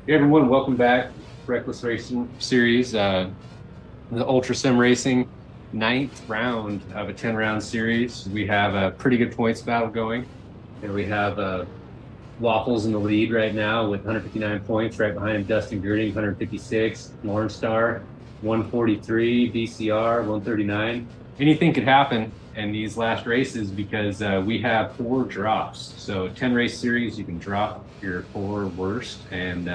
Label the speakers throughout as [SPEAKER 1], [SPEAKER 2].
[SPEAKER 1] Hey everyone, welcome back. RekLes Racing Series, the Ultra Sim Racing ninth round of a 10-round series. We have a pretty good points battle going, and we have Waffles in the lead right now with 159 points. Right behind him, Dustin Girding, 156, Lawrence Star, 143, VCR, 139. Anything could happen in these last races because we have 4 drops. So 10 race series, you can drop your 4 worst and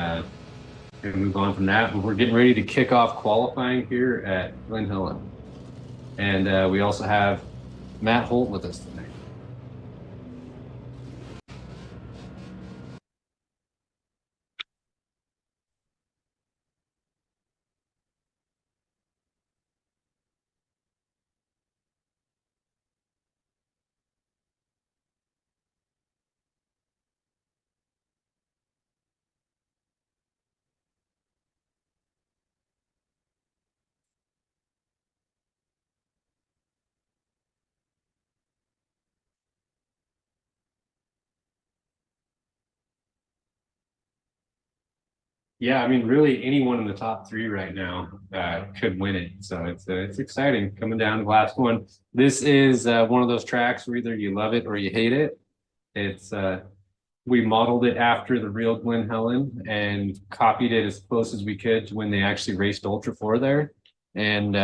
[SPEAKER 1] move on from that. But we're getting ready to kick off qualifying here at Glen, Helen. And we also have Matt Holt with us tonight. Yeah, I mean, really anyone in the top 3 right now could win it. So it's exciting coming down to the last one. This is one of those tracks where either you love it or you hate it. It's we modeled it after the real Glen Helen and copied it as close as we could to when they actually raced Ultra 4 there. And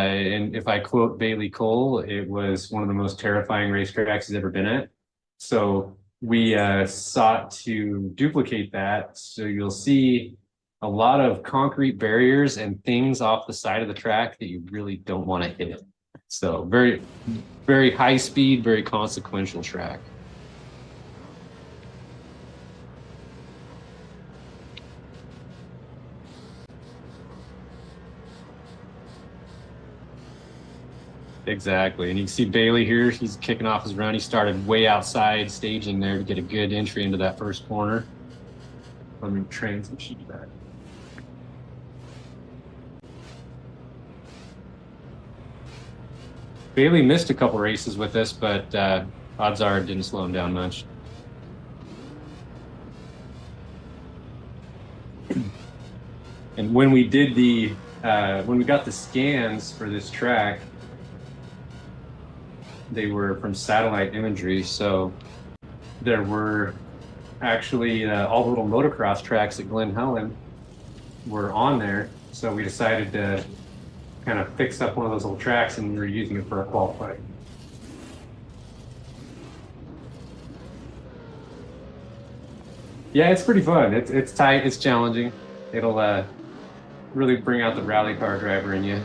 [SPEAKER 1] if I quote Bailey Cole, it was one of the most terrifying racetracks he's ever been at. So we sought to duplicate that. So you'll see a lot of concrete barriers and things off the side of the track that you really don't want to hit. So very, very high speed, very consequential track. Exactly. And you can see Bailey here. He's kicking off his run. He started way outside staging there to get a good entry into that first corner. Let me transition back. Bailey missed a couple races with us, but odds are it didn't slow him down much. And when we did when we got the scans for this track, they were from satellite imagery. So there were actually all the little motocross tracks at Glen Helen were on there. So we decided to kind of fix up one of those little tracks and we were using it for a qualifying. Yeah, it's pretty fun. It's tight, it's challenging. It'll really bring out the rally car driver in you.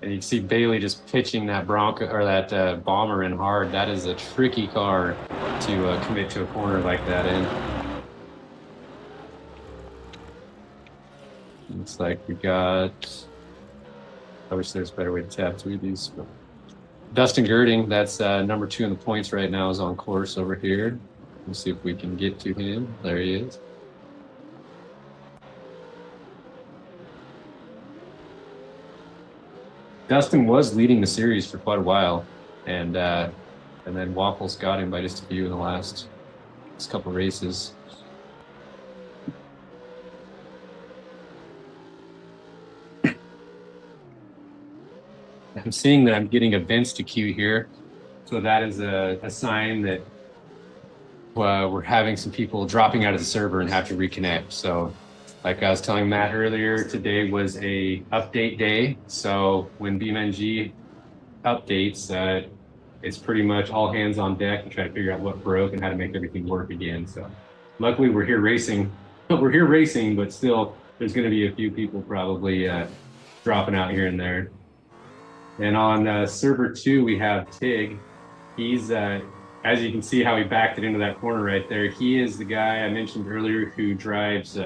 [SPEAKER 1] And you see Bailey just pitching that Bronco or that Bomber in hard. That is a tricky car to commit to a corner like that in. Looks like we got. I wish there's a better way to tab through these. But Dustin Girding, that's number 2 in the points right now, is on course over here. Let's see if we can get to him. There he is. Dustin was leading the series for quite a while, and then Waffles got him by just a few in the last couple races. I'm seeing that I'm getting events to queue here, so that is a sign that we're having some people dropping out of the server and have to reconnect. So like I was telling Matt earlier, today was a update day. So when BeamNG updates, it's pretty much all hands on deck to try to figure out what broke and how to make everything work again. So luckily we're here racing. We're here racing, but still there's going to be a few people probably dropping out here and there. And on server 2, we have Tig. He's, as you can see how he backed it into that corner right there, he is the guy I mentioned earlier who drives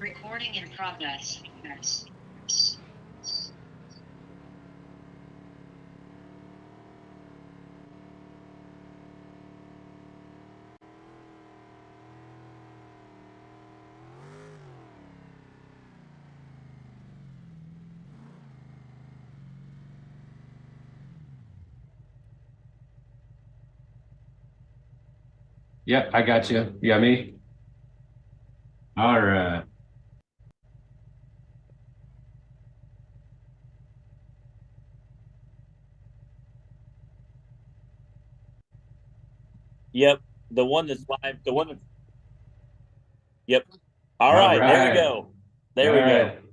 [SPEAKER 2] Recording in progress.
[SPEAKER 1] Yep, I got you. You got me? All right.
[SPEAKER 3] Yep. The one that's live. The one that's. Yep. All
[SPEAKER 1] All
[SPEAKER 3] right. There we
[SPEAKER 1] right.
[SPEAKER 3] go. There
[SPEAKER 1] All
[SPEAKER 3] we
[SPEAKER 1] right.
[SPEAKER 3] go.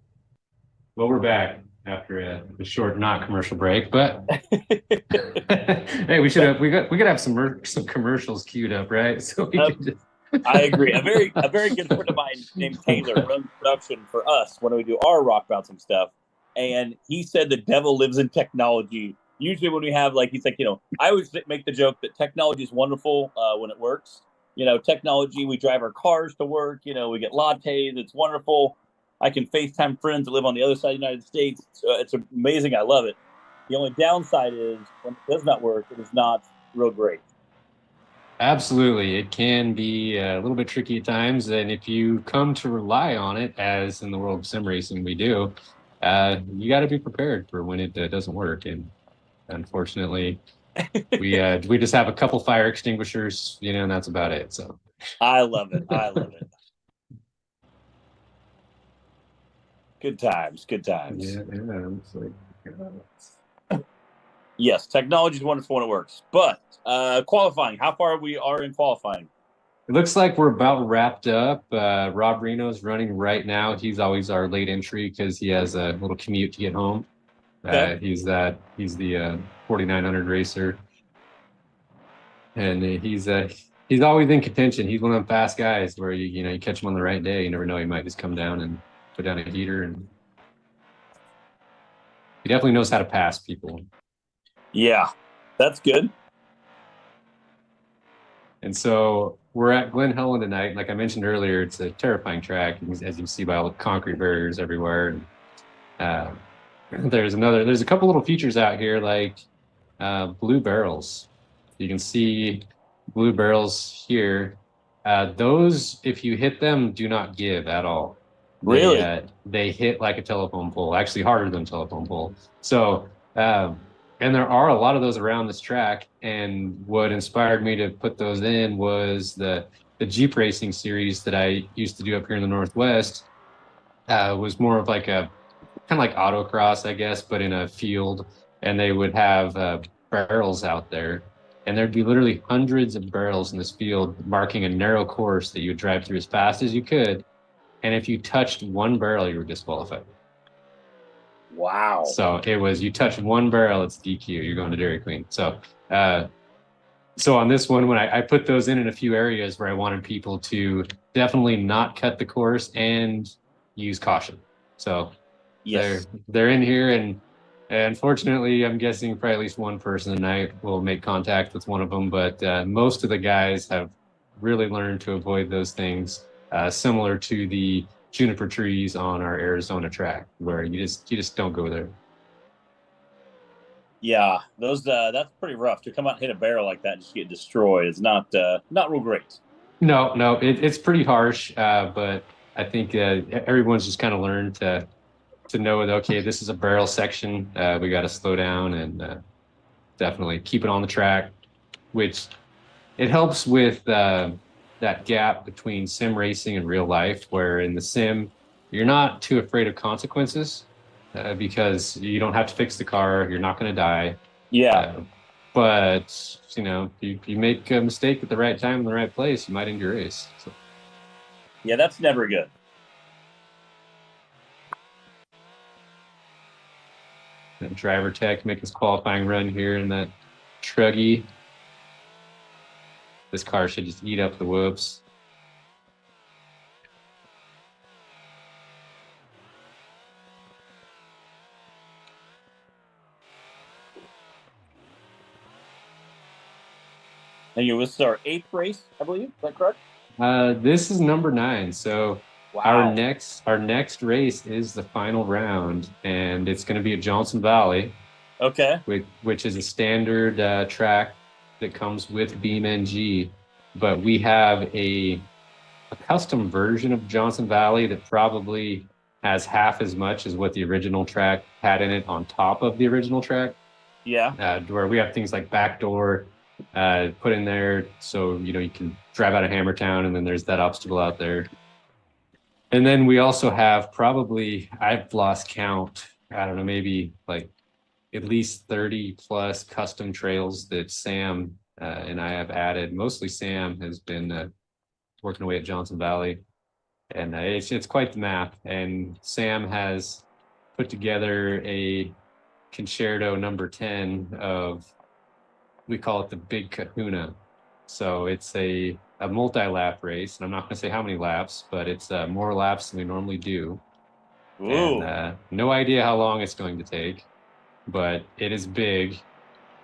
[SPEAKER 1] Well, we're back after a short, not commercial break, but hey, we could have some commercials queued up, right? So we could just.
[SPEAKER 3] I agree. A very good friend of mine named Taylor runs production for us when we do our rock bouncing stuff, and he said the devil lives in technology. Usually, when we have he's like, I always make the joke that technology is wonderful when it works. Technology. We drive our cars to work. We get lattes. It's wonderful. I can FaceTime friends that live on the other side of the United States. It's amazing. I love it. The only downside is when it does not work, it is not real great.
[SPEAKER 1] Absolutely. It can be a little bit tricky at times. And if you come to rely on it, as in the world of sim racing, we do, you got to be prepared for when it doesn't work. And unfortunately, we just have a couple fire extinguishers, and that's about it. So
[SPEAKER 3] I love it. I love it. Good times. Good times. Yes, technology is wonderful when it works. But qualifying, how far we are in qualifying?
[SPEAKER 1] It looks like we're about wrapped up. Rob Reno's running right now. He's always our late entry because he has a little commute to get home.
[SPEAKER 3] Okay.
[SPEAKER 1] He's the 4900 racer, and he's always in contention. He's one of them fast guys where you catch him on the right day. You never know, he might just come down and put down a heater, and he definitely knows how to pass people.
[SPEAKER 3] Yeah, that's good.
[SPEAKER 1] And so we're at Glen, Helen tonight. Like I mentioned earlier, it's a terrifying track, as you see by all the concrete barriers everywhere. There's a couple little features out here like blue barrels. You can see blue barrels here. Those, if you hit them, do not give at all.
[SPEAKER 3] Really?
[SPEAKER 1] They hit like a telephone pole, actually harder than a telephone pole. So, and there are a lot of those around this track. And what inspired me to put those in was the Jeep racing series that I used to do up here in the Northwest. Was more of like a kind of like autocross, I guess, but in a field. And they would have barrels out there, and there'd be literally hundreds of barrels in this field marking a narrow course that you would drive through as fast as you could. And if you touched one barrel, you were disqualified.
[SPEAKER 3] Wow.
[SPEAKER 1] So it was, you touch one barrel, it's DQ. You're going to Dairy Queen. So on this one, when I put those in a few areas where I wanted people to definitely not cut the course and use caution. So
[SPEAKER 3] yes,
[SPEAKER 1] they're in here, and unfortunately, I'm guessing probably at least one person tonight will make contact with one of them. But most of the guys have really learned to avoid those things, similar to the juniper trees on our Arizona track, where you just don't go there.
[SPEAKER 3] Yeah, those that's pretty rough to come out and hit a barrel like that and just get destroyed. It's not real great.
[SPEAKER 1] No, it's pretty harsh, but I think everyone's just kind of learned to know that, okay, this is a barrel section. We got to slow down and definitely keep it on the track, which it helps with that gap between sim racing and real life, where in the sim, you're not too afraid of consequences because you don't have to fix the car. You're not going to die.
[SPEAKER 3] Yeah.
[SPEAKER 1] But, if you make a mistake at the right time in the right place, you might end your race. So.
[SPEAKER 3] Yeah, that's never good.
[SPEAKER 1] And driver tech make his qualifying run here in that truggy. This car should just eat up the whoops.
[SPEAKER 3] And this is our 8th race, I believe. Is that correct?
[SPEAKER 1] This is number 9. So
[SPEAKER 3] Wow.
[SPEAKER 1] Our next race is the final round, and it's going to be at Johnson Valley,
[SPEAKER 3] Okay.
[SPEAKER 1] which is a standard track that comes with BeamNG. But we have a custom version of Johnson Valley that probably has half as much as what the original track had in it on top of the original track.
[SPEAKER 3] Yeah.
[SPEAKER 1] Where we have things like backdoor put in there, so you can drive out of Hammertown, and then there's that obstacle out there. And then we also have probably, I've lost count, I don't know, maybe like at least 30 plus custom trails that Sam and I have added. Mostly Sam has been working away at Johnson Valley, and it's quite the map. And Sam has put together a concerto number 10 of, we call it the Big Kahuna. So it's a multi-lap race, and I'm not going to say how many laps, but it's more laps than we normally do.
[SPEAKER 3] Ooh.
[SPEAKER 1] And no idea how long it's going to take, but it is big,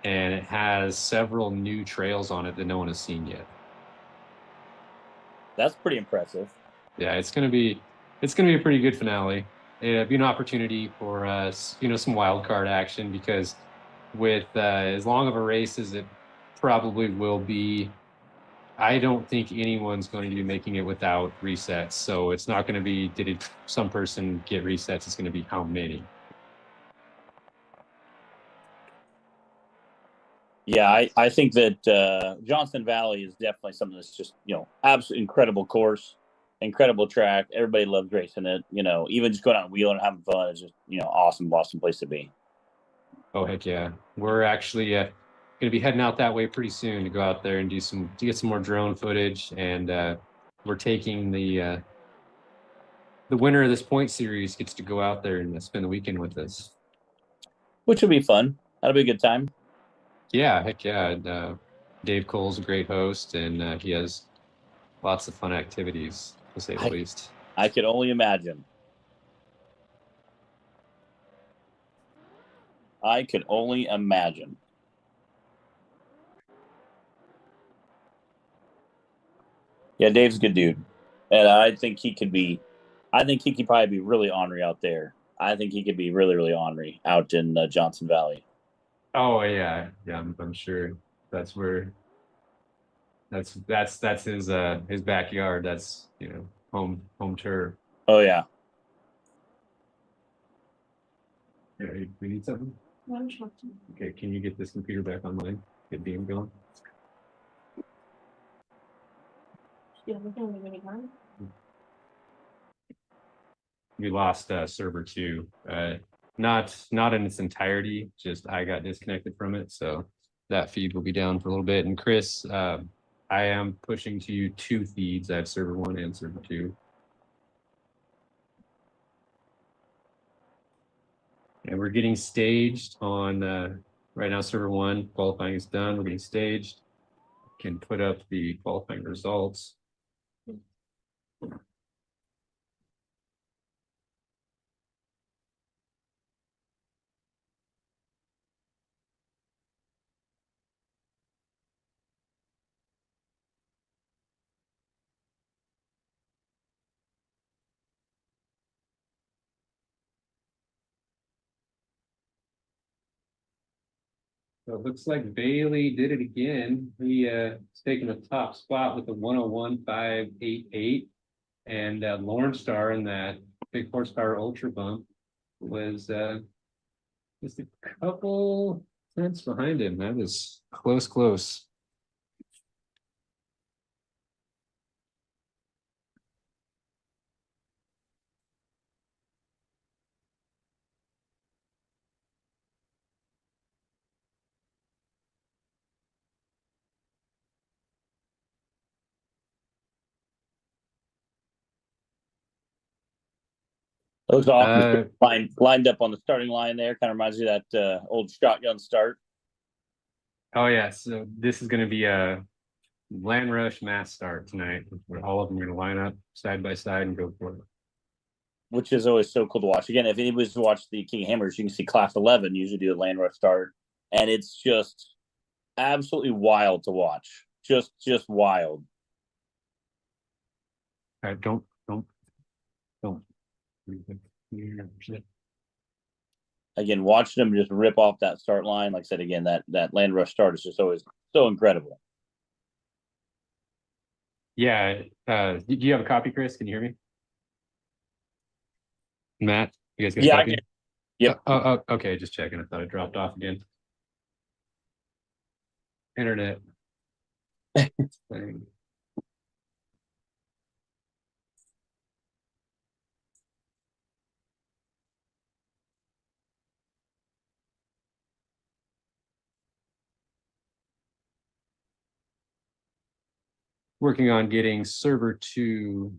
[SPEAKER 1] and it has several new trails on it that no one has seen yet.
[SPEAKER 3] That's pretty impressive.
[SPEAKER 1] Yeah, it's gonna be a pretty good finale. It'll be an opportunity for some wild card action, because with as long of a race as it probably will be, I don't think anyone's going to be making it without resets. So it's not going to be, some person get resets? It's going to be how many.
[SPEAKER 3] Yeah, I think that Johnson Valley is definitely something that's just, absolutely incredible course, incredible track. Everybody loves racing it. Even just going out and wheeling and having fun is just, awesome place to be.
[SPEAKER 1] Oh, heck yeah. We're actually going to be heading out that way pretty soon to go out there and to get some more drone footage. And we're taking the winner of this point series gets to go out there and spend the weekend with us.
[SPEAKER 3] Which will be fun. That'll be a good time.
[SPEAKER 1] Yeah, heck yeah. Dave Cole's a great host, and he has lots of fun activities, to say the least.
[SPEAKER 3] I could only imagine. Yeah, Dave's a good dude. And I think he could probably be really ornery out there. I think he could be really, really ornery out in Johnson Valley.
[SPEAKER 1] Oh yeah, I'm sure that's where that's his backyard. That's home turf.
[SPEAKER 3] Oh yeah.
[SPEAKER 1] Yeah, we need something. Okay, can you get this computer back online? Get Beam going. We lost server 2. Not in its entirety. Just I got disconnected from it, so that feed will be down for a little bit. And Chris, I am pushing to you 2 feeds. I have server 1 and server 2. And we're getting staged on right now. Server 1 qualifying is done. We're getting staged. Can put up the qualifying results. So it looks like Bailey did it again. He's taking the top spot with a 101.588. And Lawrence Star in that big horsepower ultra bump was just a couple tenths behind him. That was close.
[SPEAKER 3] Those officers lined up on the starting line there. Kind of reminds me of that old shotgun start.
[SPEAKER 1] Oh yeah, so this is going to be a land rush mass start tonight, where all of them are going to line up side by side and go for it.
[SPEAKER 3] Which is always so cool to watch. Again, if anybody's watched the King of Hammers, you can see Class 11 usually do a land rush start, and it's just absolutely wild to watch. Just wild.
[SPEAKER 1] All right, don't Oh.
[SPEAKER 3] Again, watching them just rip off that start line. Like I said, again, that land rush start is just always so incredible.
[SPEAKER 1] Yeah. Do you have a copy, Chris? Can you hear me? Matt, you guys got a
[SPEAKER 3] Yeah, I
[SPEAKER 1] copy?
[SPEAKER 3] can. Yep.
[SPEAKER 1] Okay, just checking. I thought I dropped off again. Internet. Thing. Working on getting server 2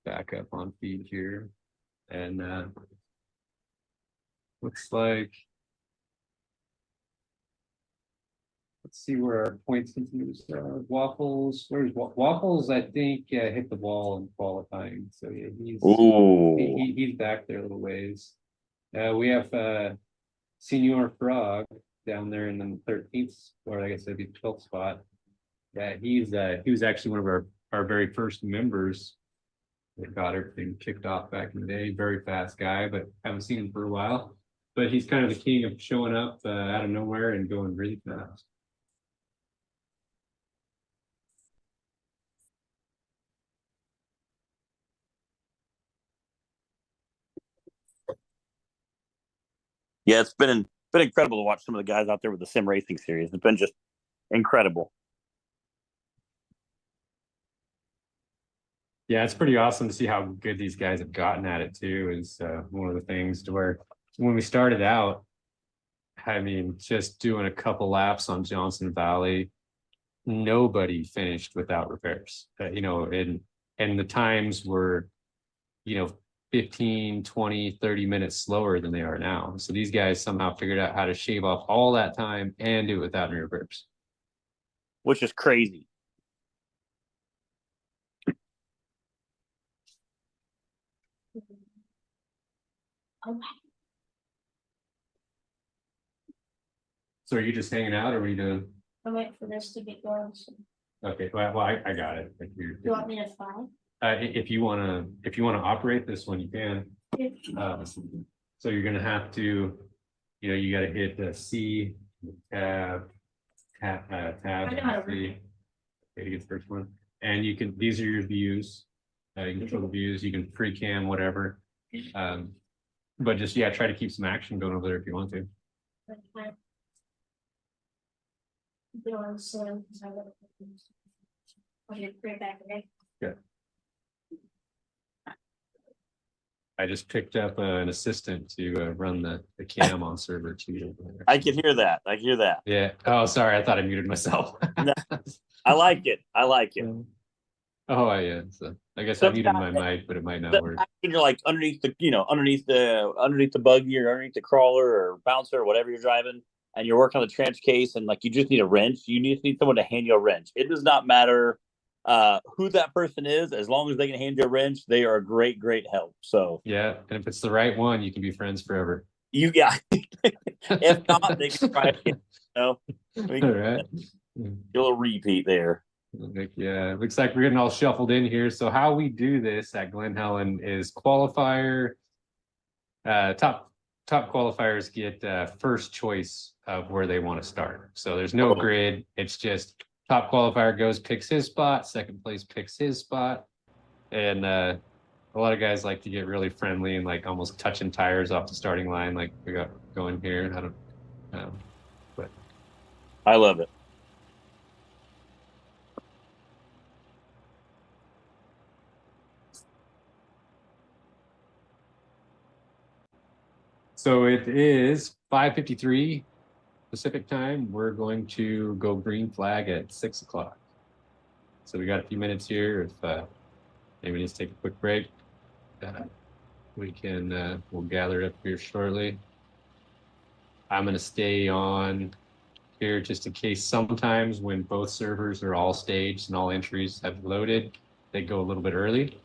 [SPEAKER 1] back up on feed here. And looks like, let's see where our points continues. Waffles, where's Waffles? I think hit the wall in qualifying. So yeah, he's back there a little ways. We have Senior Frog down there in the 13th, or I guess that'd be 12th spot. Yeah, he was actually one of our very first members that got everything kicked off back in the day. Very fast guy, but haven't seen him for a while. But he's kind of the king of showing up out of nowhere and going really fast.
[SPEAKER 3] Yeah, it's been incredible to watch some of the guys out there with the sim racing series. It's been just incredible.
[SPEAKER 1] Yeah, it's pretty awesome to see how good these guys have gotten at it too. Is one of the things to where when we started out, I mean, just doing a couple laps on Johnson Valley, nobody finished without repairs. You know, and the times were, you know, 15, 20, 30 minutes slower than they are now. So these guys somehow figured out how to shave off all that time and do it without any repairs.
[SPEAKER 3] Which is crazy.
[SPEAKER 1] So are you just hanging out, or are you doing?
[SPEAKER 4] I'm waiting for this to get going. So.
[SPEAKER 1] Okay, well, I got it.
[SPEAKER 4] You want me to fly?
[SPEAKER 1] If you wanna operate this one, you can. So you're gonna have to, you know, you gotta hit the C, tab,
[SPEAKER 4] I know how to
[SPEAKER 1] C. Okay, to get the first one. And you can, these are your views. You can control the views, you can pre-cam, whatever. But just, yeah, try to keep some action going over there if you want to. Yeah. I just picked up an assistant to run the cam on server 2.
[SPEAKER 3] I can hear that. I hear that.
[SPEAKER 1] Yeah. Oh, sorry. I thought I muted myself.
[SPEAKER 3] I like it. I like it.
[SPEAKER 1] Oh, yeah. So I guess I muted my mic, but it might not work.
[SPEAKER 3] You're like underneath the buggy or underneath the crawler or bouncer or whatever you're driving, and you're working on the trench case, and like you just need a wrench. You just need someone to hand you a wrench. It does not matter who that person is, as long as they can hand you a wrench, they are a great help. So
[SPEAKER 1] yeah, and if it's the right one, you can be friends forever.
[SPEAKER 3] You got if not, they can try it. All right. A little repeat there.
[SPEAKER 1] Yeah, looks like we're getting all shuffled in here. So how we do this at Glen Helen is qualifier, top qualifiers get first choice of where they want to start. So there's no grid. It's just top qualifier goes, picks his spot, second place picks his spot. And a lot of guys like to get really friendly and like almost touching tires off the starting line, like we got going here. I don't but
[SPEAKER 3] I love it.
[SPEAKER 1] So it is 5:53 Pacific time. We're going to go green flag at 6 o'clock. So we got a few minutes here. If anybody needs to take a quick break, we can, we'll gather up here shortly. I'm going to stay on here just in case sometimes when both servers are all staged and all entries have loaded, they go a little bit early.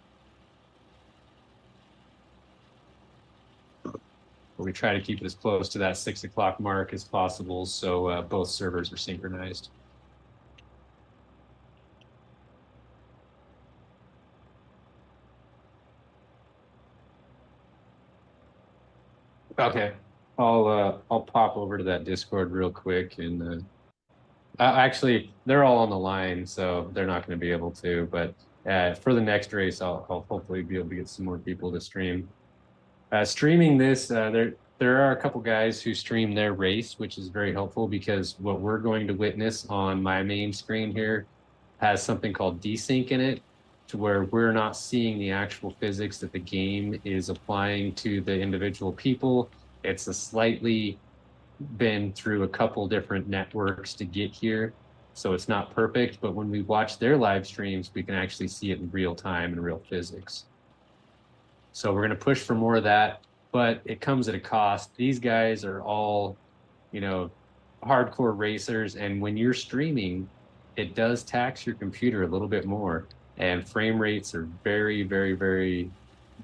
[SPEAKER 1] But we try to keep it as close to that 6 o'clock mark as possible, so both servers are synchronized. Okay. I'll pop over to that Discord real quick and actually they're all on the line, so they're not going to be able to. But for the next race, I'll hopefully be able to get some more people to stream. Streaming this, there are a couple guys who stream their race, which is very helpful because what we're going to witness on my main screen here has something called desync in it, to where we're not seeing the actual physics that the game is applying to the individual people. It's a slightly been through a couple different networks to get here, so it's not perfect. But when we watch their live streams, we can actually see it in real time and real physics. So we're going to push for more of that, but it comes at a cost. These guys are all, you know, hardcore racers. And when you're streaming, it does tax your computer a little bit more. And frame rates are very, very, very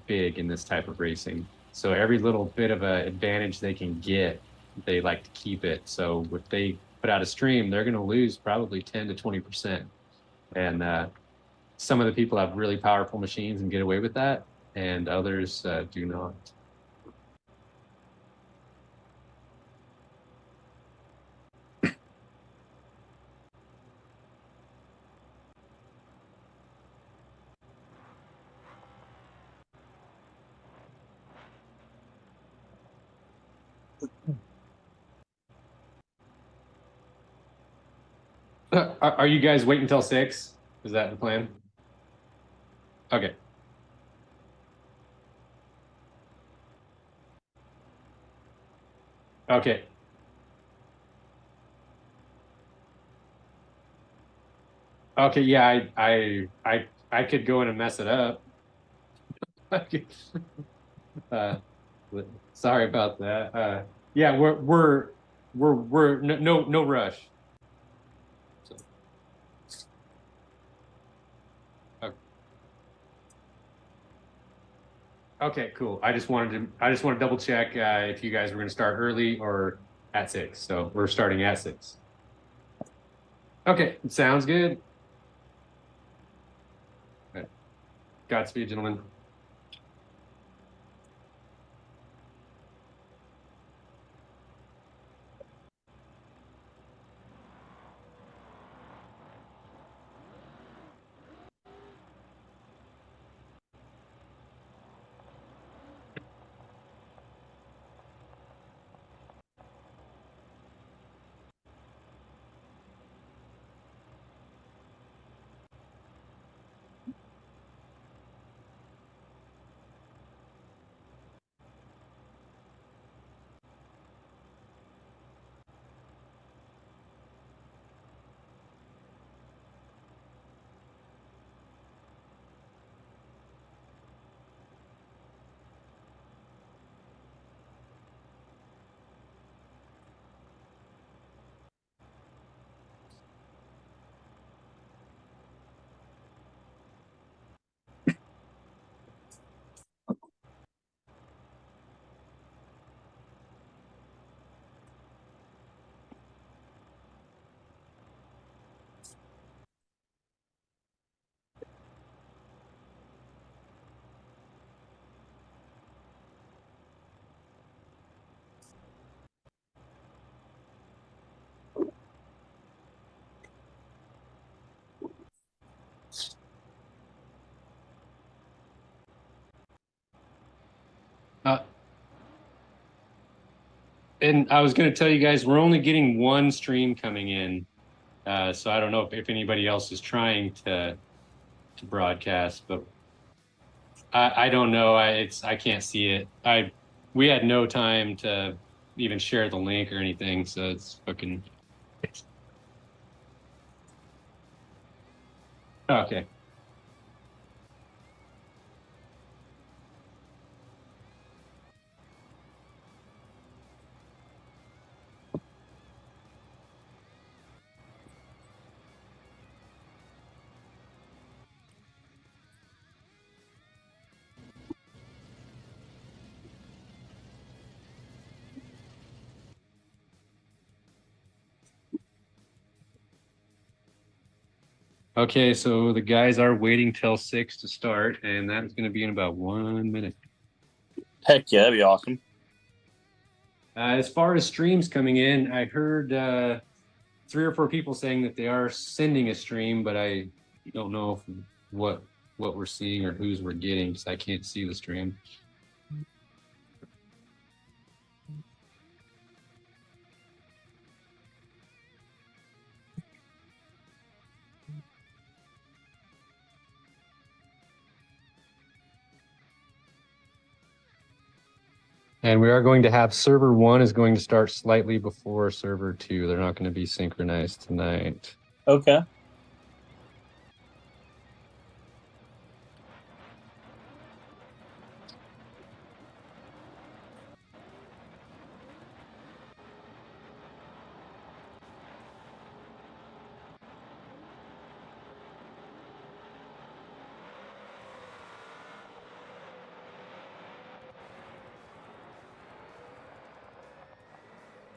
[SPEAKER 1] big in this type of racing. So every little bit of an advantage they can get, they like to keep it. So if they put out a stream, they're going to lose probably 10 to 20%. And some of the people have really powerful machines and get away with that, and others do not. Are you guys waiting until 6? Is that the plan? Okay. Okay. Okay. Yeah, I could go in and mess it up. uh, sorry about that. Yeah, we're no rush. So, okay. Okay, cool. I just wanted to double check if you guys were going to start early or at 6. So we're starting at 6. Okay, sounds good. All right. Godspeed, gentlemen. Uh, and I was going to tell you guys, we're only getting one stream coming in. So I don't know if anybody else is trying to broadcast, but I don't know. I can't see it. We had no time to even share the link or anything, so it's fucking okay. Okay, so the guys are waiting till 6 to start, and that is going to be in about 1 minute.
[SPEAKER 3] Heck yeah, that'd be awesome.
[SPEAKER 1] As far as streams coming in, I heard 3 or 4 people saying that they are sending a stream, but I don't know if, what we're seeing or whose we're getting because I can't see the stream. And we are going to have server 1 is going to start slightly before server 2. They're not going to be synchronized tonight.
[SPEAKER 3] Okay.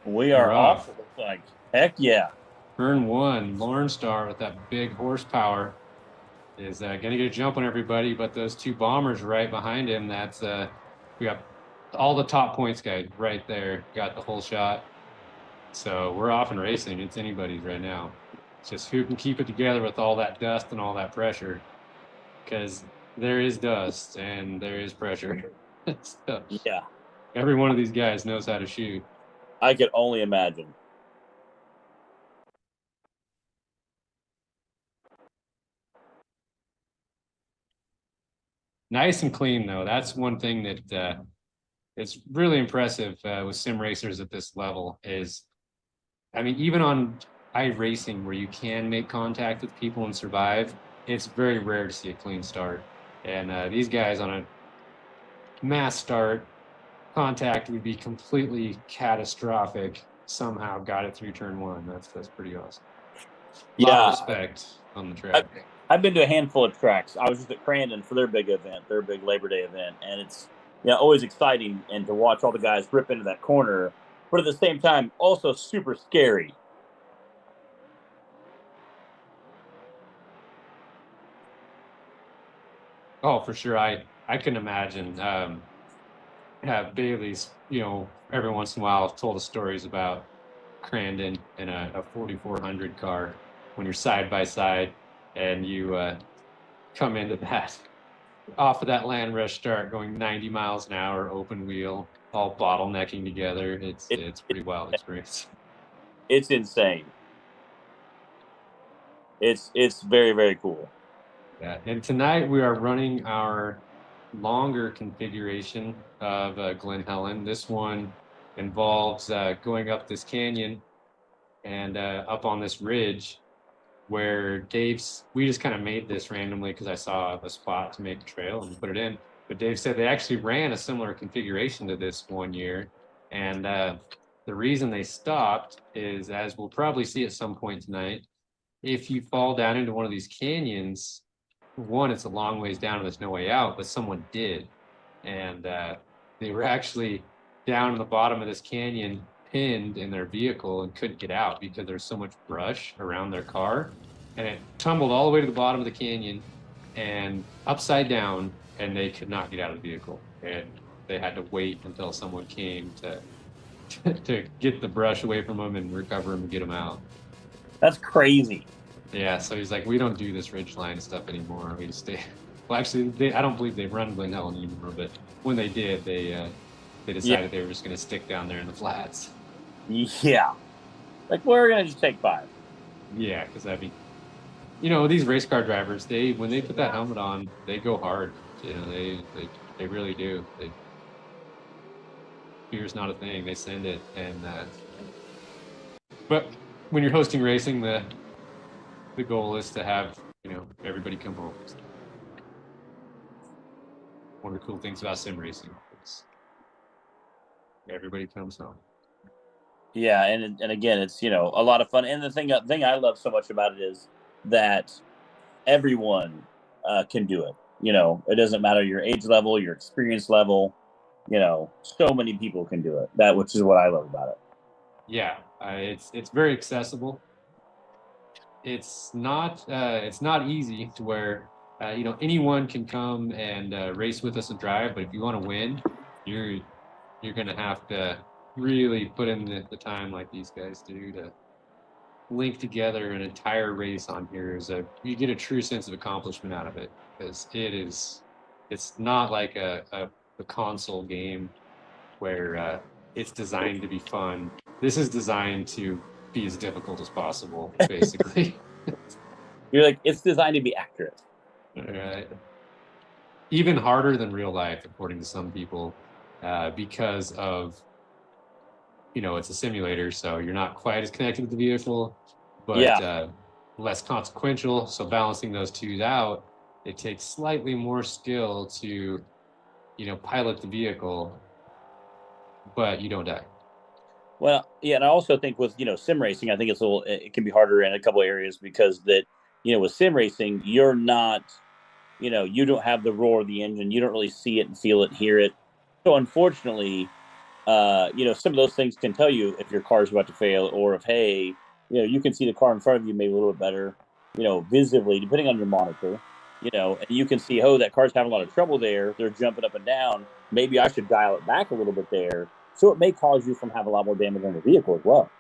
[SPEAKER 3] We are
[SPEAKER 1] We're
[SPEAKER 3] off.
[SPEAKER 1] off.
[SPEAKER 3] It looks like. Heck yeah.
[SPEAKER 1] Turn 1, Lorne Star with that big horsepower is going to get a jump on everybody, but those 2 bombers right behind him, that's we got all the top points guys right there, got the whole shot. So we're off and racing. It's anybody's right now. It's just who can keep it together with all that dust and all that pressure, because there is dust and there is pressure. So
[SPEAKER 3] Yeah.
[SPEAKER 1] every one of these guys knows how to shoot.
[SPEAKER 3] I could only imagine.
[SPEAKER 1] Nice and clean though. That's one thing that it's really impressive with sim racers at this level is, I mean, even on iRacing where you can make contact with people and survive, it's very rare to see a clean start. And these guys on a mass start, contact would be completely catastrophic. Somehow got it through turn 1. That's pretty awesome. A lot of respect on the track.
[SPEAKER 3] I've been to a handful of tracks. I was just at Crandon for their big event, their big Labor Day event, and it's always exciting and to watch all the guys rip into that corner, but at the same time also super scary.
[SPEAKER 1] Oh, for sure. I can imagine. Have Bailey's, every once in a while told us stories about Crandon in a 4400 car when you're side by side and you come into that off of that land rush start going 90 miles an hour, open wheel, all bottlenecking together. It's pretty wild experience.
[SPEAKER 3] It's insane. It's very, very cool.
[SPEAKER 1] Yeah, and tonight we are running our longer configuration of Glen Helen. This one involves going up this canyon and up on this ridge where we just kind of made this randomly because I saw a spot to make a trail and put it in. But Dave said they actually ran a similar configuration to this one year. And the reason they stopped is, as we'll probably see at some point tonight, if you fall down into one of these canyons, one, it's a long ways down and there's no way out, but someone did. And they were actually down in the bottom of this canyon, pinned in their vehicle and couldn't get out because there's so much brush around their car. And it tumbled all the way to the bottom of the canyon and upside down, and they could not get out of the vehicle. And they had to wait until someone came to get the brush away from them and recover them and get them out.
[SPEAKER 3] That's crazy.
[SPEAKER 1] Yeah, so he's like, we don't do this ridgeline stuff anymore. We just stay. Well, actually, I don't believe they run Glen Helen anymore, but when they did, they decided they were just going to stick down there in the flats.
[SPEAKER 3] Yeah. Like, we're going to just take 5.
[SPEAKER 1] Yeah, because I mean, these race car drivers, when they put that helmet on, they go hard. They really do. Fear's not a thing. They send it. And but when you're hosting racing, the goal is to have everybody come home. One of the cool things about sim racing is everybody comes home.
[SPEAKER 3] Yeah, and again, it's a lot of fun. And the thing I love so much about it is that everyone can do it. It doesn't matter your age level, your experience level. So many people can do it. Which is what I love about it.
[SPEAKER 1] Yeah, it's very accessible. It's not easy to where anyone can come and race with us and drive, but if you want to win, you're gonna have to really put in the time like these guys do to link together an entire race on here you get a true sense of accomplishment out of it, because it's not like a console game where it's designed to be fun. This is designed to be as difficult as possible, basically.
[SPEAKER 3] You're like, it's designed to be accurate.
[SPEAKER 1] Right. Even harder than real life, according to some people, because of, it's a simulator, so you're not quite as connected with the vehicle, but less consequential. So balancing those two out, it takes slightly more skill to, pilot the vehicle, but you don't die.
[SPEAKER 3] Well, yeah, and I also think with sim racing, I think it can be harder in a couple of areas because that with sim racing, you're not, you don't have the roar of the engine, you don't really see it and feel it, and hear it. So unfortunately, some of those things can tell you if your car's about to fail, or if hey, you can see the car in front of you maybe a little bit better, visibly depending on your monitor, and you can see that car's having a lot of trouble there. They're jumping up and down. Maybe I should dial it back a little bit there. So it may cause you from having a lot more damage on the vehicle as well.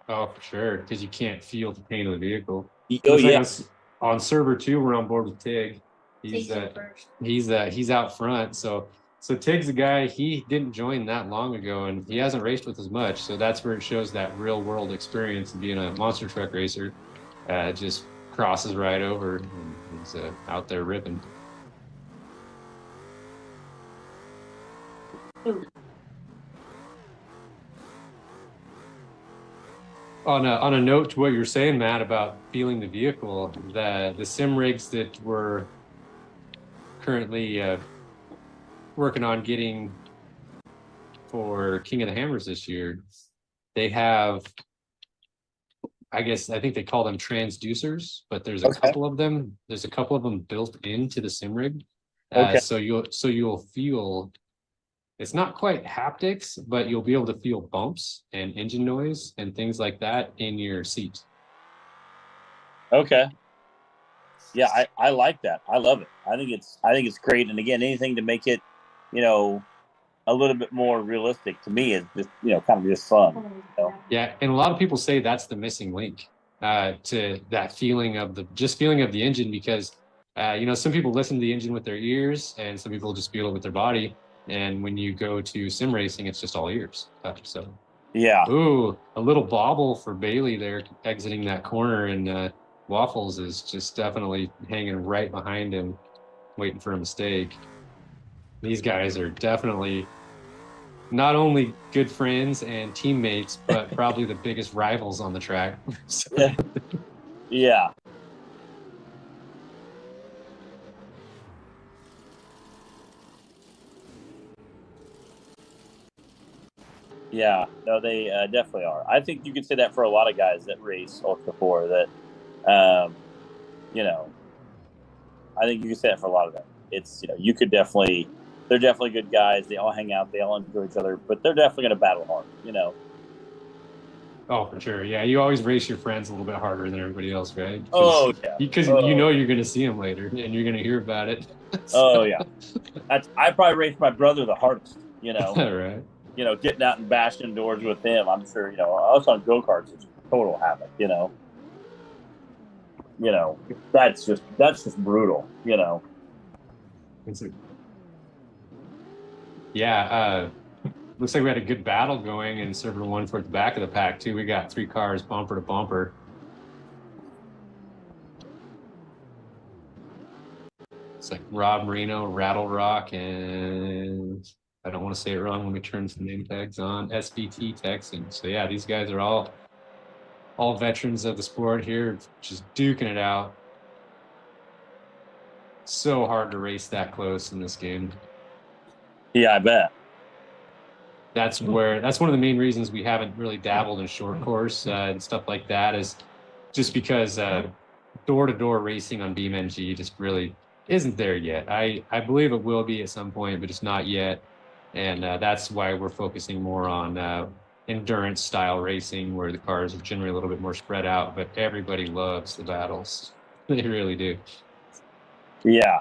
[SPEAKER 1] Oh, for sure, because you can't feel the pain of the vehicle.
[SPEAKER 3] Oh, yeah.
[SPEAKER 1] Like on server 2, we're on board with Tig. He's out front. So Tig's a guy, he didn't join that long ago, and he hasn't raced with us much. So that's where it shows that real world experience of being a monster truck racer. Just crosses right over and he's out there ripping.
[SPEAKER 4] Ooh.
[SPEAKER 1] On a note to what you were saying, Matt, about feeling the vehicle, the sim rigs that we're currently working on getting for King of the Hammers this year, they have, I think they call them transducers, but there's a couple of them. There's a couple of them built into the sim rig. So you'll feel. It's not quite haptics, but you'll be able to feel bumps and engine noise and things like that in your seat.
[SPEAKER 3] Okay. Yeah, I like that. I love it. I think it's great. And again, anything to make it, a little bit more realistic to me is just, kind of just fun.
[SPEAKER 1] Yeah, and a lot of people say that's the missing link to that feeling of the engine, because some people listen to the engine with their ears and some people just feel it with their body. And when you go to sim racing, it's just all ears. So
[SPEAKER 3] yeah.
[SPEAKER 1] Ooh, a little bobble for Bailey there exiting that corner, and Waffles is just definitely hanging right behind him, waiting for a mistake. These guys are definitely not only good friends and teammates, but probably the biggest rivals on the track.
[SPEAKER 3] Yeah. Yeah, no, they definitely are. I think you can say that for a lot of guys that race Ultra 4, that, I think you can say that for a lot of them. It's, they're definitely good guys. They all hang out. They all enjoy each other, but they're definitely going to battle hard,
[SPEAKER 1] Oh, for sure. Yeah, you always race your friends a little bit harder than everybody else, right?
[SPEAKER 3] Oh, yeah.
[SPEAKER 1] Because you're going to see them later and you're going to hear about it.
[SPEAKER 3] Oh, yeah. I probably raced my brother the hardest,
[SPEAKER 1] Right.
[SPEAKER 3] Getting out and bashing doors with him. I'm sure, us on go-karts is total havoc, that's just brutal,
[SPEAKER 1] Yeah, looks like we had a good battle going in server 1 for the back of the pack too. We got 3 cars bumper to bumper. It's like Rob Marino, Rattle Rock, and I don't want to say it wrong when we turn some name tags on, SVT Texan. So yeah, these guys are all veterans of the sport here, just duking it out. So hard to race that close in this game.
[SPEAKER 3] Yeah, I bet.
[SPEAKER 1] That's one of the main reasons we haven't really dabbled in short course and stuff like that, is just because door-to-door racing on BeamNG just really isn't there yet. I believe it will be at some point, but it's not yet. And that's why we're focusing more on endurance style racing, where the cars are generally a little bit more spread out, but everybody loves the battles. They really do.
[SPEAKER 3] Yeah.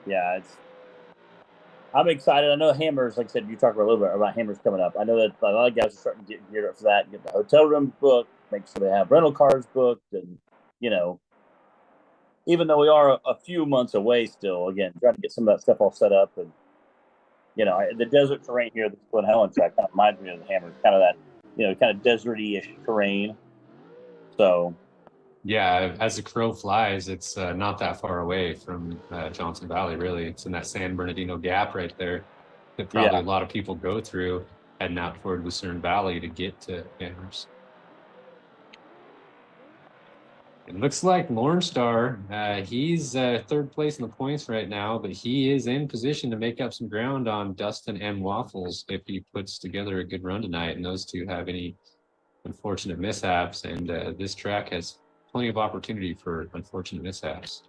[SPEAKER 3] Yeah, I'm excited. I know Hammers, like I said, you talked about a little bit about Hammers coming up. I know that a lot of guys are starting to get geared up for that, get the hotel rooms booked, make sure they have rental cars booked, and even though we are a few months away still, again, trying to get some of that stuff all set up. And the desert terrain here, the Glen Helen track, kind of reminds me of the Hammers, kind of that, kind of deserty-ish terrain. So
[SPEAKER 1] Yeah, as the crow flies, it's not that far away from Johnson Valley, really. It's in that San Bernardino Gap right there that probably a lot of people go through heading out toward Lucerne Valley to get to Amherst. It looks like Lorne Star, he's third place in the points right now, but he is in position to make up some ground on Dustin and Waffles if he puts together a good run tonight and those two have any unfortunate mishaps. And this track has plenty of opportunity for unfortunate mishaps.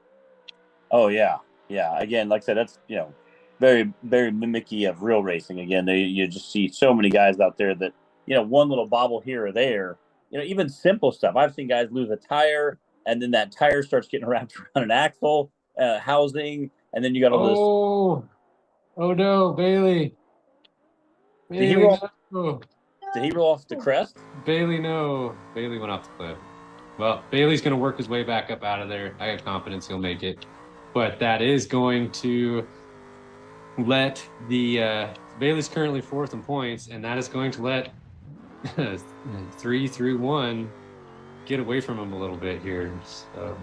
[SPEAKER 3] Oh, yeah. Yeah. Again, like I said, that's, very, very mimicky of real racing. Again, you just see so many guys out there that, one little bobble here or there, even simple stuff. I've seen guys lose a tire and then that tire starts getting wrapped around an axle, housing. And then you got all this.
[SPEAKER 1] Oh no, Bailey.
[SPEAKER 3] Did he roll off the crest?
[SPEAKER 1] Bailey, no. Bailey went off the cliff. Well, Bailey's going to work his way back up out of there. I have confidence he'll make it. But that is going to let Bailey's currently fourth in points, and that is going to let 3 through 1 get away from him a little bit here. So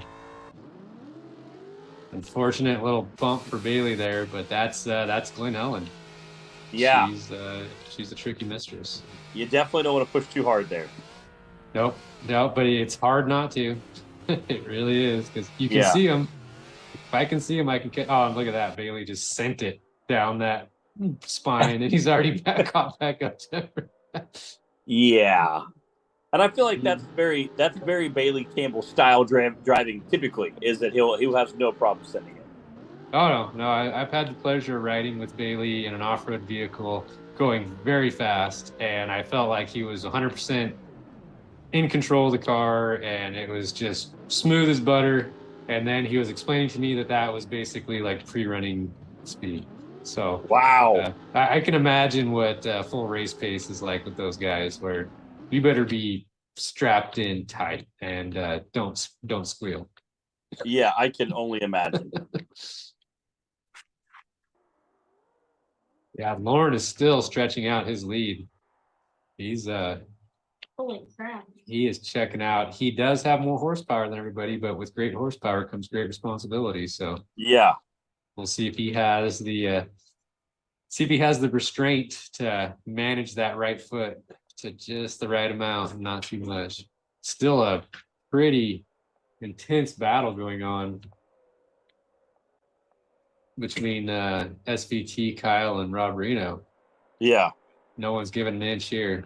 [SPEAKER 1] unfortunate little bump for Bailey there, but that's Glen Helen.
[SPEAKER 3] Yeah.
[SPEAKER 1] She's a tricky mistress.
[SPEAKER 3] You definitely don't want to push too hard there.
[SPEAKER 1] Nope, but it's hard not to. It really is, because you can see him. If I can see him, I can get. Oh, look at that! Bailey just sent it down that spine, and he's already back up to
[SPEAKER 3] Yeah, and I feel like that's very Bailey Campbell style driving. Typically, is that he'll have no problem sending it.
[SPEAKER 1] Oh no! I've had the pleasure of riding with Bailey in an off-road vehicle, going very fast, and I felt like he was 100% in control of the car, and it was just smooth as butter. And then he was explaining to me that was basically like pre-running speed. So
[SPEAKER 3] wow,
[SPEAKER 1] I can imagine what full race pace is like with those guys, where you better be strapped in tight and don't squeal.
[SPEAKER 3] Yeah, I can only imagine.
[SPEAKER 1] Yeah, Lauren is still stretching out his lead. He's
[SPEAKER 4] holy crap.
[SPEAKER 1] He is checking out. He does have more horsepower than everybody, but with great horsepower comes great responsibility. So
[SPEAKER 3] yeah,
[SPEAKER 1] we'll see if he has the restraint to manage that right foot to just the right amount and not too much. Still a pretty intense battle going on between SVT, Kyle, and Rob Reno.
[SPEAKER 3] Yeah.
[SPEAKER 1] No one's giving an inch here.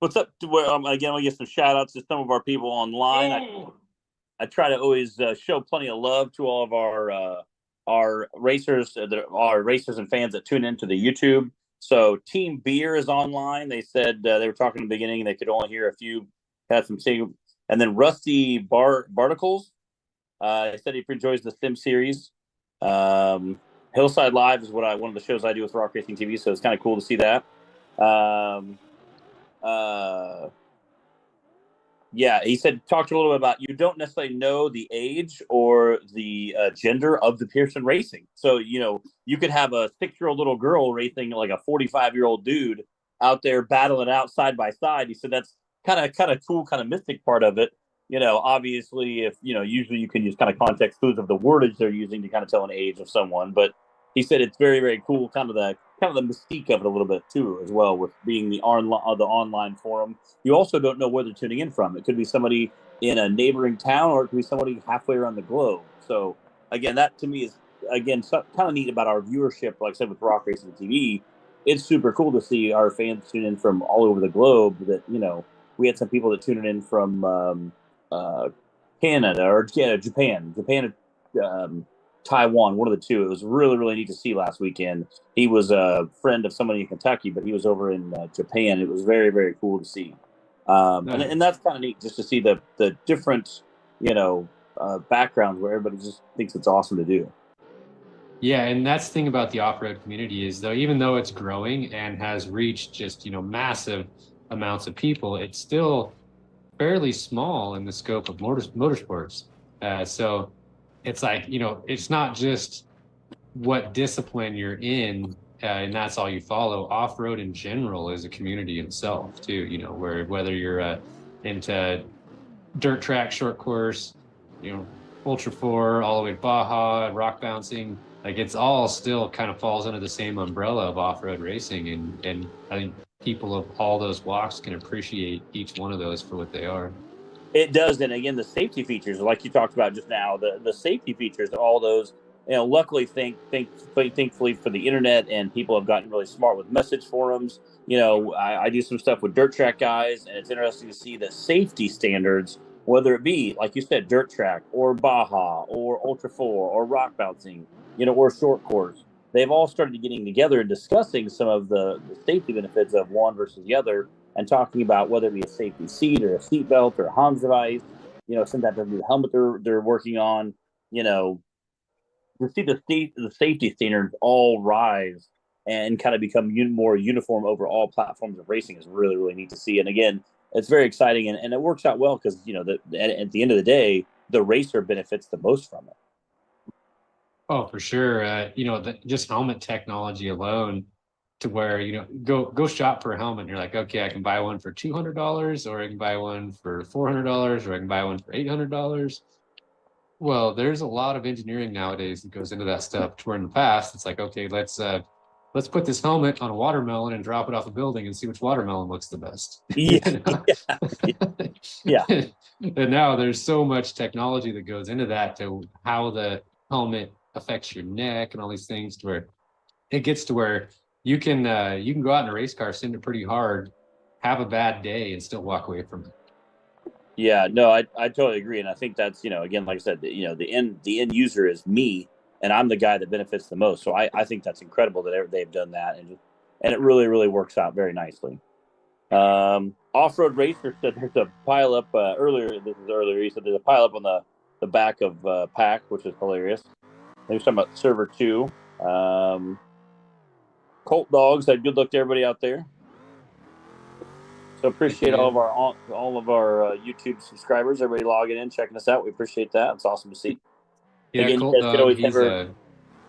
[SPEAKER 3] What's up? Again, I'll get some shout outs to some of our people online. I try to always show plenty of love to all of our racers, our racers and fans that tune into the YouTube. So Team Beer is online. They said they were talking in the beginning. They could only hear a few. Had some singing. And then Rusty Barticles. He said he enjoys the Sim series. Hillside Live is one of the shows I do with Rock Racing TV, so it's kind of cool to see that. Yeah, he said talked a little bit about you don't necessarily know the age or the gender of the Pearson racing. So you could have a 6-year-old little girl racing like a 45-year-old dude out there battling out side by side. He said that's kind of cool, kind of mystic part of it. Obviously, if usually you can use kind of context clues of the wordage they're using to kind of tell an age of someone, but he said it's very, very cool, kind of the mystique of it a little bit too, as well, with being the online forum. You also don't know where they're tuning in from. It could be somebody in a neighboring town, or it could be somebody halfway around the globe. So again, that to me is kind of neat about our viewership. Like I said, with Rock Racing TV, it's super cool to see our fans tune in from all over the globe. That we had some people that tuned in from Canada or Japan, Taiwan, one of the two. It was really, really neat to see last weekend. He was a friend of somebody in Kentucky, but he was over in Japan. It was very, very cool to see. And that's kind of neat just to see the different, backgrounds where everybody just thinks it's awesome to do.
[SPEAKER 1] Yeah, and that's the thing about the off-road community is though, even though it's growing and has reached just, massive amounts of people, it's still fairly small in the scope of motorsports. So it's like, it's not just what discipline you're in, and that's all you follow. Off-road in general is a community in itself too, where whether you're into dirt track, short course, Ultra Four, all the way to Baja, rock bouncing. Like it's all still kind of falls under the same umbrella of off-road racing, and I think people of all those walks can appreciate each one of those for what they are.
[SPEAKER 3] It does, and again, the safety features, like you talked about just now, the safety features, all those. Luckily, thankfully for the internet, and people have gotten really smart with message forums. I do some stuff with dirt track guys, and it's interesting to see the safety standards, whether it be like you said, dirt track or Baja or Ultra Four or rock bouncing, or short course. They've all started getting together and discussing some of the safety benefits of one versus the other, and talking about whether it be a safety seat or a seat belt or a Hans device, some type of new helmet they're working on, to see the safety standards all rise and kind of become more uniform over all platforms of racing is really, really neat to see. And again, it's very exciting, and it works out well because, at the end of the day, the racer benefits the most from it.
[SPEAKER 1] Oh, for sure. Just helmet technology alone to where, go shop for a helmet and you're like, okay, I can buy one for $200 or I can buy one for $400 or I can buy one for $800. Well, there's a lot of engineering nowadays that goes into that stuff. To where in the past, it's like, okay, let's put this helmet on a watermelon and drop it off a building and see which watermelon looks the best.
[SPEAKER 3] Yeah. Yeah.
[SPEAKER 1] And now there's so much technology that goes into that, to how the helmet affects your neck and all these things, to where it gets to where you can go out in a race car, send it pretty hard, have a bad day, and still walk away from it.
[SPEAKER 3] Yeah, no, I totally agree, and I think that's, again, like I said, the end user is me, and I'm the guy that benefits the most. So I think that's incredible that they've done that, and it really, really works out very nicely. Off-road racer said there's a pile up earlier. This is earlier. He said there's a pile up on the back of Pack, which is hilarious. He was talking about server 2. Colt Dog said good luck to everybody out there. So appreciate all of our YouTube subscribers, everybody logging in, checking us out. We appreciate that. It's awesome to see.
[SPEAKER 1] Yeah,
[SPEAKER 3] again,
[SPEAKER 1] Colt Dog,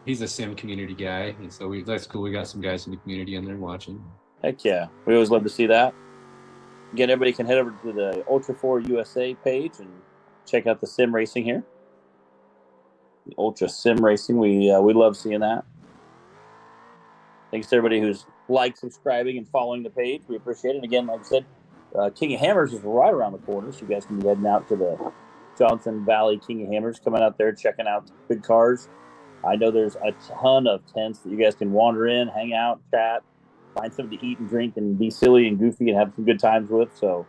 [SPEAKER 1] he's a sim community guy, and so that's cool. We got some guys in the community in there watching.
[SPEAKER 3] Heck yeah, we always love to see that. Again, everybody can head over to the Ultra 4 USA page and check out the sim racing here. The Ultra Sim Racing, we love seeing that. Thanks to everybody who's subscribing, and following the page. We appreciate it. Again, like I said, King of Hammers is right around the corner, so you guys can be heading out to the Johnson Valley King of Hammers, coming out there, checking out the big cars. I know there's a ton of tents that you guys can wander in, hang out, chat, find something to eat and drink, and be silly and goofy and have some good times with. So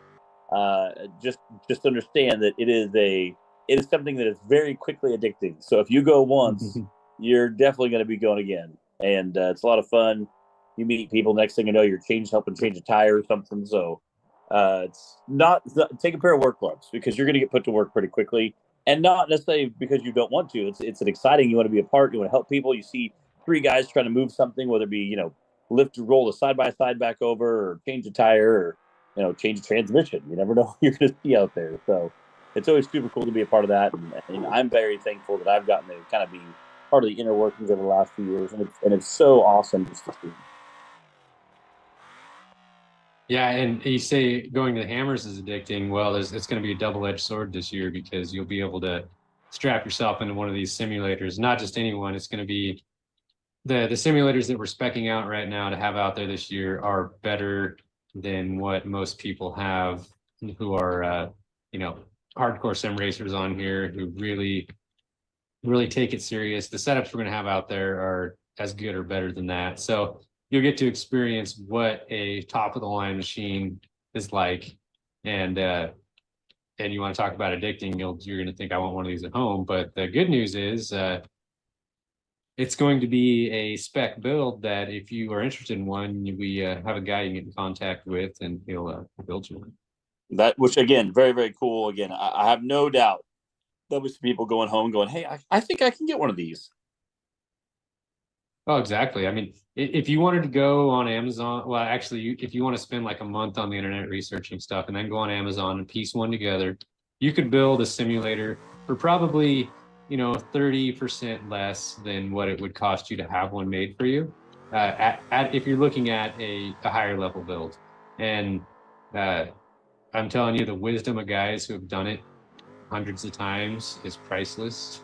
[SPEAKER 3] just understand that it is something that is very quickly addicting. So if you go once, you're definitely going to be going again. And it's a lot of fun. You meet people. Next thing you know, you're helping change a tire or something. So it's not take a pair of work gloves, because you're going to get put to work pretty quickly, and not necessarily because you don't want to. It's an exciting. You want to be a part. You want to help people. You see 3 guys trying to move something, whether it be lift or roll the side by side back over, or change a tire, or change a transmission. You never know what you're going to see out there. So it's always super cool to be a part of that, and I'm very thankful that I've gotten to kind of be part of the inner workings over the last few years, and it's so awesome just to see.
[SPEAKER 1] Yeah, and you say going to the hammers is addicting. Well, it's going to be a double-edged sword this year, because you'll be able to strap yourself into one of these simulators. Not just anyone. It's going to be the simulators that we're speccing out right now to have out there this year are better than what most people have, who are hardcore sim racers on here, who really take it serious. The setups we're going to have out there are as good or better than that. So you'll get to experience what a top of the line machine is like. And you want to talk about addicting, you're going to think I want one of these at home. But the good news is it's going to be a spec build that if you are interested in one, we have a guy you can get in contact with, and he'll build you one.
[SPEAKER 3] That, which again, very, very cool. Again, I have no doubt there was people going home going, hey, I think I can get one of these.
[SPEAKER 1] Oh, exactly. I mean, if you wanted to go on Amazon, well, actually, if you want to spend like a month on the internet researching stuff and then go on Amazon and piece one together, you could build a simulator for probably, 30% less than what it would cost you to have one made for you. If you're looking at a higher level build. And uh, I'm telling you, the wisdom of guys who have done it hundreds of times is priceless.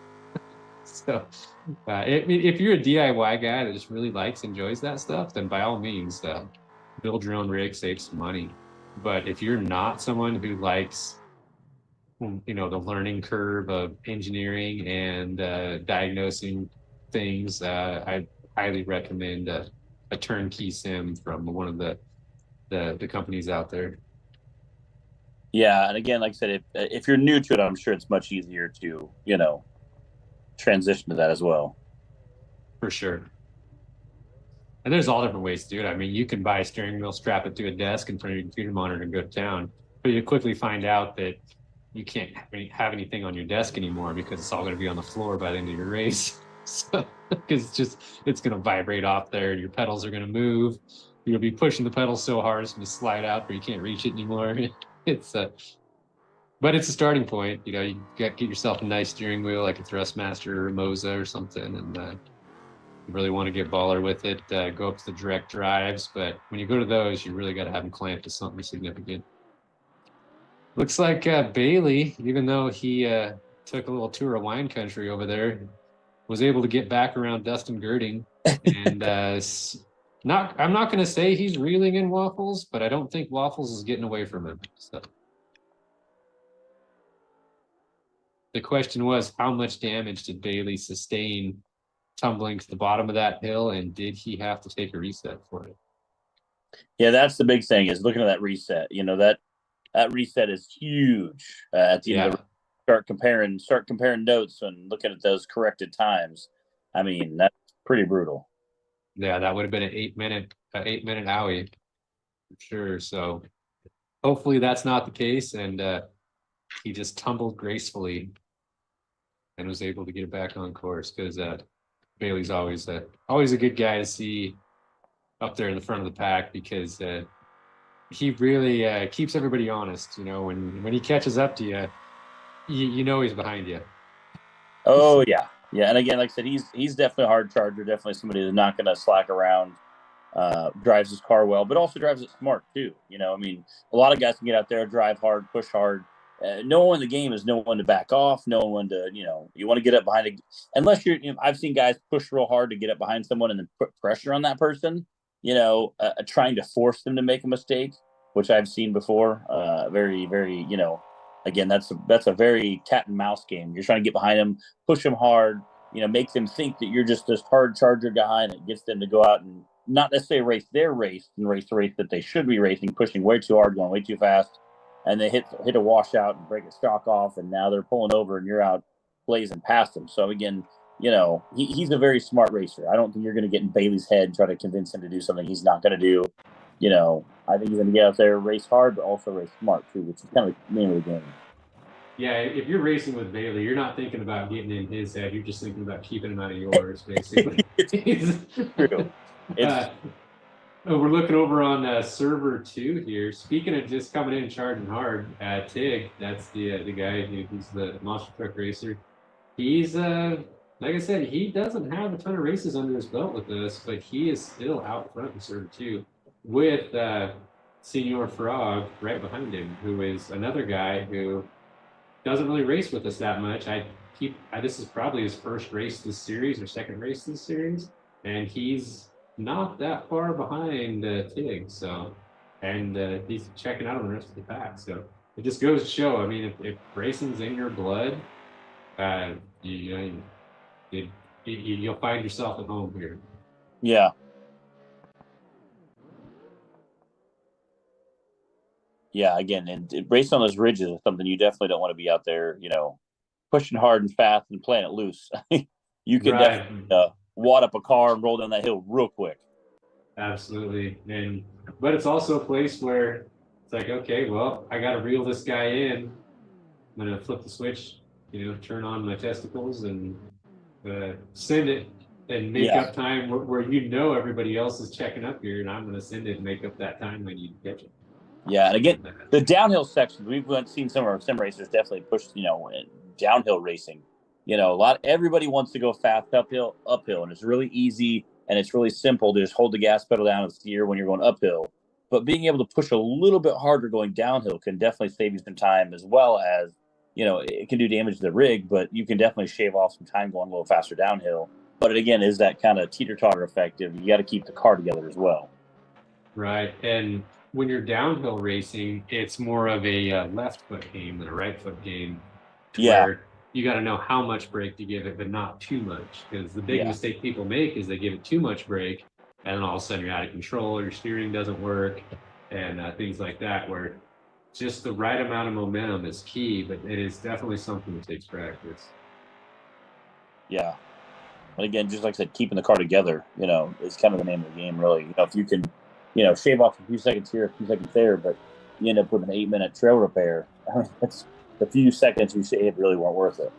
[SPEAKER 1] So, if you're a DIY guy that just really enjoys that stuff, then by all means, build your own rig, save some money. But if you're not someone who likes, the learning curve of engineering and diagnosing things, I highly recommend a turnkey sim from one of the companies out there.
[SPEAKER 3] Yeah, and again, like I said, if you're new to it, I'm sure it's much easier to transition to that as well.
[SPEAKER 1] For sure. And there's all different ways to do it. I mean, you can buy a steering wheel, strap it to a desk in front of your computer monitor and go to town. But you quickly find out that you can't have anything on your desk anymore because it's all going to be on the floor by the end of your race. So, because it's going to vibrate off there and your pedals are going to move. You'll be pushing the pedals so hard it's going to slide out where you can't reach it anymore. But it's a starting point. You get yourself a nice steering wheel like a Thrustmaster or a Moza or something, and you really want to get baller with it, go up to the direct drives. But when you go to those, you really got to have them clamped to something significant. Looks like Bailey, even though he took a little tour of wine country over there, was able to get back around Dustin Girding. And I'm not going to say he's reeling in Waffles, but I don't think Waffles is getting away from him. So the question was, how much damage did Bailey sustain tumbling to the bottom of that hill, and did he have to take a reset for it?
[SPEAKER 3] Yeah, that's the big thing, is looking at that reset. That reset is huge at the end of the start comparing notes and looking at those corrected times. I mean, that's pretty brutal.
[SPEAKER 1] Yeah, that would have been an 8-minute owie for sure. So hopefully that's not the case, and he just tumbled gracefully and was able to get it back on course, because Bailey's always a good guy to see up there in the front of the pack, because he really keeps everybody honest. When he catches up to you, you know he's behind you.
[SPEAKER 3] Oh yeah, and again, like I said, he's definitely a hard charger. Definitely somebody that's not going to slack around. Drives his car well, but also drives it smart too. I mean, a lot of guys can get out there, drive hard, push hard. No one in the game is no one to back off, no one to, you want to get up behind it. Unless I've seen guys push real hard to get up behind someone and then put pressure on that person, trying to force them to make a mistake, which I've seen before. Very, very, again, that's a very cat and mouse game. You're trying to get behind them, push them hard, make them think that you're just this hard charger guy, and it gets them to go out and not necessarily race their race and race the race that they should be racing, pushing way too hard, going way too fast, and they hit a washout and break a shock off, and now they're pulling over and you're out blazing past them. So again, he's a very smart racer. I don't think you're going to get in Bailey's head and try to convince him to do something he's not going to do. I think he's going to get out there, race hard, but also race smart too, which is kind of the name of the game.
[SPEAKER 1] Yeah, if you're racing with Bailey, you're not thinking about getting in his head. You're just thinking about keeping him out of yours, basically.
[SPEAKER 3] It's true.
[SPEAKER 1] We're looking over on server 2 here. Speaking of just coming in and charging hard, Tig, that's the guy who's the monster truck racer. He's like I said, he doesn't have a ton of races under his belt with us, but he is still out front in server 2 with Senior Frog right behind him, who is another guy who doesn't really race with us that much. This is probably his first race this series or second race this series, and he's not that far behind Tig. So, and he's checking out on the rest of the pack. So it just goes to show. I mean, if racing's in your blood, you'll find yourself at home here.
[SPEAKER 3] Yeah. Yeah, again, and racing on those ridges is something you definitely don't want to be out there, pushing hard and fast and playing it loose. You can definitely wad up a car and roll down that hill real quick.
[SPEAKER 1] Absolutely. But it's also a place where it's like, okay, well, I got to reel this guy in. I'm going to flip the switch, turn on my testicles and send it. and make up time where everybody else is checking up here, and I'm going to send it and make up that time when you catch it.
[SPEAKER 3] Yeah, and again, the downhill sections, we've seen some of our sim racers definitely push, downhill racing. Everybody wants to go fast uphill, and it's really easy and it's really simple to just hold the gas pedal down and steer when you're going uphill. But being able to push a little bit harder going downhill can definitely save you some time, as well as, it can do damage to the rig, but you can definitely shave off some time going a little faster downhill. But it, again, is that kind of teeter-totter effective. You got to keep the car together as well.
[SPEAKER 1] Right. And when you're downhill racing, it's more of a left foot game than a right foot game. Where you got to know how much brake to give it, but not too much. Because the big mistake people make is they give it too much brake, and then all of a sudden you're out of control, your steering doesn't work, and things like that, where just the right amount of momentum is key, but it is definitely something that takes practice.
[SPEAKER 3] Yeah. But again, just like I said, keeping the car together, is kind of the name of the game, really. If you can, shave off a few seconds here, a few seconds there, but you end up with an 8-minute trail repair. I mean, that's the few seconds you saved really weren't worth it.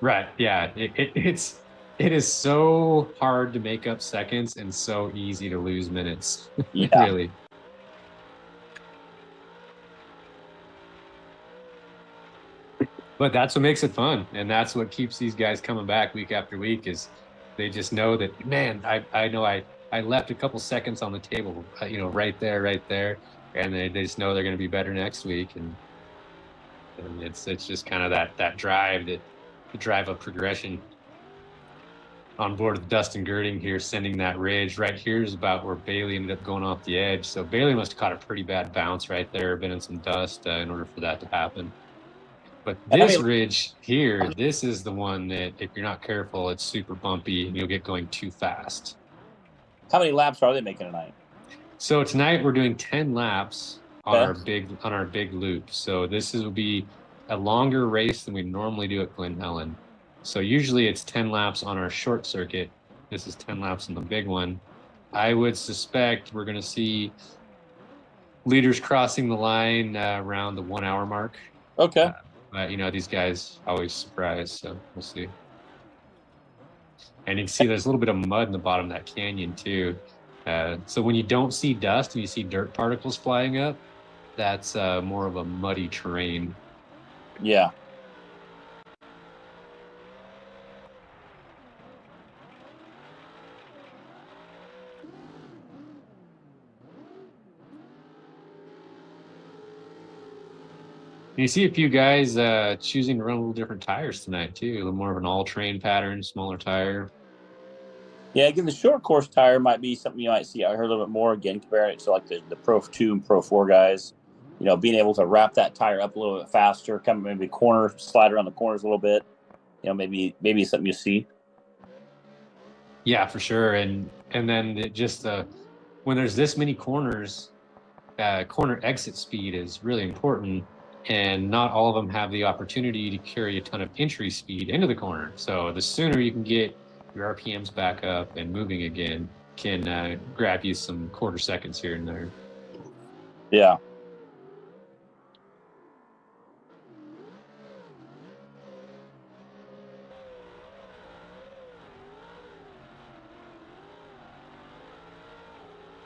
[SPEAKER 1] Right. Yeah. It is so hard to make up seconds and so easy to lose minutes.
[SPEAKER 3] Yeah.
[SPEAKER 1] Really. But that's what makes it fun, and that's what keeps these guys coming back week after week. Is they just know that, man, I know I left a couple seconds on the table, right there, and they just know they're going to be better next week, and it's just kind of that drive, the drive of progression. On board with Dustin Girding here, sending that ridge right here is about where Bailey ended up going off the edge. So Bailey must have caught a pretty bad bounce right there, been in some dust in order for that to happen. But this ridge here, this is the one that if you're not careful, it's super bumpy and you'll get going too fast.
[SPEAKER 3] How many laps are they making tonight?
[SPEAKER 1] So tonight we're doing 10 laps on our big loop. So this will be a longer race than we normally do at Glen Helen. So usually it's 10 laps on our short circuit. This is 10 laps on the big one. I would suspect we're going to see leaders crossing the line around the 1 hour mark.
[SPEAKER 3] Okay.
[SPEAKER 1] But, these guys always surprise, so we'll see. And you can see there's a little bit of mud in the bottom of that canyon, too. So when you don't see dust and you see dirt particles flying up, that's more of a muddy terrain.
[SPEAKER 3] Yeah.
[SPEAKER 1] You see a few guys choosing to run a little different tires tonight, too. A little more of an all-terrain pattern, smaller tire.
[SPEAKER 3] Yeah, again, the short course tire might be something you might see. I heard a little bit more, again, comparing it to like the Pro 2 and Pro 4 guys. Being able to wrap that tire up a little bit faster, kind of maybe slide around the corners a little bit. Maybe something you see.
[SPEAKER 1] Yeah, for sure. And then when there's this many corners, corner exit speed is really important. And not all of them have the opportunity to carry a ton of entry speed into the corner. So the sooner you can get your RPMs back up and moving again can grab you some quarter seconds here and there.
[SPEAKER 3] Yeah.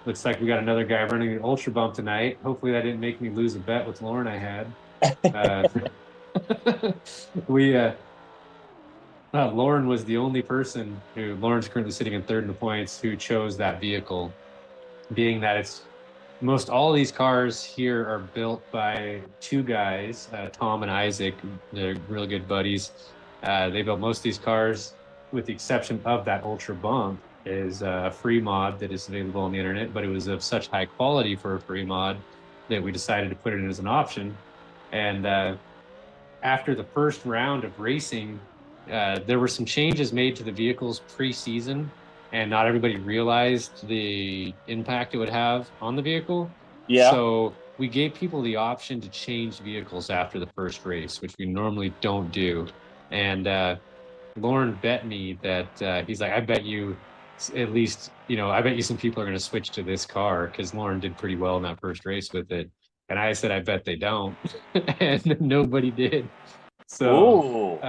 [SPEAKER 1] Looks like we got another guy running the ultra bump tonight. Hopefully that didn't make me lose a bet with Lauren I had. Lauren was the only person Lauren's currently sitting in third in the points, who chose that vehicle, being that it's most all of these cars here are built by two guys, Tom and Isaac. They're really good buddies. They built most of these cars, with the exception of that ultra bump. Is a free mod that is available on the internet, but it was of such high quality for a free mod that we decided to put it in as an option. And after the first round of racing, there were some changes made to the vehicles pre-season, and not everybody realized the impact it would have on the vehicle.
[SPEAKER 3] Yeah.
[SPEAKER 1] So we gave people the option to change vehicles after the first race, which we normally don't do. And Lauren bet me that he's like, I bet you at least, I bet you some people are going to switch to this car, because Lauren did pretty well in that first race with it. And I said, I bet they don't. And nobody did. So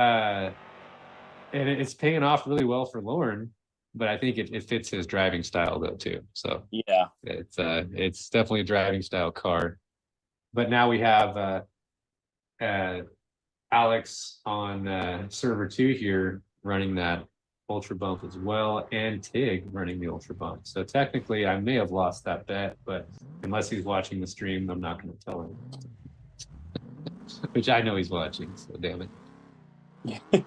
[SPEAKER 1] and it's paying off really well for Lauren, but I think it fits his driving style though too. So
[SPEAKER 3] Yeah.
[SPEAKER 1] it's definitely a driving style car. But now we have Alex on server 2 here running that ultra bump as well, and Tig running the ultra bump. So technically I may have lost that bet, but unless he's watching the stream, I'm not going to tell him. Which I know he's watching, so damn it.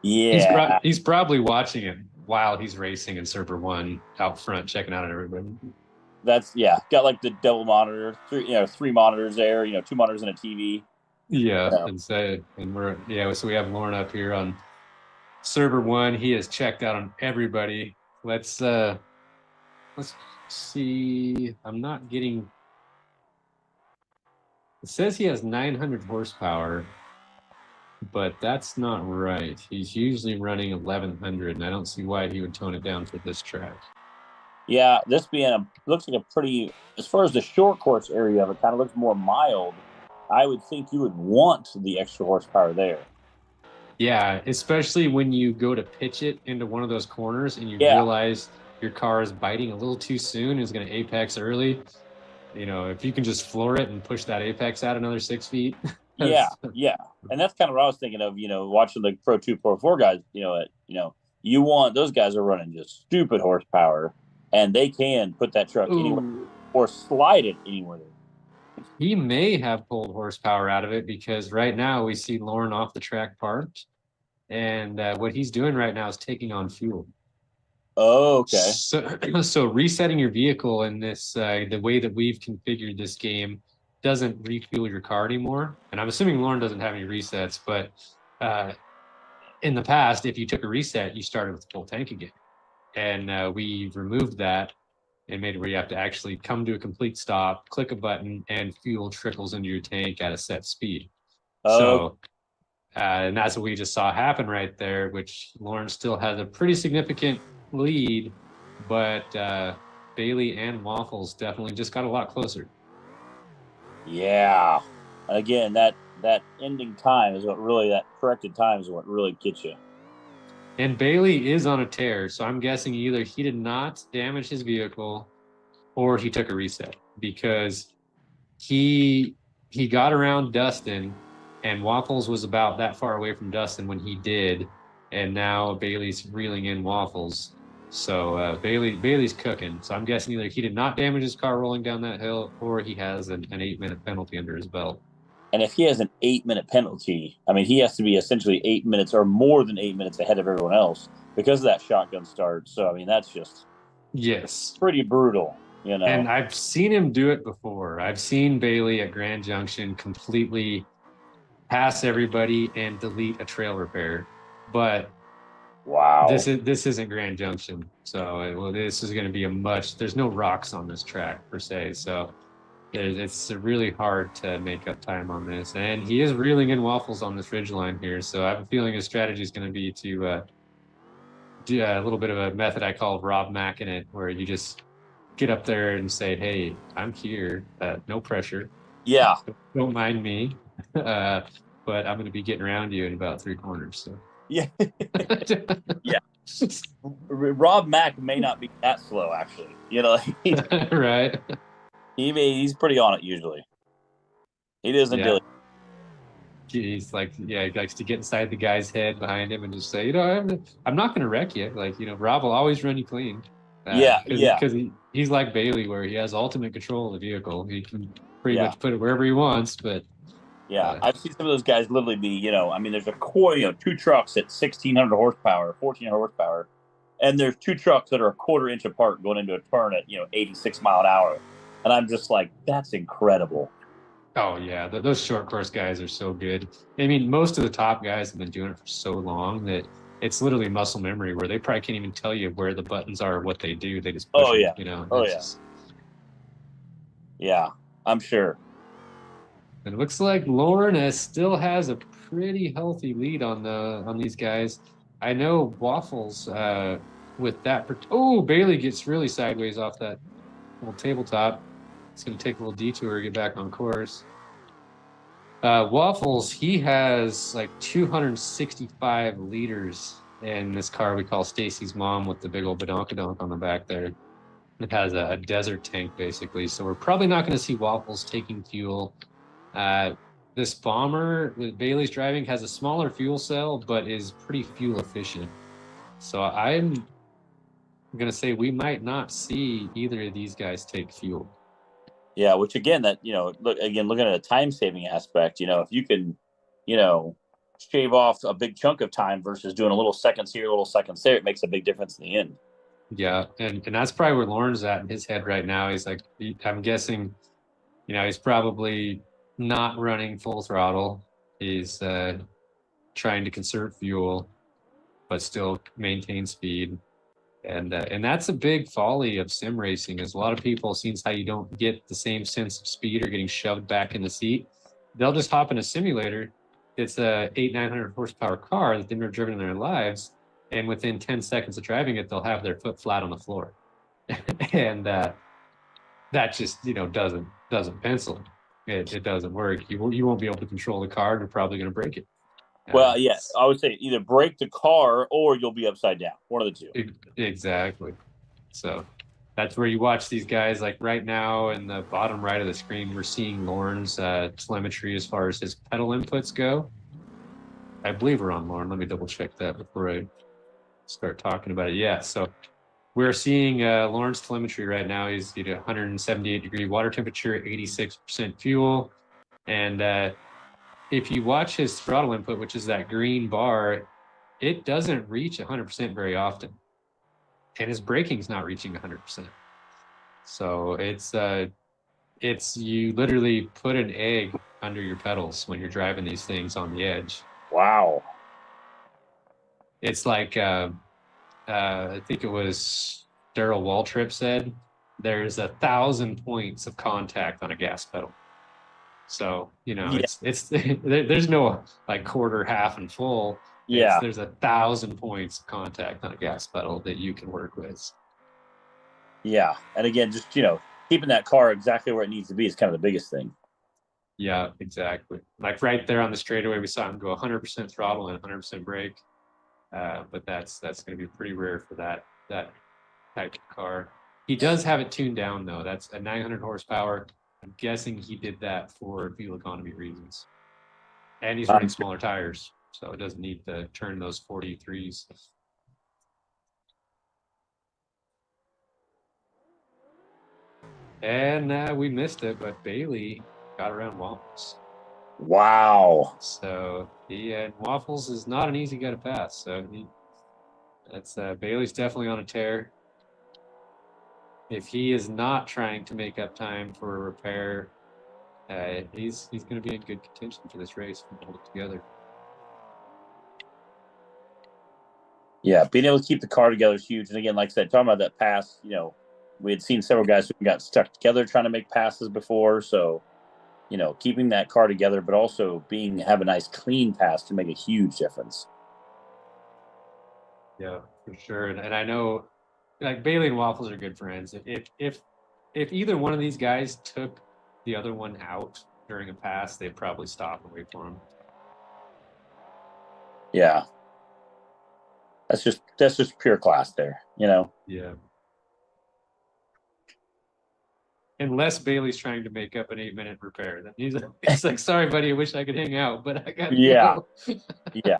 [SPEAKER 3] Yeah.
[SPEAKER 1] He's probably watching it while he's racing in server 1 out front, checking out everybody.
[SPEAKER 3] That's got like the double monitor, three monitors there, 2 monitors and a TV.
[SPEAKER 1] Yeah, so we have Lauren up here on server 1. He has checked out on everybody. Let's see. I'm not getting. It says he has 900 horsepower, but that's not right. He's usually running 1100, and I don't see why he would tone it down for this track.
[SPEAKER 3] Yeah, this looks like a pretty, as far as the short course area of it, kind of looks more mild. I would think you would want the extra horsepower there.
[SPEAKER 1] Yeah, especially when you go to pitch it into one of those corners and you realize your car is biting a little too soon, is going to apex early. If you can just floor it and push that apex out another 6 feet.
[SPEAKER 3] Yeah. And that's kind of what I was thinking of, watching the Pro 244 guys, you want, those guys are running just stupid horsepower, and they can put that truck anywhere or slide it anywhere.
[SPEAKER 1] He may have pulled horsepower out of it, because right now we see Lauren off the track parked, and what he's doing right now is taking on fuel.
[SPEAKER 3] Oh, okay.
[SPEAKER 1] So resetting your vehicle in this, the way that we've configured this game, doesn't refuel your car anymore. And I'm assuming Lauren doesn't have any resets, but in the past, if you took a reset, you started with full tank again. And we removed that and made it where you have to actually come to a complete stop, click a button, and fuel trickles into your tank at a set speed. So, and that's what we just saw happen right there, which Lauren still has a pretty significant lead, but Bailey and Waffles definitely just got a lot closer.
[SPEAKER 3] Yeah. Again, that ending time is that corrected time is what really gets you.
[SPEAKER 1] And Bailey is on a tear, so I'm guessing either he did not damage his vehicle or he took a reset, because he got around Dustin, and Waffles was about that far away from Dustin when he did, and now Bailey's reeling in Waffles. So Bailey's cooking. So I'm guessing either he did not damage his car rolling down that hill, or he has an 8-minute penalty under his belt.
[SPEAKER 3] And if he has an 8-minute penalty, I mean, he has to be essentially 8 minutes or more than 8 minutes ahead of everyone else because of that shotgun start. So, I mean, that's just pretty brutal,
[SPEAKER 1] And I've seen him do it before. I've seen Bailey at Grand Junction completely pass everybody and delete a trail repair. But
[SPEAKER 3] wow,
[SPEAKER 1] this isn't Grand Junction. So this is going to be there's no rocks on this track per se. So it's really hard to make up time on this. And he is reeling in Waffles on this ridgeline here. So I have a feeling his strategy is going to be to do a little bit of a method I call Rob Macking it, where you just get up there and say, hey, I'm here, no pressure.
[SPEAKER 3] Yeah.
[SPEAKER 1] Don't mind me. But I'm going to be getting around you in about 3 corners. So.
[SPEAKER 3] Yeah. Yeah. Rob Mack may not be that slow, actually.
[SPEAKER 1] Right.
[SPEAKER 3] He's pretty on it usually. He doesn't do it.
[SPEAKER 1] He's like, he likes to get inside the guy's head behind him and just say, I'm not going to wreck you. Like, Rob will always run you clean. Because he's like Bailey, where he has ultimate control of the vehicle. He can pretty much put it wherever he wants, but.
[SPEAKER 3] Yeah, I've seen some of those guys literally be, I mean, there's a core, 2 trucks at 1,600 horsepower, 1,400 horsepower, and there's 2 trucks that are a quarter inch apart going into a turn at, 86 mile an hour. And I'm just like, that's incredible.
[SPEAKER 1] Oh, yeah. Those short course guys are so good. I mean, most of the top guys have been doing it for so long that it's literally muscle memory, where they probably can't even tell you where the buttons are or what they do. They just push them,
[SPEAKER 3] Yeah, I'm sure.
[SPEAKER 1] It looks like Lauren still has a pretty healthy lead on these guys. I know Waffles with that. Bailey gets really sideways off that little tabletop. It's going to take a little detour to get back on course. Waffles, he has like 265 liters in this car we call Stacy's Mom with the big old badonkadonk on the back there. It has a desert tank basically, so we're probably not going to see Waffles taking fuel. This bomber that Bailey's driving has a smaller fuel cell, but is pretty fuel efficient. So I'm going to say we might not see either of these guys take fuel.
[SPEAKER 3] Yeah, which again, that looking at a time saving aspect, if you can, shave off a big chunk of time versus doing a little seconds here, a little seconds there, it makes a big difference in the end.
[SPEAKER 1] Yeah, and that's probably where Lauren's at in his head right now. He's like, I'm guessing, he's probably not running full throttle. He's trying to conserve fuel, but still maintain speed. And that's a big folly of sim racing, is a lot of people, seems how you don't get the same sense of speed or getting shoved back in the seat. They'll just hop in a simulator. It's a 900 horsepower car that they've never driven in their lives. And within 10 seconds of driving it, they'll have their foot flat on the floor. And that just, doesn't pencil. It doesn't work. You won't be able to control the car. You're probably going to break it.
[SPEAKER 3] Well, yes, I would say either break the car or you'll be upside down. One of the two.
[SPEAKER 1] Exactly. So that's where you watch these guys. Like right now in the bottom right of the screen, we're seeing Lauren's telemetry as far as his pedal inputs go. I believe we're on Lauren. Let me double check that before I start talking about it. Yeah, so we're seeing Lauren's telemetry right now. He's at 178 degree water temperature, 86% fuel. And if you watch his throttle input, which is that green bar, it doesn't reach 100% very often. And his braking's not reaching 100%. So it's you literally put an egg under your pedals when you're driving these things on the edge.
[SPEAKER 3] Wow.
[SPEAKER 1] It's like, I think it was Daryl Waltrip said, there's 1,000 points of contact on a gas pedal. So, it's there's no like quarter, half, and full.
[SPEAKER 3] Yeah.
[SPEAKER 1] There's 1,000 points of contact on a gas pedal that you can work with.
[SPEAKER 3] Yeah. And again, just, keeping that car exactly where it needs to be is kind of the biggest thing.
[SPEAKER 1] Yeah, exactly. Like right there on the straightaway, we saw him go 100% throttle and 100% brake. But that's going to be pretty rare for that type of car. He does have it tuned down though. That's a 900 horsepower. I'm guessing he did that for fuel economy reasons. And he's running smaller tires, so it doesn't need to turn those 43s. And we missed it, but Bailey got around Waffles.
[SPEAKER 3] Wow.
[SPEAKER 1] So Waffles is not an easy guy to pass. So Bailey's definitely on a tear. If he is not trying to make up time for a repair, he's going to be in good contention for this race if we hold it together.
[SPEAKER 3] Yeah, being able to keep the car together is huge. And again, like I said, talking about that pass, we had seen several guys who got stuck together trying to make passes before. So, keeping that car together, but also have a nice clean pass to make a huge difference.
[SPEAKER 1] Yeah, for sure. And I know, like, Bailey and Waffles are good friends. If either one of these guys took the other one out during a pass, they'd probably stop and wait for him.
[SPEAKER 3] Yeah. That's just pure class there,
[SPEAKER 1] Yeah. Unless Bailey's trying to make up an 8-minute repair. Then he's like, sorry, buddy, I wish I could hang out, but I gotta go.
[SPEAKER 3] Yeah.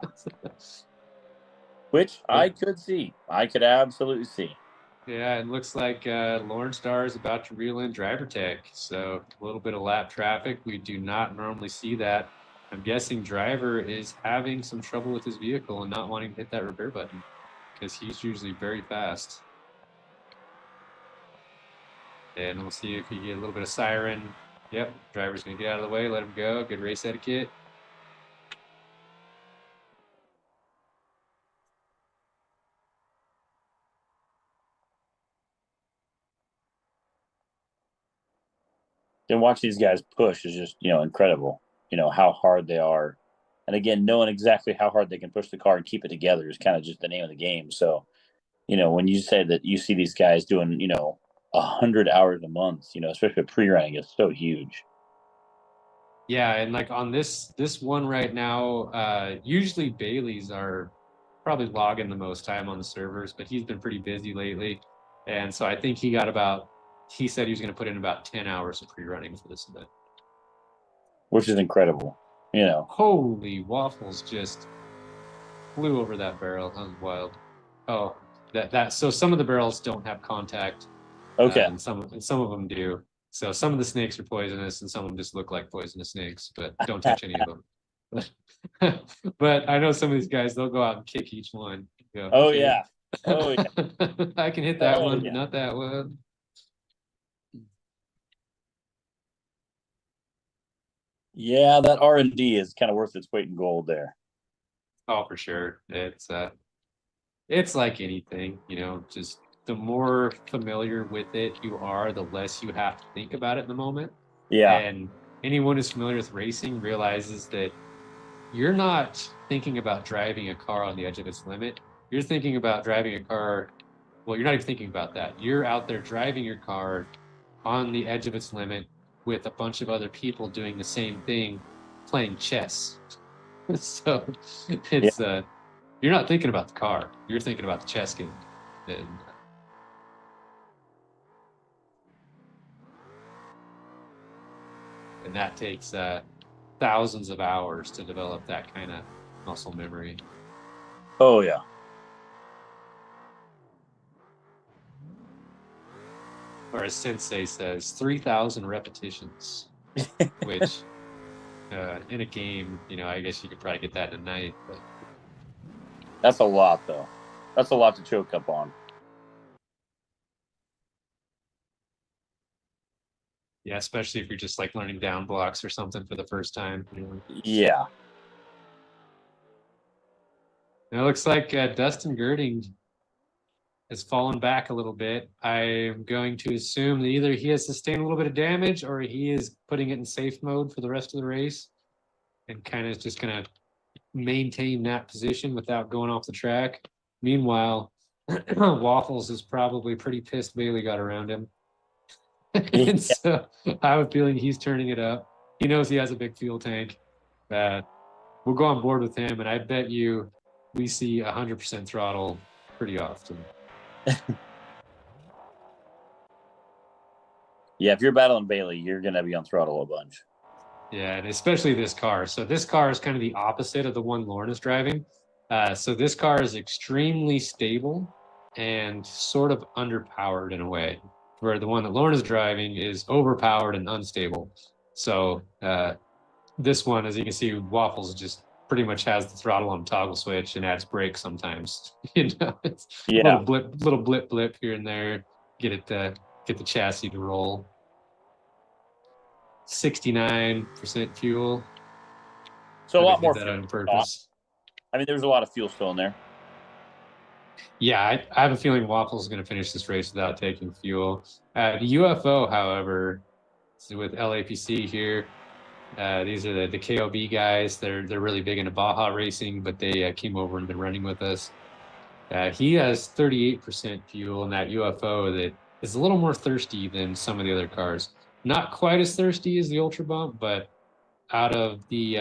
[SPEAKER 3] Which I could see. I could absolutely see.
[SPEAKER 1] Yeah, it looks like Lawrence Starr is about to reel in driver tech. So a little bit of lap traffic. We do not normally see that. I'm guessing driver is having some trouble with his vehicle and not wanting to hit that repair button because he's usually very fast. And we'll see if we get a little bit of siren. Yep, driver's going to get out of the way, let him go. Good race etiquette.
[SPEAKER 3] And watch these guys push is just, incredible. How hard they are. And again, knowing exactly how hard they can push the car and keep it together is kind of just the name of the game. So, when you say that you see these guys doing, 100 hours a month, especially pre-running, it's so huge.
[SPEAKER 1] Yeah, and like on this one right now, usually Bailey's are probably logging the most time on the servers, but he's been pretty busy lately. And so I think he said he was going to put in about 10 hours of pre-running for this event.
[SPEAKER 3] Which is incredible. You know.
[SPEAKER 1] Holy waffles just flew over that barrel. That was wild. Oh, so some of the barrels don't have contact.
[SPEAKER 3] Okay.
[SPEAKER 1] And some of them do. So some of the snakes are poisonous and some of them just look like poisonous snakes, but don't touch any of them. But I know some of these guys, they'll go out and kick each one. Go,
[SPEAKER 3] Oh,
[SPEAKER 1] okay.
[SPEAKER 3] yeah. Oh, yeah.
[SPEAKER 1] I can hit that
[SPEAKER 3] Oh,
[SPEAKER 1] one,
[SPEAKER 3] yeah.
[SPEAKER 1] but not that one.
[SPEAKER 3] Yeah, that R&D is kind of worth its weight in gold there.
[SPEAKER 1] Oh, for sure. It's like anything, just the more familiar with it you are, the less you have to think about it in the moment.
[SPEAKER 3] Yeah.
[SPEAKER 1] And anyone who's familiar with racing realizes that you're not thinking about driving a car on the edge of its limit. You're thinking about driving a car. Well, you're not even thinking about that. You're out there driving your car on the edge of its limit with a bunch of other people doing the same thing, playing chess. So it's you're not thinking about the car. You're thinking about the chess game. And that takes thousands of hours to develop that kind of muscle memory.
[SPEAKER 3] Oh, yeah.
[SPEAKER 1] Or as Sensei says, 3,000 repetitions, which in a game, I guess you could probably get that in a night. But
[SPEAKER 3] that's a lot, though. That's a lot to choke up on.
[SPEAKER 1] Yeah, especially if you're just like learning down blocks or something for the first time.
[SPEAKER 3] Yeah.
[SPEAKER 1] Now it looks like Dustin Girding has fallen back a little bit. I'm going to assume that either he has sustained a little bit of damage or he is putting it in safe mode for the rest of the race and kind of just going to maintain that position without going off the track. Meanwhile, Waffles is probably pretty pissed Bailey got around him. And so I have a feeling he's turning it up. He knows he has a big fuel tank. We'll go on board with him, and I bet you we see 100% throttle pretty often.
[SPEAKER 3] Yeah, if you're battling Bailey, you're going to be on throttle a bunch.
[SPEAKER 1] Yeah, and especially this car. So this car is kind of the opposite of the one Lauren is driving. So this car is extremely stable and sort of underpowered in a way, where the one that Lauren is driving is overpowered and unstable. So this one, as you can see, Waffles just pretty much has the throttle on toggle switch and adds brakes sometimes. It's
[SPEAKER 3] Yeah.
[SPEAKER 1] little blip here and there, get the chassis to roll. 69% fuel.
[SPEAKER 3] So a lot more
[SPEAKER 1] that
[SPEAKER 3] fuel
[SPEAKER 1] on purpose.
[SPEAKER 3] I mean, there's a lot of fuel still in there.
[SPEAKER 1] Yeah, I have a feeling Waffles is going to finish this race without taking fuel. The UFO, however, with LAPC here, these are the KOB guys. They're really big into Baja racing, but they came over and been running with us. He has 38% fuel in that UFO that is a little more thirsty than some of the other cars. Not quite as thirsty as the Ultra Bump, but out of the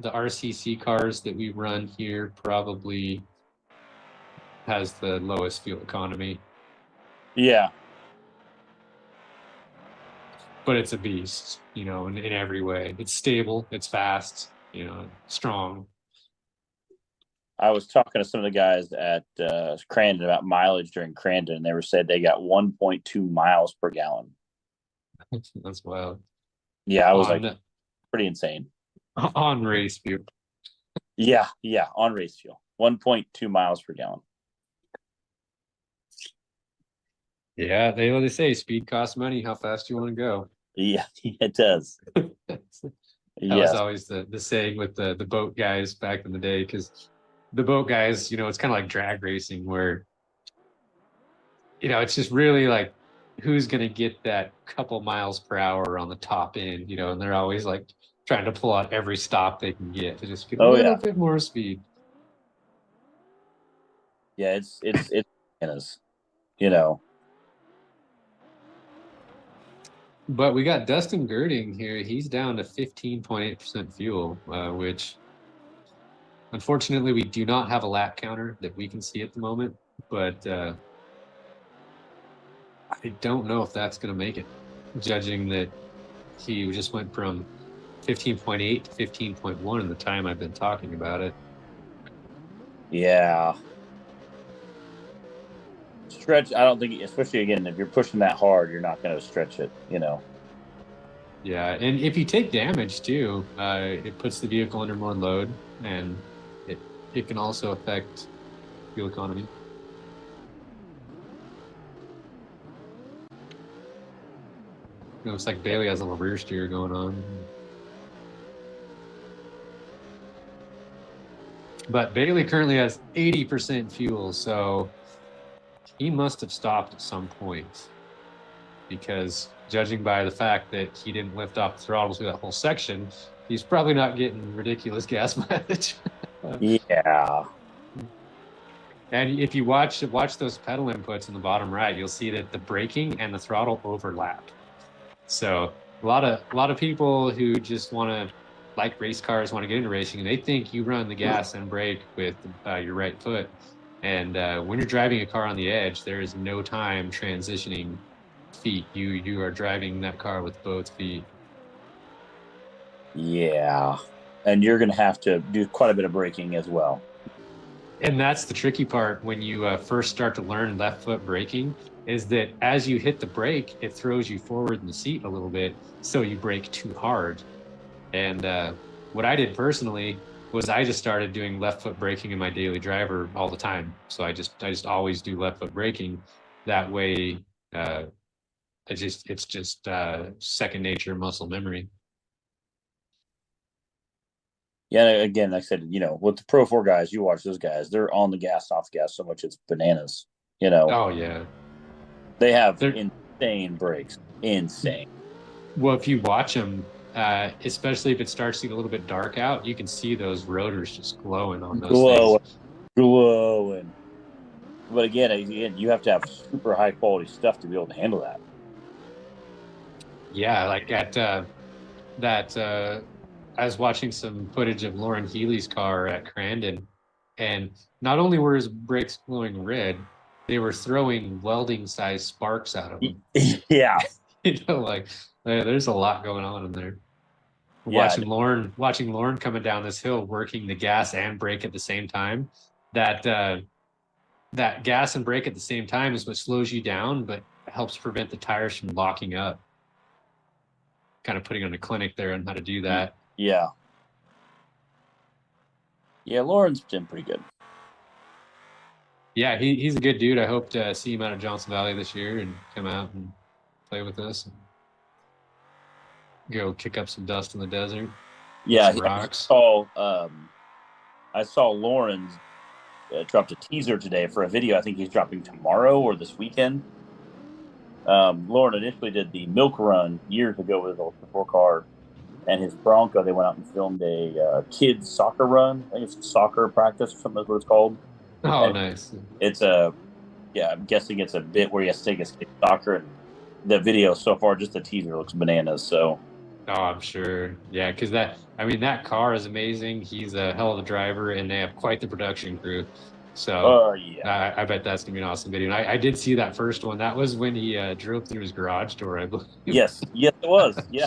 [SPEAKER 1] RCC cars that we run here, probably has the lowest fuel economy.
[SPEAKER 3] Yeah.
[SPEAKER 1] But it's a beast, in every way. It's stable, it's fast, strong.
[SPEAKER 3] I was talking to some of the guys at Crandon about mileage during Crandon, and they were said they got 1.2 miles per gallon.
[SPEAKER 1] That's wild.
[SPEAKER 3] Yeah, I was pretty insane.
[SPEAKER 1] On race fuel.
[SPEAKER 3] Yeah, on race fuel. 1.2 miles per gallon.
[SPEAKER 1] Yeah, they say speed costs money. How fast do you want to go?
[SPEAKER 3] Yeah, it does.
[SPEAKER 1] That was always the saying with the boat guys back in the day, because the boat guys, it's kind of like drag racing where, it's just really like who's going to get that couple miles per hour on the top end, and they're always like trying to pull out every stop they can get to just get a little bit more speed.
[SPEAKER 3] Yeah, it's
[SPEAKER 1] But we got Dustin Girding here. He's down to 15.8% fuel, which unfortunately we do not have a lap counter that we can see at the moment. But I don't know if that's going to make it, judging that he just went from 15.8 to 15.1 in the time I've been talking about it.
[SPEAKER 3] Yeah. Stretch, I don't think, especially again, if you're pushing that hard, you're not going to stretch it, you know.
[SPEAKER 1] Yeah, and if you take damage too, it puts the vehicle under more load, and it can also affect fuel economy. It looks like Bailey has a little rear steer going on. But Bailey currently has 80% fuel, so he must have stopped at some point, because judging by the fact that he didn't lift off the throttle through that whole section, he's probably not getting ridiculous gas mileage.
[SPEAKER 3] Yeah.
[SPEAKER 1] And if you watch those pedal inputs in the bottom right, you'll see that the braking and the throttle overlap. So a lot of people who just want to, like race cars, want to get into racing, and they think you run the gas and brake with your right foot. And when you're driving a car on the edge, there is no time transitioning feet. You are driving that car with both feet.
[SPEAKER 3] Yeah. And you're going to have to do quite a bit of braking as well.
[SPEAKER 1] And that's the tricky part when you first start to learn left foot braking, is that as you hit the brake, it throws you forward in the seat a little bit, so you brake too hard. And what I did personally was I just started doing left foot braking in my daily driver all the time. So I just always do left foot braking. That way, it's just second nature, muscle memory.
[SPEAKER 3] Yeah, again, like I said, you know, with the Pro 4 guys, you watch those guys, they're on the gas, off the gas so much it's bananas, you know.
[SPEAKER 1] Oh, yeah.
[SPEAKER 3] They have insane brakes. Insane.
[SPEAKER 1] Well, if you watch them, especially if it starts to get a little bit dark out, you can see those rotors just glowing on those things.
[SPEAKER 3] Glowing. But again, you have to have super high quality stuff to be able to handle that.
[SPEAKER 1] Yeah, like at I was watching some footage of Lauren Healy's car at Crandon, and not only were his brakes glowing red, they were throwing welding-sized sparks out of them.
[SPEAKER 3] Yeah.
[SPEAKER 1] You know, like there's a lot going on in there.
[SPEAKER 3] Yeah.
[SPEAKER 1] Watching Lauren coming down this hill, working the gas and brake at the same time. That gas and brake at the same time is what slows you down, but helps prevent the tires from locking up. Kind of putting on a clinic there on how to do that.
[SPEAKER 3] Yeah. Yeah, Lauren's been pretty good.
[SPEAKER 1] Yeah, he's a good dude. I hope to see him out at Johnson Valley this year and come out and play with us and go kick up some dust in the desert.
[SPEAKER 3] Yeah,
[SPEAKER 1] rocks.
[SPEAKER 3] I saw Lauren's dropped a teaser today for a video. I think he's dropping tomorrow or this weekend. Lauren initially did the milk run years ago with his 4 car and his Bronco. They went out and filmed a kids soccer run. I think it's soccer practice or something. That's what it's called.
[SPEAKER 1] Oh,
[SPEAKER 3] and
[SPEAKER 1] nice.
[SPEAKER 3] It's I'm guessing it's a bit where he has to take his kid soccer. And the video so far, just the teaser looks bananas. So.
[SPEAKER 1] Oh, I'm sure. Yeah, because that car is amazing. He's a hell of a driver, and they have quite the production crew. So
[SPEAKER 3] yeah,
[SPEAKER 1] I bet that's gonna be an awesome video. And I did see that first one. That was when he drove through his garage door, I believe.
[SPEAKER 3] Yes, it was. Yeah,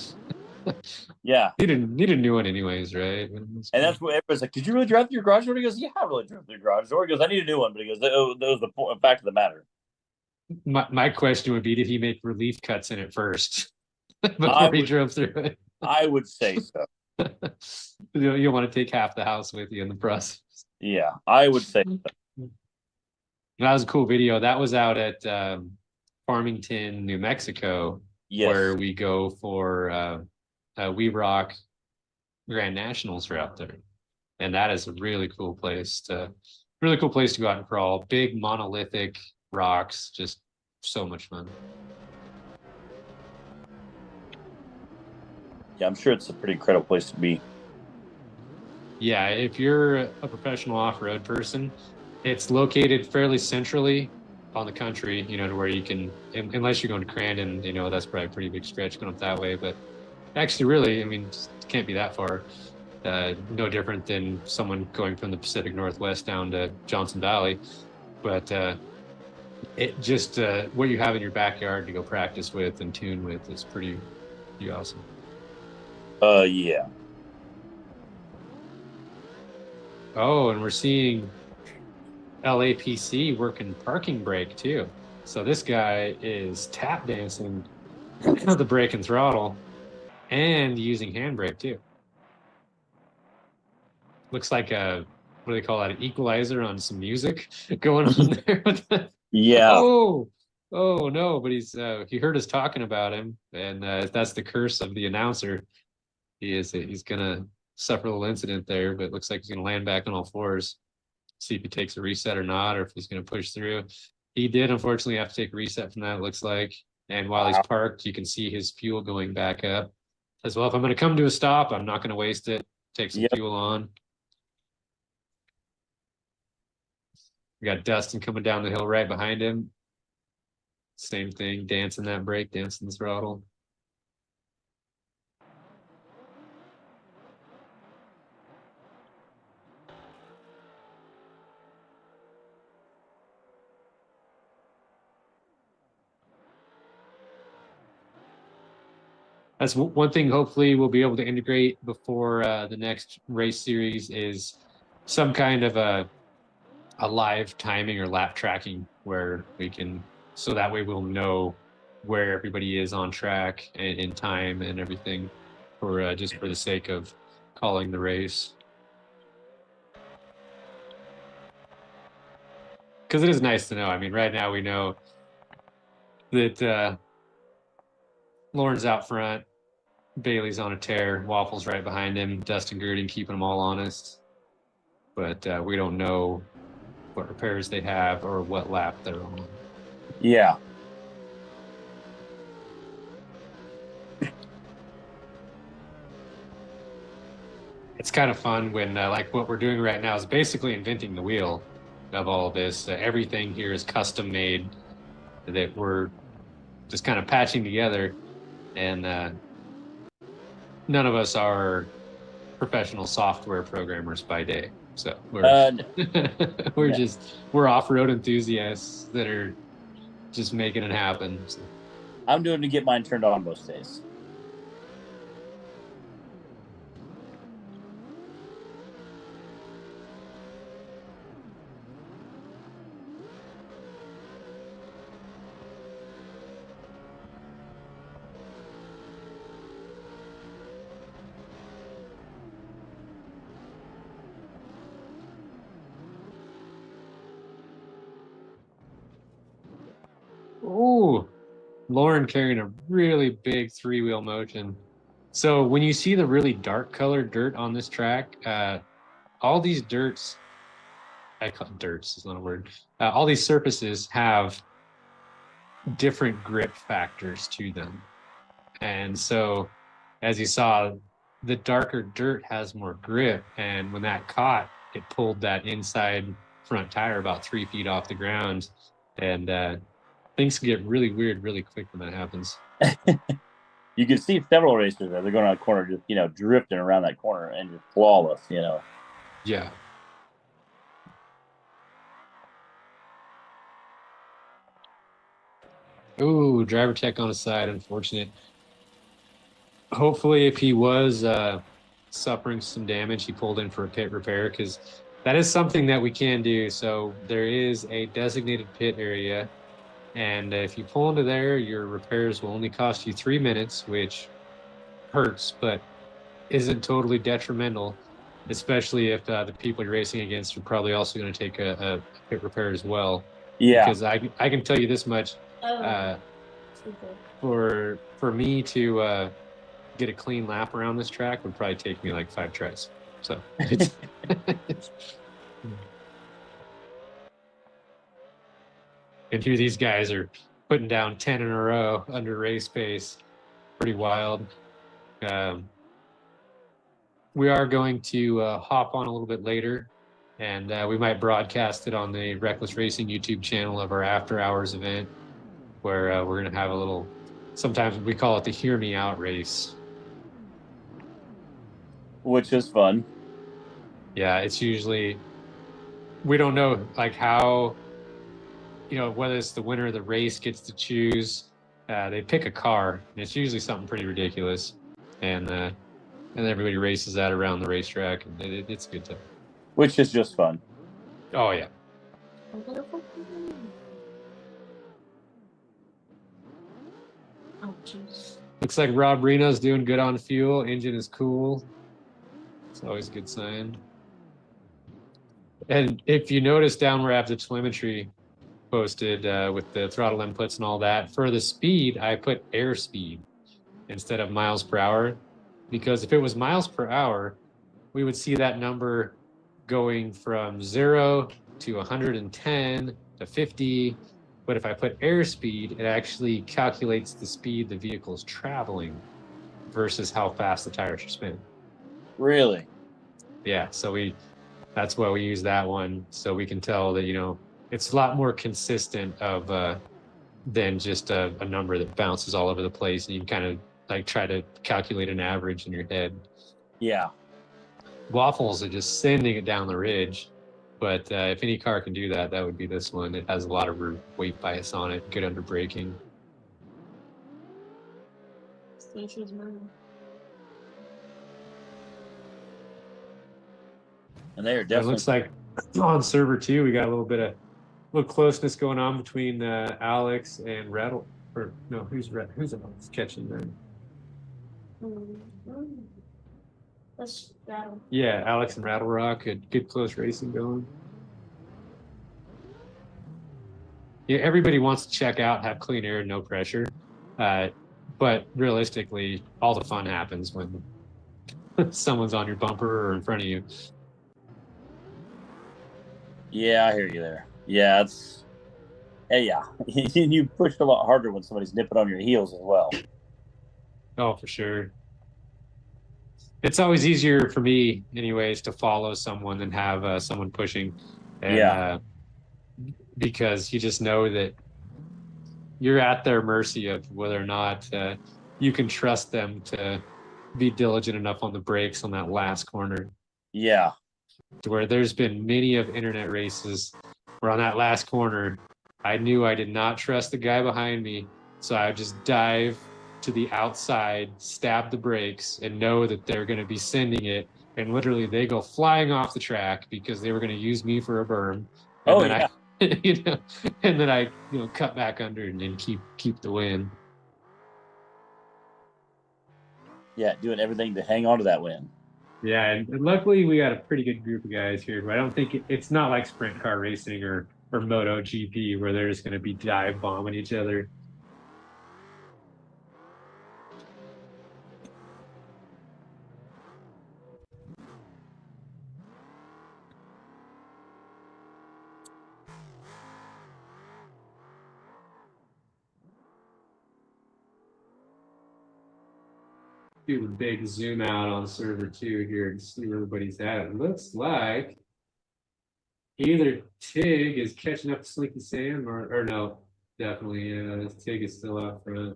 [SPEAKER 3] yeah.
[SPEAKER 1] Need a new one, anyways, right?
[SPEAKER 3] And that's what everybody's like. Did you really drive through your garage door? He goes, "Yeah, I really drove through your garage door." He goes, "I need a new one," but he goes, "That was the fact of the matter."
[SPEAKER 1] My question would be, did he make relief cuts in it first before he drove through it?
[SPEAKER 3] I would say so.
[SPEAKER 1] You want to take half the house with you in the process.
[SPEAKER 3] Yeah, I would say so.
[SPEAKER 1] That was a cool video. That was out at Farmington, New Mexico, where we go for We Rock Grand Nationals are out there. And that is a really cool place to go out and crawl. Big monolithic rocks, just so much fun.
[SPEAKER 3] Yeah, I'm sure it's a pretty incredible place to be.
[SPEAKER 1] Yeah, if you're a professional off-road person, it's located fairly centrally on the country, to where you can, unless you're going to Crandon, that's probably a pretty big stretch going up that way. But actually, really, it can't be that far. No different than someone going from the Pacific Northwest down to Johnson Valley. But it just what you have in your backyard to go practice with and tune with is pretty awesome.
[SPEAKER 3] Yeah.
[SPEAKER 1] Oh, and we're seeing LAPC working parking brake too. So this guy is tap dancing the brake and throttle and using handbrake too. Looks like what do they call that? An equalizer on some music going on there.
[SPEAKER 3] Yeah.
[SPEAKER 1] Oh no, but he heard us talking about him, and that's the curse of the announcer. He's gonna suffer a little incident there, but it looks like he's gonna land back on all fours. See if he takes a reset or not, or if he's gonna push through. He did unfortunately have to take a reset from that, it looks like. And while he's parked, you can see his fuel going back up as well. If I'm gonna come to a stop, I'm not gonna waste it. Take some fuel on. We got Dustin coming down the hill right behind him. Same thing, dancing that brake, dancing the throttle. That's one thing hopefully we'll be able to integrate before the next race series is some kind of a live timing or lap tracking where we can, so that way we'll know where everybody is on track and in time and everything for just for the sake of calling the race. Because it is nice to know. Right now we know that Lauren's out front, Bailey's on a tear, Waffle's right behind him, Dustin Girding keeping them all honest. But we don't know what repairs they have or what lap they're on.
[SPEAKER 3] Yeah.
[SPEAKER 1] It's kind of fun when like what we're doing right now is basically inventing the wheel of all of this. Everything here is custom made that we're just kind of patching together, and none of us are professional software programmers by day. So we're we're off-road enthusiasts that are just making it happen. So.
[SPEAKER 3] I'm doing to get mine turned on most days.
[SPEAKER 1] Ooh, Lauren carrying a really big three-wheel motion. So when you see the really dark colored dirt on this track, all these dirts, I call dirts, is not a word. All these surfaces have different grip factors to them. And so as you saw, the darker dirt has more grip. And when that caught, it pulled that inside front tire about 3 feet off the ground. And things can get really weird really quick when that happens.
[SPEAKER 3] You can see several racers there. They're going on a corner, just, drifting around that corner and just flawless,
[SPEAKER 1] Yeah. Ooh, driver tech on his side, unfortunate. Hopefully, if he was suffering some damage, he pulled in for a pit repair, because that is something that we can do. So there is a designated pit area, and if you pull into there, your repairs will only cost you 3 minutes, which hurts, but isn't totally detrimental, especially if the people you're racing against are probably also going to take a pit repair as well.
[SPEAKER 3] Yeah.
[SPEAKER 1] Because I can tell you this much, for me to get a clean lap around this track would probably take me like 5 tries. So and here these guys are putting down 10 in a row under race pace. Pretty wild. We are going to hop on a little bit later And we might broadcast it on the RekLes Racing YouTube channel of our after hours event, where we're going to have a little, sometimes we call it the Hear Me Out race.
[SPEAKER 3] Which is fun.
[SPEAKER 1] Yeah, it's usually, we don't know like how, whether it's the winner of the race gets to choose. They pick a car, and it's usually something pretty ridiculous. And everybody races that around the racetrack, and it's a good time.
[SPEAKER 3] Which is just fun.
[SPEAKER 1] Oh, yeah.
[SPEAKER 4] Oh, jeez.
[SPEAKER 1] Looks like Rob Reno's doing good on fuel. Engine is cool. It's always a good sign. And if you notice down where I have the telemetry posted with the throttle inputs and all that, for the speed, I put airspeed instead of miles per hour. Because if it was miles per hour, we would see that number going from 0 to 110 to 50. But if I put airspeed, it actually calculates the speed the vehicle is traveling versus how fast the tires are spinning.
[SPEAKER 3] Really?
[SPEAKER 1] Yeah, so that's why we use that one, so we can tell that it's a lot more consistent of than just a number that bounces all over the place, and you can kind of like try to calculate an average in your head.
[SPEAKER 3] Yeah.
[SPEAKER 1] Waffles are just sending it down the ridge, but if any car can do that, that would be this one. It has a lot of weight bias on it, good under braking.
[SPEAKER 4] Stacy's moving.
[SPEAKER 3] And they are
[SPEAKER 1] It
[SPEAKER 3] definitely.
[SPEAKER 1] looks like on server 2, we got a little closeness going on between Alex and Rattle. Or no, who's Alex catching there?
[SPEAKER 4] Let's rattle.
[SPEAKER 1] Yeah, Alex and Rattle Rock, good close racing going. Yeah, everybody wants to check out, have clean air, no pressure. But realistically, all the fun happens when someone's on your bumper or in front of you.
[SPEAKER 3] Yeah, I hear you there. Yeah, yeah. You push a lot harder when somebody's nipping on your heels as well.
[SPEAKER 1] Oh, for sure. It's always easier for me, anyways, to follow someone than have someone pushing. And, because you just know that you're at their mercy of whether or not you can trust them to be diligent enough on the brakes on that last corner.
[SPEAKER 3] Yeah.
[SPEAKER 1] To where there's been many of internet races where on that last corner, I knew I did not trust the guy behind me. So I would just dive to the outside, stab the brakes, and know that they're going to be sending it. And literally they go flying off the track because they were going to use me for a berm. And then I cut back under and keep the win.
[SPEAKER 3] Yeah, doing everything to hang on to that win.
[SPEAKER 1] Yeah, and luckily we got a pretty good group of guys here. But I don't think it's not like sprint car racing or Moto GP where they're just going to be dive bombing each other. Do a big zoom out on server 2 here and see where everybody's at. It looks like either Tig is catching up to Slinky Sam or no, definitely Tig is still out front.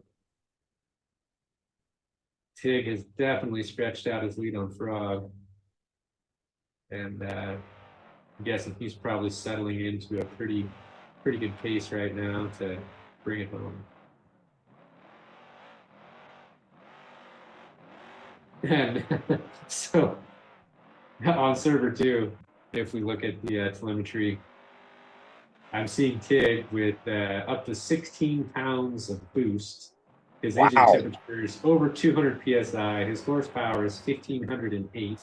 [SPEAKER 1] Tig has definitely stretched out his lead on Frog. And I'm guessing he's probably settling into a pretty good pace right now to bring it home. And so on server 2, if we look at the telemetry, I'm seeing Tig with up to 16 pounds of boost. His engine temperature is over 200 psi. His horsepower is 1,508.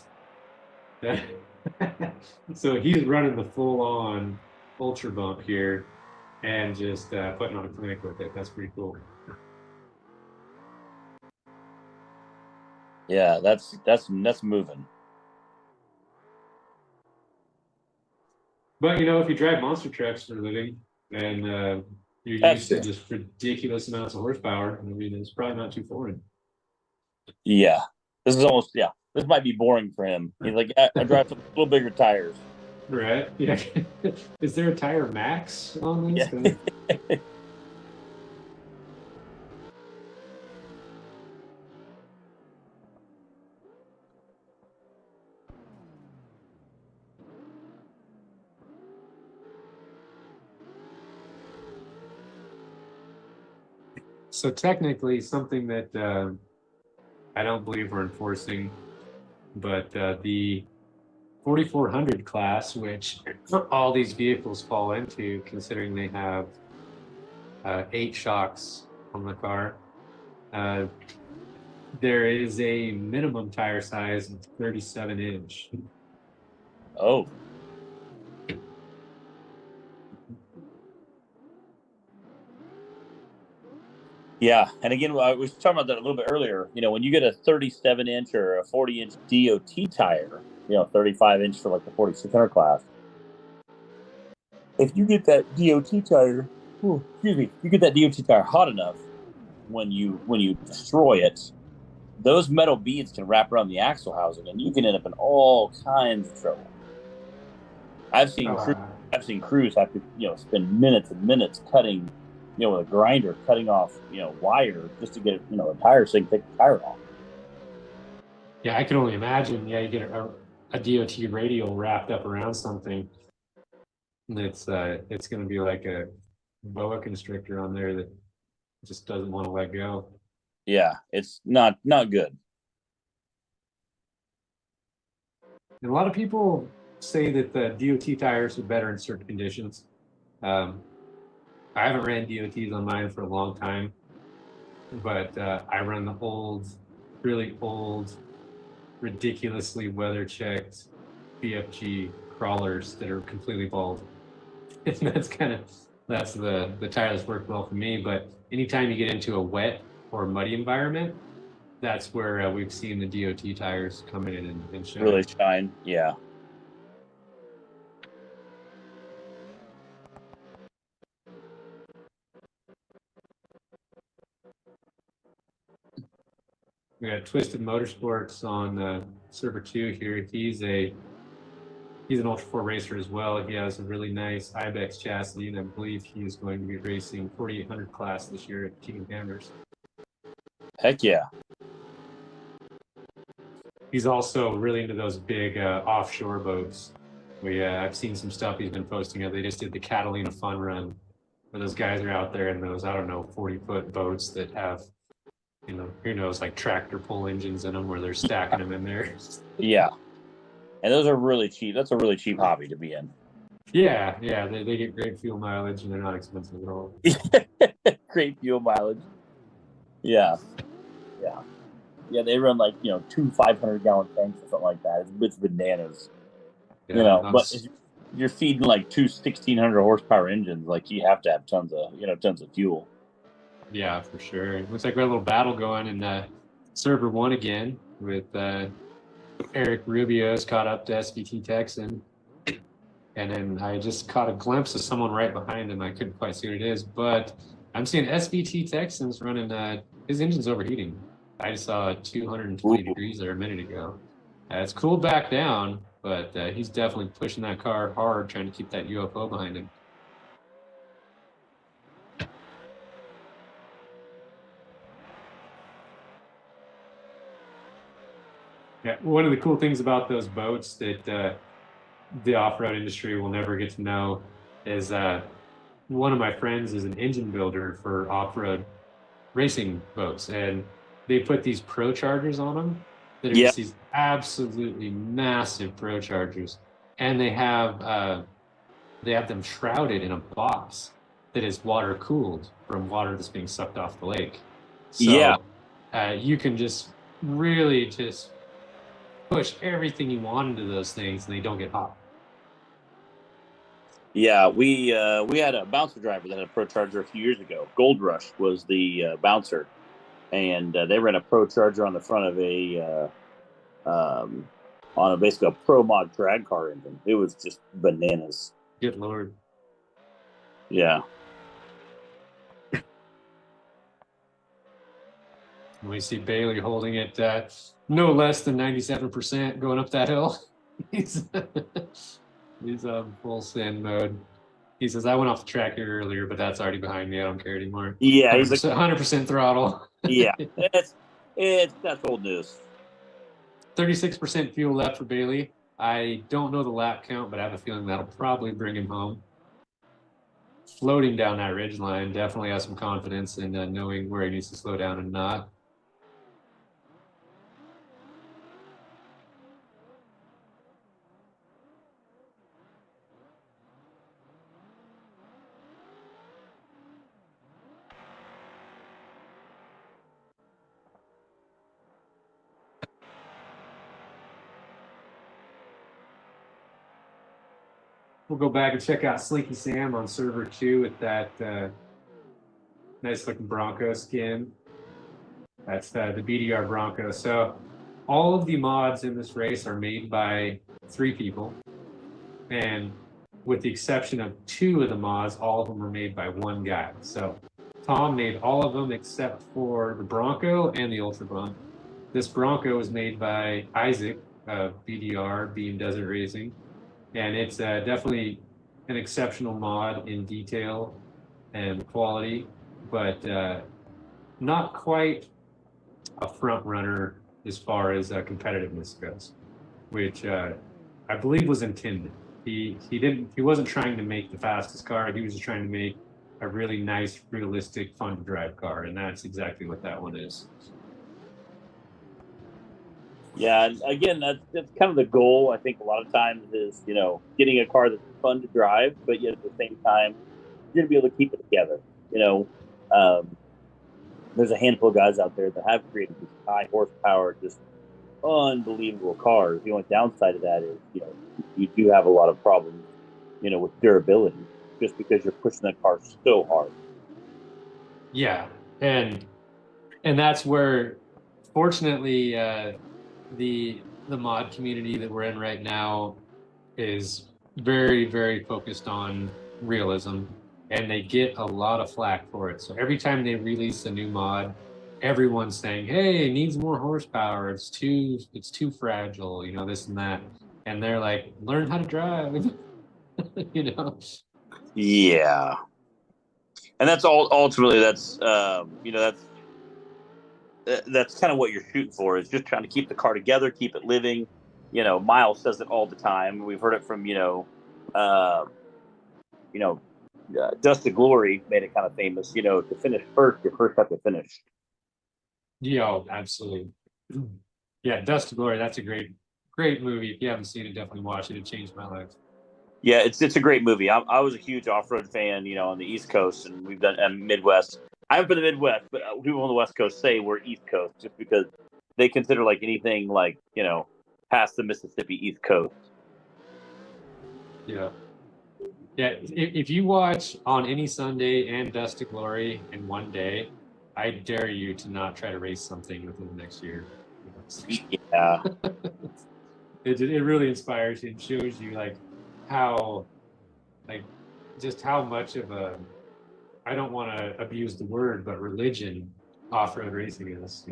[SPEAKER 1] So he's running the full-on ultra bump here and just putting on a clinic with it. That's pretty cool.
[SPEAKER 3] Yeah, that's moving.
[SPEAKER 1] But if you drive monster trucks for a living and you're used to just ridiculous amounts of horsepower, I mean, it's probably not too foreign.
[SPEAKER 3] Yeah, this might be boring for him. He's like, I drive a little bigger tires.
[SPEAKER 1] Right? Yeah. Is there a tire max on this?
[SPEAKER 3] Yeah.
[SPEAKER 1] So technically, something that I don't believe we're enforcing, but the 4400 class, which all these vehicles fall into, considering they have 8 shocks on the car, there is a minimum tire size of 37 inch.
[SPEAKER 3] Oh. Yeah, and again, I was talking about that a little bit earlier. You know, when you get a 37-inch or a 40-inch DOT tire, 35-inch for like the 4600 class. If you get that DOT tire, you get that DOT tire hot enough when you destroy it, those metal beads can wrap around the axle housing, and you can end up in all kinds of trouble. I've seen crews have to spend minutes and minutes cutting, with a grinder cutting off wire just to get a tire so you can take the tire off.
[SPEAKER 1] Yeah, I can only imagine. Yeah, you get a DOT radial wrapped up around something. It's going to be like a boa constrictor on there that just doesn't want to let go.
[SPEAKER 3] Yeah, it's not good.
[SPEAKER 1] And a lot of people say that the DOT tires are better in certain conditions. I haven't ran DOTs on mine for a long time, but I run the old, really old, ridiculously weather-checked BFG crawlers that are completely bald. And that's the tire that's worked well for me. But anytime you get into a wet or muddy environment, that's where we've seen the DOT tires come in and shine.
[SPEAKER 3] Really shine, yeah.
[SPEAKER 1] We got Twisted Motorsports on server 2 here. He's an Ultra 4 racer as well. He has a really nice Ibex chassis, and I believe he is going to be racing 4800 class this year at King Hammers.
[SPEAKER 3] Heck yeah.
[SPEAKER 1] He's also really into those big offshore boats. I've seen some stuff he's been posting. They just did the Catalina Fun Run, where those guys are out there in those 40-foot boats that have, who knows, like tractor pull engines in them, where they're stacking them in there.
[SPEAKER 3] Yeah, and those are really cheap. That's a really cheap hobby to be in.
[SPEAKER 1] Yeah, they get great fuel mileage, and they're not expensive at all.
[SPEAKER 3] Great fuel mileage. Yeah. They run like 2 500-gallon tanks or something like that. It's bananas.
[SPEAKER 1] Yeah,
[SPEAKER 3] but if you're feeding like 2 1600 horsepower engines, like you have to have tons of fuel.
[SPEAKER 1] Yeah, for sure. It looks like we got a little battle going in server 1 again with Eric Rubio's caught up to SVT Texan. And then I just caught a glimpse of someone right behind him. I couldn't quite see what it is, but I'm seeing SVT Texans running, his engine's overheating. I just saw 220 degrees there a minute ago. It's cooled back down, but he's definitely pushing that car hard, trying to keep that UFO behind him. Yeah, one of the cool things about those boats that the off-road industry will never get to know is one of my friends is an engine builder for off-road racing boats, and they put these pro chargers on them that are just these absolutely massive pro chargers, and they have them shrouded in a box that is water cooled from water that's being sucked off the lake. So you can just really just push everything you want into those things, and they don't get hot.
[SPEAKER 3] Yeah, we had a bouncer driver that had a pro charger a few years ago. Gold Rush was the bouncer, and they ran a pro charger on the front of basically a pro mod drag car engine. It was just bananas.
[SPEAKER 1] Good Lord.
[SPEAKER 3] Yeah.
[SPEAKER 1] We see Bailey holding it no less than 97% going up that hill. He's on full send mode. He says, I went off the track here earlier, but that's already behind me. I don't care anymore.
[SPEAKER 3] Yeah, he's
[SPEAKER 1] 100% throttle.
[SPEAKER 3] yeah, that's old news.
[SPEAKER 1] 36% fuel left for Bailey. I don't know the lap count, but I have a feeling that'll probably bring him home. Floating down that ridge line, definitely has some confidence in knowing where he needs to slow down and not. We'll go back and check out Slinky Sam on server 2 with that nice looking Bronco skin. That's the BDR Bronco. So all of the mods in this race are made by 3 people. And with the exception of 2 of the mods, all of them are made by 1 guy. So Tom made all of them except for the Bronco and the Ultra Bump. This Bronco was made by Isaac of BDR, Beam Desert Racing. And it's definitely an exceptional mod in detail and quality, but not quite a front runner as far as competitiveness goes, which I believe was intended. He wasn't trying to make the fastest car. He was just trying to make a really nice, realistic, fun to drive car, and that's exactly what that one is.
[SPEAKER 3] Yeah, and again, that's kind of the goal. I think a lot of times is getting a car that's fun to drive, but yet at the same time you're gonna be able to keep it together. There's a handful of guys out there that have created these high horsepower, just unbelievable cars. The only downside of that is you do have a lot of problems, with durability, just because you're pushing that car so hard.
[SPEAKER 1] Yeah, and that's where, fortunately, the mod community that we're in right now is very, very focused on realism, and they get a lot of flack for it. So every time they release a new mod, everyone's saying, hey, it needs more horsepower, it's too fragile, this and that. And they're like, learn how to drive.
[SPEAKER 3] Yeah, and that's all. Ultimately, that's that's kind of what you're shooting for, is just trying to keep the car together, keep it living. Miles says it all the time. We've heard it from Dust to Glory made it kind of famous. To finish first, you first have to finish.
[SPEAKER 1] Yeah, absolutely. Yeah, Dust to Glory. That's a great movie. If you haven't seen it, definitely watch it. It changed my life.
[SPEAKER 3] Yeah, it's a great movie. I was a huge off-road fan, on the East Coast, and we've done Midwest. I'm from the Midwest, but people on the West Coast say we're East Coast just because they consider like anything like past the Mississippi East Coast.
[SPEAKER 1] Yeah. Yeah, if you watch On Any Sunday and Dust to Glory in one day, I dare you to not try to race something within the next year.
[SPEAKER 3] Yeah.
[SPEAKER 1] It really inspires you and shows you how much of a, I don't want to abuse the word, but religion off-road racing is.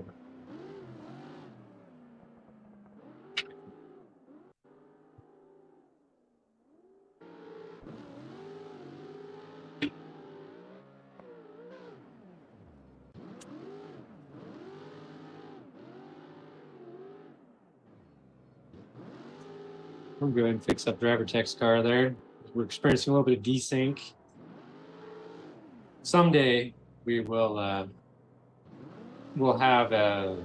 [SPEAKER 1] I'm going and fix up driver tech's car there. We're experiencing a little bit of desync. Someday we will we'll have a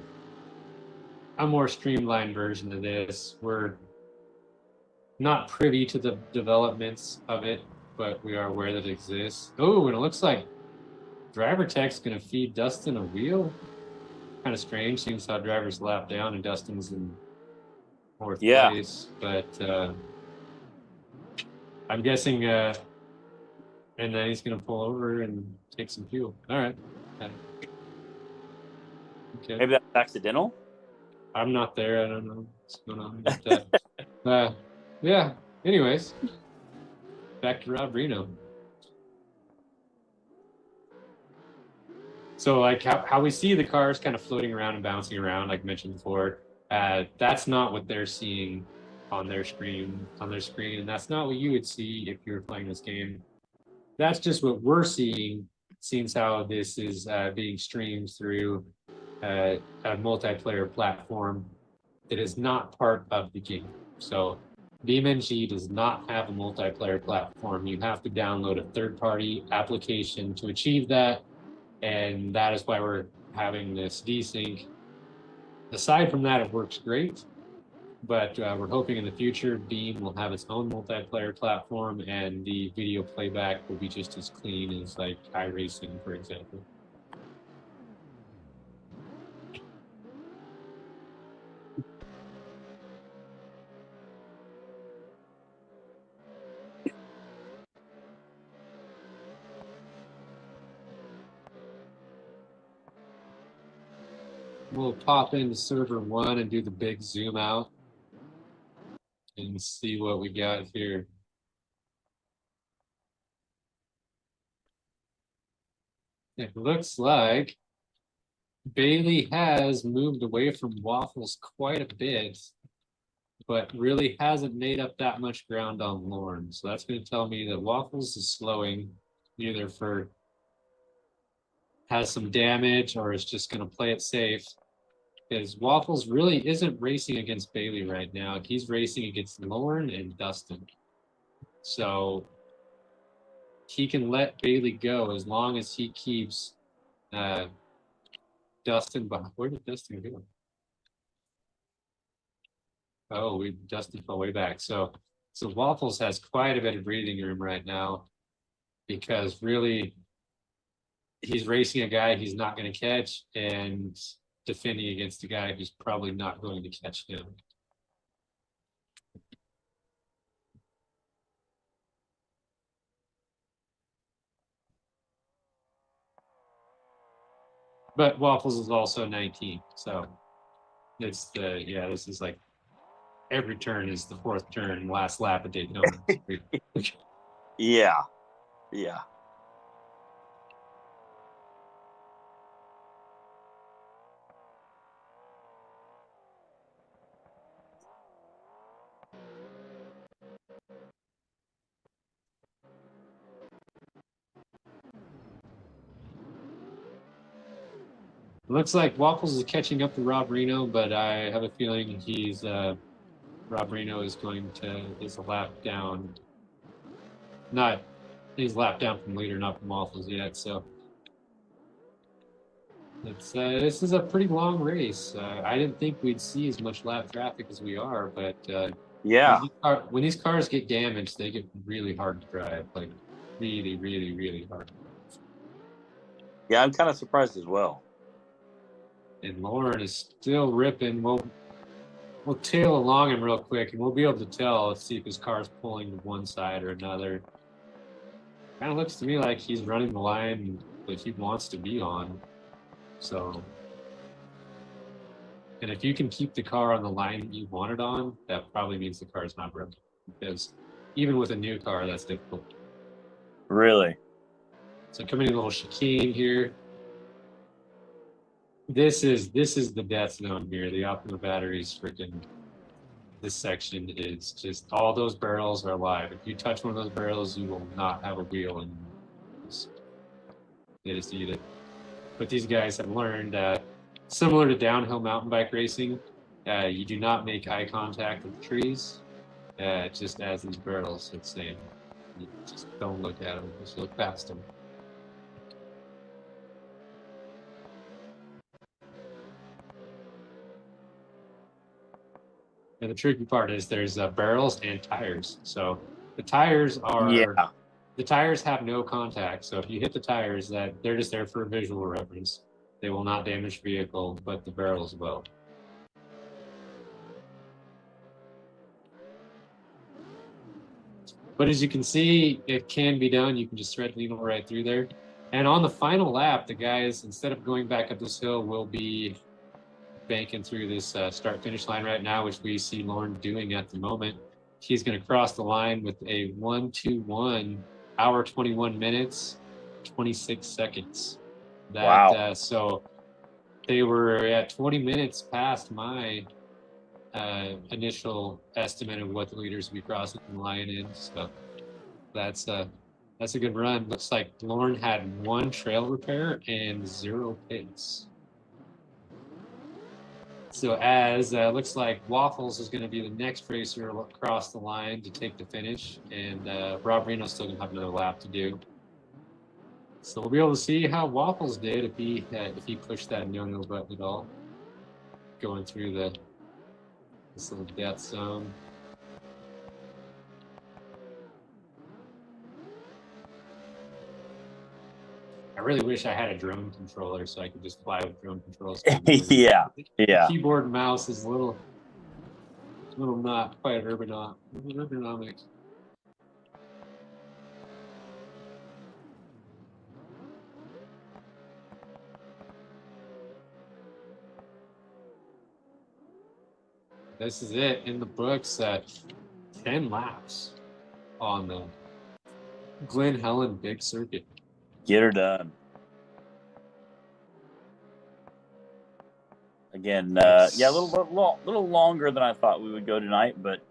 [SPEAKER 1] more streamlined version of this. We're not privy to the developments of it, but we are aware that it exists. Oh, and it looks like driver tech's going to feed Dustin a wheel. Kind of strange. Seems how drivers lap down and Dustin's in fourth place. But I'm guessing, and then he's going to pull over and take some fuel. All right. Okay.
[SPEAKER 3] Maybe that's accidental.
[SPEAKER 1] I'm not there. I don't know what's going on with that. Yeah. Anyways, back to Rob Reno. So how we see the cars kind of floating around and bouncing around, like mentioned before, that's not what they're seeing on their screen, and that's not what you would see if you were playing this game. That's just what we're seeing, since how this is being streamed through a multiplayer platform that is not part of the game. So BeamNG does not have a multiplayer platform. You have to download a third-party application to achieve that, and that is why we're having this desync. Aside from that, it works great, but we're hoping in the future Beam will have its own multiplayer platform, and the video playback will be just as clean as like iRacing, for example. We'll pop into server 1 and do the big zoom out and see what we got here. It looks like Bailey has moved away from Waffles quite a bit, but really hasn't made up that much ground on Lauren. So that's going to tell me that Waffles is slowing, either for has some damage or is just going to play it safe. Because Waffles really isn't racing against Bailey right now. He's racing against Lauren and Dustin. So he can let Bailey go as long as he keeps Dustin behind. Where did Dustin go? Oh, Dustin fell way back. So Waffles has quite a bit of breathing room right now, because really he's racing a guy he's not going to catch and defending against a guy who's probably not going to catch him. But Waffles is also 19, so it's this is like every turn is the fourth turn, last lap of Daytona.
[SPEAKER 3] Yeah.
[SPEAKER 1] Looks like Waffles is catching up to Rob Reno, but I have a feeling Rob Reno is is a lap down. He's a lap down from leader, not from Waffles yet. So this is a pretty long race. I didn't think we'd see as much lap traffic as we are, but
[SPEAKER 3] Yeah.
[SPEAKER 1] when these cars get damaged, they get really hard to drive, like really, really, really hard.
[SPEAKER 3] Yeah, I'm kind of surprised as well.
[SPEAKER 1] And Lauren is still ripping. We'll tail along him real quick, and we'll be able to tell. Let's see if his car's pulling to one side or another. Kind of looks to me like he's running the line that he wants to be on. So, and if you can keep the car on the line you want it on, that probably means the car's not broken. Because even with a new car, that's difficult.
[SPEAKER 3] Really?
[SPEAKER 1] So coming in a little chicane here. This is the death zone here. The Optima batteries freaking. This section is just all those barrels are alive. If you touch one of those barrels, you will not have a wheel, and they just eat it. But these guys have learned, similar to downhill mountain bike racing, you do not make eye contact with the trees. Just as these barrels, it's saying, you just don't look at them. Just look past them. And the tricky part is there's barrels and tires. So the tires the tires have no contact. So if you hit the tires, they're just there for visual reference. They will not damage the vehicle, but the barrels will. But as you can see, it can be done. You can just thread needle right through there. And on the final lap, the guys, instead of going back up this hill, will be banking through this start-finish line right now, which we see Lauren doing at the moment. She's going to cross the line with a 1:21, hour 21 minutes, 26 seconds.
[SPEAKER 3] Wow.
[SPEAKER 1] So they were at 20 minutes past my initial estimate of what the leaders will be crossing the line in. So that's a good run. Looks like Lauren had 1 trail repair and 0 pits. So as looks like Waffles is going to be the next racer across the line to take the finish, and Rob Reno's still going to have another lap to do. So we'll be able to see how Waffles did if he pushed that no button at all, going through this little death zone. I really wish I had a drone controller so I could just fly with drone controls.
[SPEAKER 3] Yeah.
[SPEAKER 1] The keyboard and mouse is a little not quite ergonomic. This is it in the books at 10 laps on the Glen Helen Big Circuit.
[SPEAKER 3] Get her done. Again, yeah, a little longer than I thought we would go tonight, but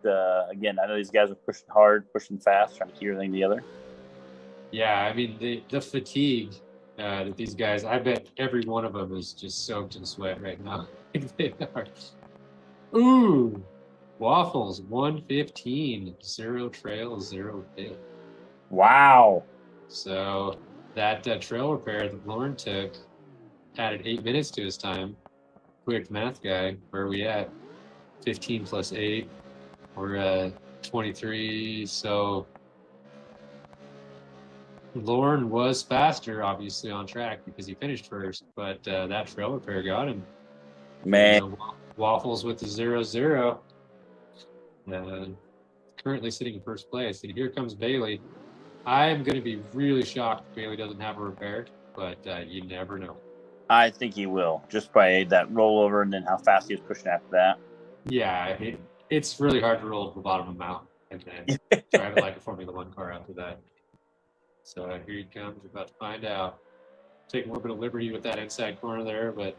[SPEAKER 3] again, I know these guys are pushing hard, pushing fast, trying to keep everything together.
[SPEAKER 1] Yeah, I mean the fatigue that these guys, I bet every one of them is just soaked in sweat right now. They are. Ooh, Waffles 115, 0 trail, 0 pit.
[SPEAKER 3] Wow.
[SPEAKER 1] So that trail repair that Lauren took added 8 minutes to his time. Quick math guy, where are we at? 15 plus 8. We're at 23. So Lauren was faster, obviously, on track because he finished first, but that trail repair got him.
[SPEAKER 3] Man.
[SPEAKER 1] Waffles with the 0-0. Currently sitting in first place. And here comes Bailey. I'm going to be really shocked if Bailey doesn't have a repair, but you never know.
[SPEAKER 3] I think he will, just by that rollover and then how fast he was pushing after that.
[SPEAKER 1] Yeah, it's really hard to roll to the bottom of the mountain and then drive it like a Formula One car after that. So here he comes. We're about to find out. Take a little bit of liberty with that inside corner there, but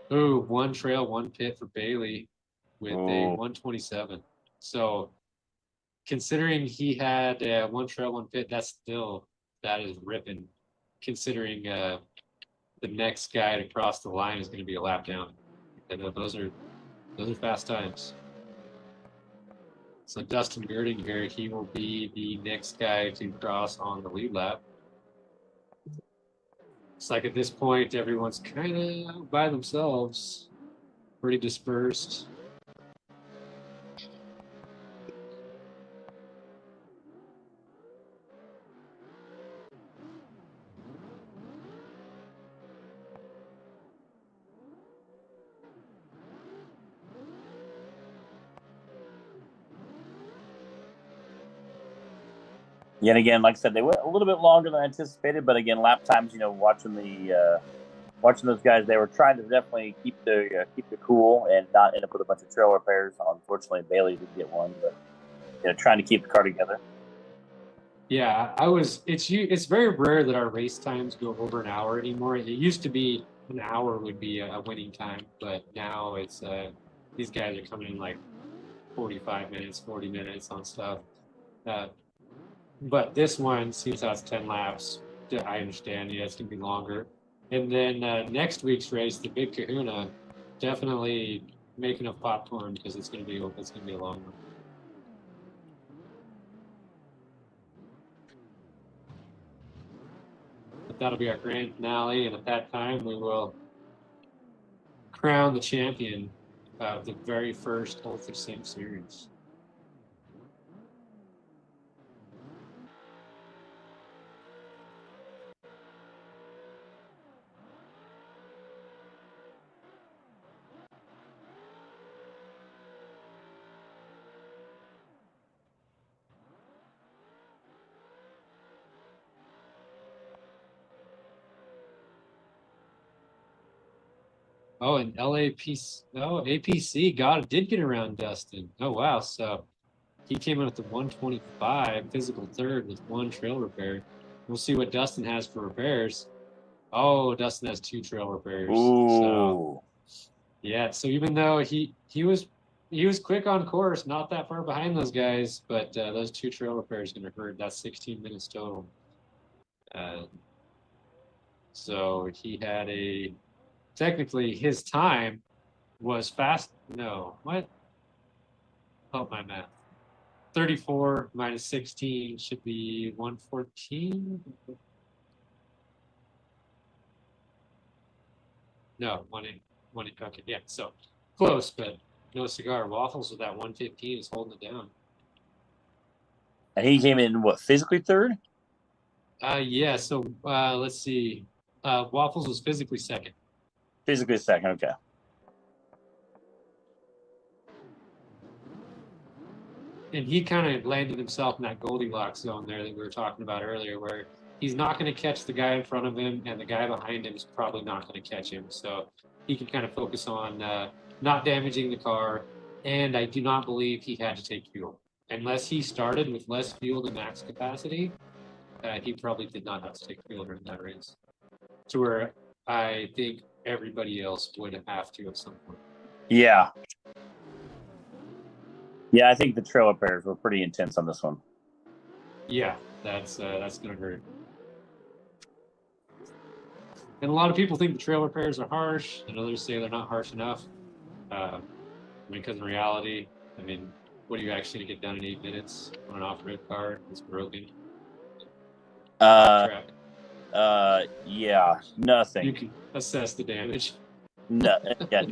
[SPEAKER 1] 1 trail, 1 pit for Bailey with a 127. So considering he had 1 trail, 1 pit, that is ripping. Considering the next guy to cross the line is going to be a lap down. And those are fast times. So Dustin Girding here, he will be the next guy to cross on the lead lap. It's like at this point, everyone's kind of by themselves, pretty dispersed.
[SPEAKER 3] Yet again, like I said, they went a little bit longer than anticipated, but again, lap times, watching those guys, they were trying to definitely keep the cool and not end up with a bunch of trail repairs. Unfortunately, Bailey did get one, but trying to keep the car together.
[SPEAKER 1] Yeah, it's very rare that our race times go over an hour anymore. It used to be an hour would be a winning time, but now it's these guys are coming in like 45 minutes, 40 minutes on stuff. But this one seems how it's 10 laps. I understand. Yeah, it's going to be longer. And then next week's race, the Big Kahuna, definitely making a popcorn because it's going to be a long one. But that'll be our grand finale, and at that time, we will crown the champion of the very first Oath of Sim series. Oh, and APC did get around Dustin. Oh, wow. So he came in with the 125, physical third with 1 trail repair. We'll see what Dustin has for repairs. Oh, Dustin has 2 trail repairs.
[SPEAKER 3] Ooh.
[SPEAKER 1] So, yeah. So even though he was he was quick on course, not that far behind those guys, but those 2 trail repairs going to hurt. That's 16 minutes total. So he had technically his time was fast. No, what? Oh, my math. 34 minus 16 should be 114. No, 1 okay, yeah, so close, but no cigar. Waffles with that 115 is holding it down.
[SPEAKER 3] And he came in, what, physically third?
[SPEAKER 1] Yeah, so let's see. Waffles was physically second.
[SPEAKER 3] Physically second, okay.
[SPEAKER 1] And he kind of landed himself in that Goldilocks zone there that we were talking about earlier, where he's not going to catch the guy in front of him, and the guy behind him is probably not going to catch him. So he can kind of focus on not damaging the car. And I do not believe he had to take fuel. Unless he started with less fuel than max capacity, he probably did not have to take fuel during that race. To where I think everybody else would have to at some point.
[SPEAKER 3] Yeah. Yeah, I think the trail repairs were pretty intense on this one.
[SPEAKER 1] Yeah, that's going to hurt. And a lot of people think the trail repairs are harsh, and others say they're not harsh enough. Because in reality, I mean, what are you actually going to get done in 8 minutes on an off-road car? It's broken.
[SPEAKER 3] Yeah, nothing.
[SPEAKER 1] You can assess the damage.
[SPEAKER 3] No, yeah.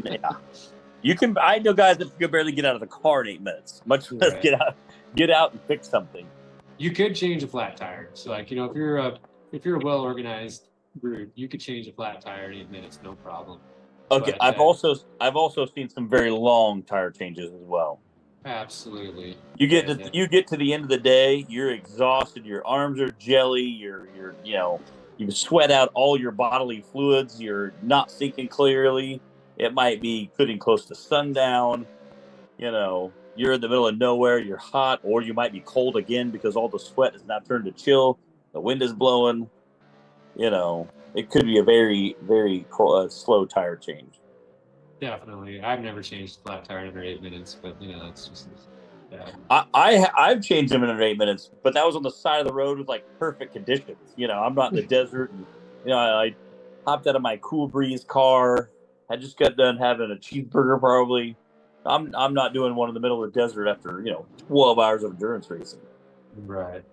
[SPEAKER 3] You can. I know guys that can barely get out of the car in 8 minutes. Much less get out and fix something.
[SPEAKER 1] You could change a flat tire. So, like, you know, if you're a well-organized group, you could change a flat tire in 8 minutes, no problem.
[SPEAKER 3] Okay,
[SPEAKER 1] But,
[SPEAKER 3] I've also seen some very long tire changes as well.
[SPEAKER 1] Absolutely.
[SPEAKER 3] You get to the end of the day, you're exhausted, your arms are jelly, you're you sweat out all your bodily fluids, you're not thinking clearly. It might be getting close to sundown. You know, you're in the middle of nowhere, you're hot, or you might be cold again because all the sweat has now turned to chill. The wind is blowing. You know, it could be a very, very slow tire change.
[SPEAKER 1] Definitely. I've never changed a flat tire in under 8 minutes, but, you know, that's just bad.
[SPEAKER 3] I've changed them in under 8 minutes, but that was on the side of the road with like perfect conditions. You know, I'm not in the desert. And, you know, I hopped out of my Cool Breeze car. I just got done having a cheeseburger probably. I'm not doing one in the middle of the desert after, 12 hours of endurance racing.
[SPEAKER 1] Right.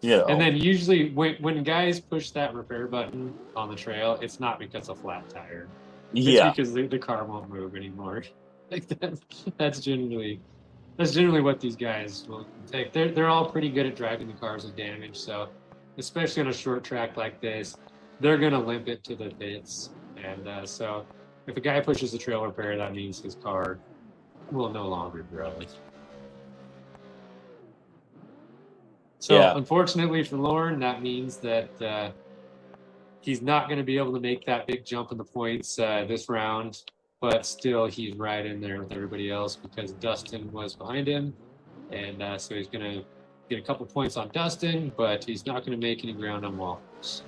[SPEAKER 3] You know.
[SPEAKER 1] And then usually when guys push that repair button on the trail, it's not because of flat tire. It's because the car won't move anymore. Like that's generally what these guys will take. They're all pretty good at driving the cars with damage. So especially on a short track like this, they're gonna limp it to the pits. And so if a guy pushes the trail repair, that means his car will no longer drive. So unfortunately for Lauren, that means that he's not going to be able to make that big jump in the points this round, but still he's right in there with everybody else because Dustin was behind him. And so he's going to get a couple points on Dustin, but he's not going to make any ground on Waffles.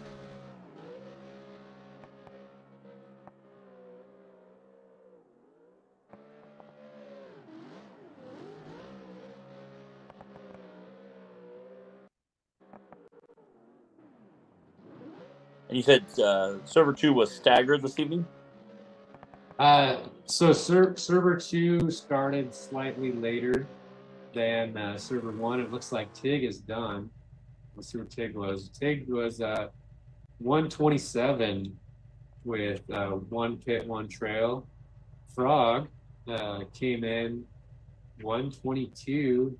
[SPEAKER 3] And you said server 2 was staggered this evening?
[SPEAKER 1] So server 2 started slightly later than server 1. It looks like Tig is done. Let's see where Tig was. Tig was 127 with 1 pit, 1 trail. Frog came in 122,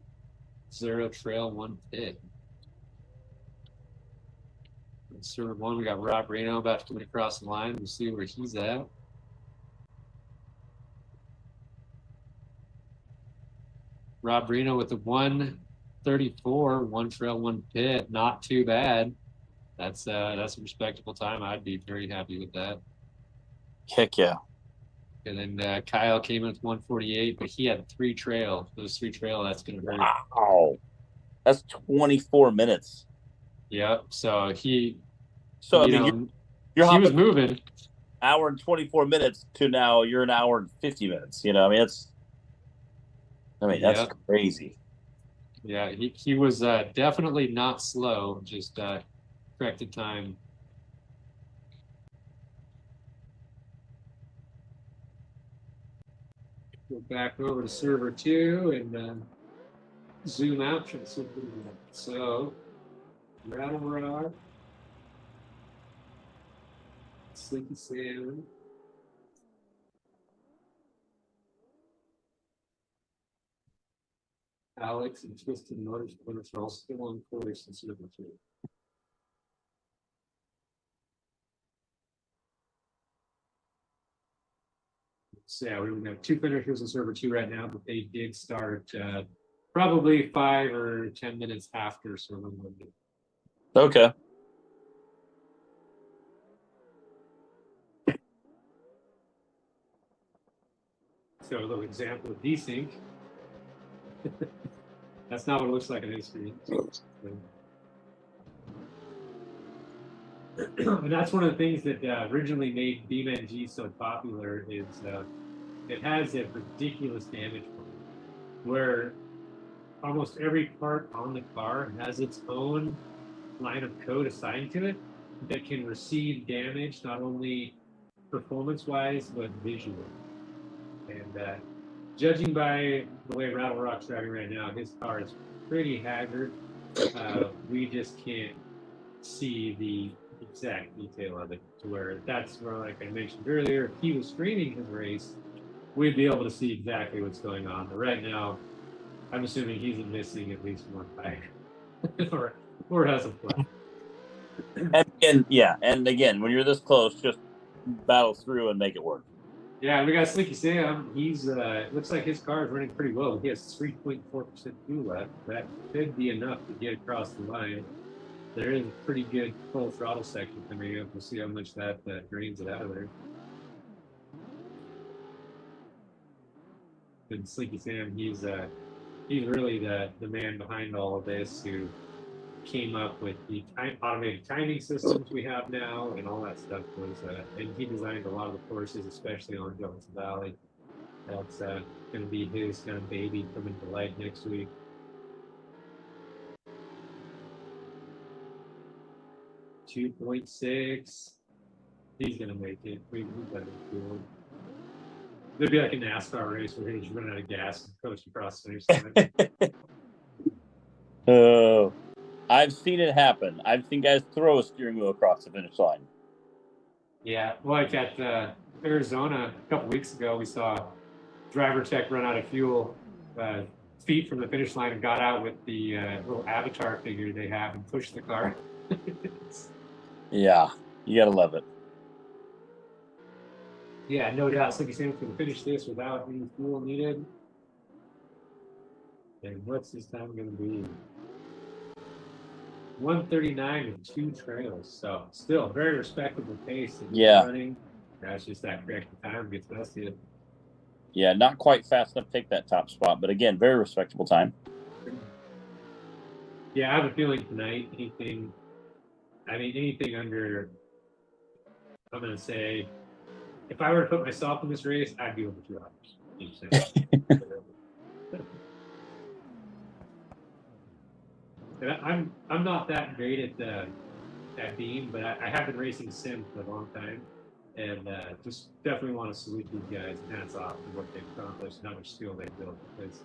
[SPEAKER 1] 0 trail, 1 pit. Server 1, we got Rob Reno about to come across the line. We'll see where he's at. Rob Reno with the 134, 1 trail, 1 pit. Not too bad. That's a respectable time. I'd be very happy with that.
[SPEAKER 3] Heck yeah.
[SPEAKER 1] And then Kyle came in with 148, but he had 3 trail. Those 3 trail, that's going to hurt.
[SPEAKER 3] Wow. That's 24 minutes.
[SPEAKER 1] Yep. So he
[SPEAKER 3] was
[SPEAKER 1] moving.
[SPEAKER 3] Hour and 24 minutes to now you're an hour and 50 minutes. You know, I mean, I mean, that's
[SPEAKER 1] Yep.
[SPEAKER 3] crazy.
[SPEAKER 1] Yeah, he was definitely not slow, just corrected time. Go back over to server 2 and zoom out. Try to see what we got. So, Rattle Rock, Sleepy Sam, Alex, and Twisted Motorsports are all still on course in server 2. So yeah, we have 2 finishers in server 2 right now, but they did start probably 5 or 10 minutes after server 1.
[SPEAKER 3] Okay.
[SPEAKER 1] So a little example of desync. That's not what it looks like on screen. And that's one of the things that originally made BeamNG so popular is it has a ridiculous damage point where almost every part on the car has its own line of code assigned to it that can receive damage, not only performance-wise, but visually. And judging by the way Rattle Rock's driving right now, his car is pretty haggard. We just can't see the exact detail of it to where that's where, like I mentioned earlier, if he was streaming his race, we'd be able to see exactly what's going on. But right now, I'm assuming he's missing at least one tire or has a flat.
[SPEAKER 3] And again, when you're this close, just battle through and make it work.
[SPEAKER 1] Yeah, we got Slicky Sam. He's looks like his car is running pretty well. He has 3.4% fuel left. That could be enough to get across the line. There is a pretty good full throttle section coming up. We'll see how much that drains it out of there. And Slinky Sam, he's really the man behind all of this, who came up with the automated timing systems we have now, and all that stuff was. And he designed a lot of the courses, especially on Johnson Valley. That's going to be his kind of baby coming to light next week. .6. He's gonna make it. We've got it cool. It'd be like a NASCAR race where he just run out of gas and coast across the finish line.
[SPEAKER 3] Oh, I've seen it happen. I've seen guys throw a steering wheel across the finish line.
[SPEAKER 1] Yeah, like at Arizona a couple weeks ago, we saw driver tech run out of fuel feet from the finish line and got out with the little avatar figure they have and pushed the car.
[SPEAKER 3] Yeah, you gotta love it.
[SPEAKER 1] Yeah, no doubt. Slicky Sam's going to finish this without any fuel needed. And what's his time going to be? 1:39 and 2 trails. So still very respectable pace.
[SPEAKER 3] Yeah.
[SPEAKER 1] Running. That's just that correct time gets us to.
[SPEAKER 3] Yeah, not quite fast enough to take that top spot, but again, very respectable time.
[SPEAKER 1] Yeah, I have a feeling tonight, anything under, I'm going to say, if I were to put myself in this race, I'd be over 2 hours. And I'm not that great at Beam, but I have been racing Sim for a long time, and just definitely want to salute these guys and hats off for what they've accomplished and how much skill they've built. Because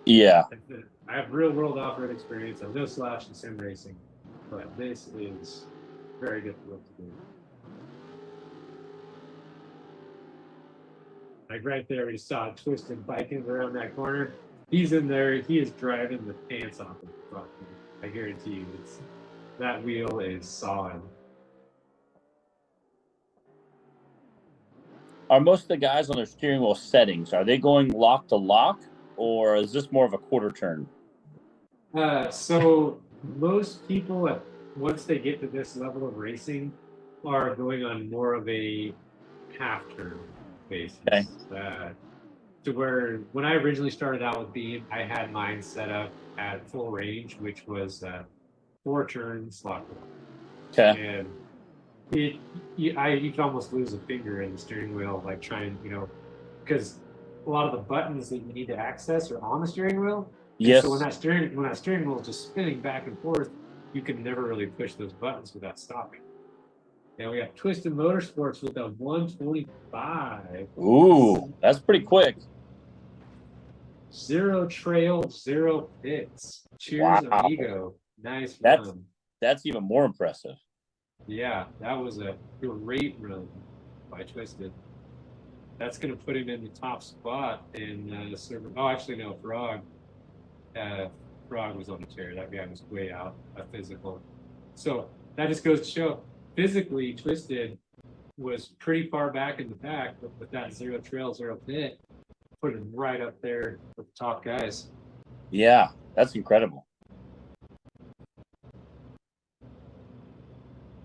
[SPEAKER 1] I have real world off-road experience. I'm no slouch in sim racing, but this is very difficult to do. Like right there, we saw Twisted biking around that corner. He's in there. He is driving the pants off of the truck. I guarantee you, that wheel is sawing.
[SPEAKER 3] Are most of the guys on their steering wheel settings, are they going lock to lock, or is this more of a quarter turn?
[SPEAKER 1] So most people, once they get to this level of racing, are going on more of a half turn basis.
[SPEAKER 3] Okay.
[SPEAKER 1] To where when I originally started out with Beam, I had mine set up at full range, which was 4 turns lock.
[SPEAKER 3] Okay.
[SPEAKER 1] And you can almost lose a finger in the steering wheel, like trying, because a lot of the buttons that you need to access are on the steering wheel.
[SPEAKER 3] Yes.
[SPEAKER 1] And so when that steering wheel is just spinning back and forth, you can never really push those buttons without stopping. And we got Twisted Motorsports with a 125.
[SPEAKER 3] Ooh, that's pretty quick.
[SPEAKER 1] 0 trail, 0 pits. Cheers,
[SPEAKER 3] Wow.
[SPEAKER 1] amigo. Nice run.
[SPEAKER 3] That's even more impressive.
[SPEAKER 1] Yeah, that was a great run by Twisted. That's going to put him in the top spot in the server. Oh, actually, no, Frog. Frog was on the chair. That guy was way out of physical. So that just goes to show physically Twisted was pretty far back in the pack, but with that 0 trail, 0 pit, put him right up there with the top guys.
[SPEAKER 3] Yeah, that's incredible.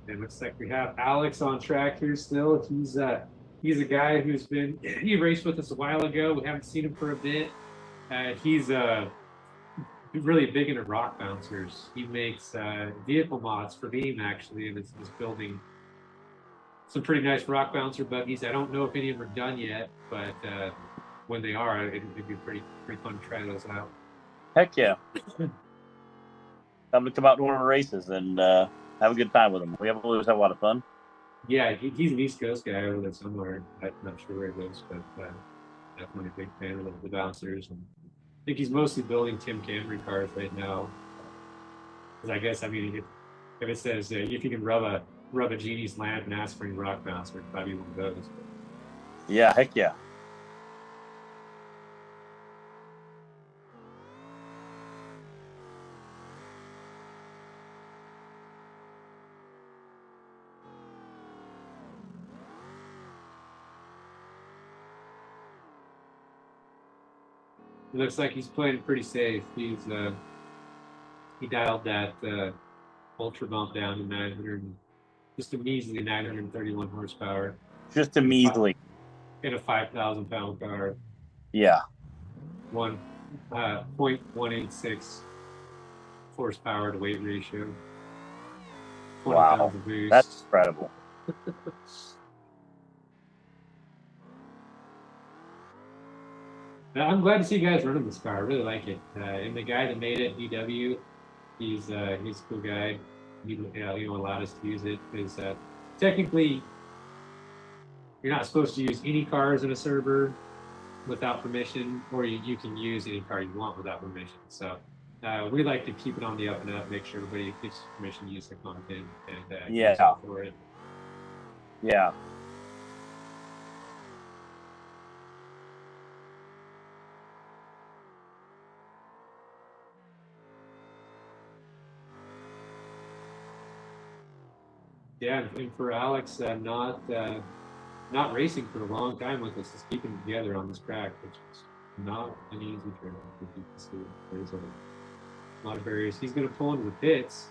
[SPEAKER 1] It looks like we have Alex on track here still. He's a guy he raced with us a while ago. We haven't seen him for a bit. He's really big into rock bouncers. He makes vehicle mods for Beam actually, and is building some pretty nice rock bouncer buggies. I don't know if any of them are done yet, but when they are, it'd be pretty fun to try those out.
[SPEAKER 3] Heck yeah. Time to come out to one of our races and have a good time with them. We always have a lot of fun.
[SPEAKER 1] Yeah, he's an East Coast guy over there somewhere. I'm not sure where he lives, but definitely a big fan of the bouncers. And I think he's mostly building Tim Camry cars right now. Because I guess, I mean, if it says if you can rub a Genie's Lamp and ask for a rock bouncer, it'd probably one of those.
[SPEAKER 3] Yeah, heck yeah.
[SPEAKER 1] It looks like he's playing it pretty safe. He dialed that ultra bump down to 900, just a measly 931 horsepower.
[SPEAKER 3] Just a measly.
[SPEAKER 1] In a 5,000-pound car.
[SPEAKER 3] Yeah.
[SPEAKER 1] 1.186 horsepower to weight ratio. 20
[SPEAKER 3] Wow,
[SPEAKER 1] pounds of boost.
[SPEAKER 3] that's incredible.
[SPEAKER 1] I'm glad to see you guys running this car. I really like it. And the guy that made it, DW, he's a cool guy. He allowed us to use it because technically you're not supposed to use any cars in a server without permission, or you can use any car you want without permission. So we like to keep it on the up and up, make sure everybody gets permission to use the content and use it for it.
[SPEAKER 3] Yeah.
[SPEAKER 1] Yeah, and for Alex, not racing for a long time with us, just keeping together on this track, which is not an easy track. There's a lot of barriers. He's going to pull into the pits.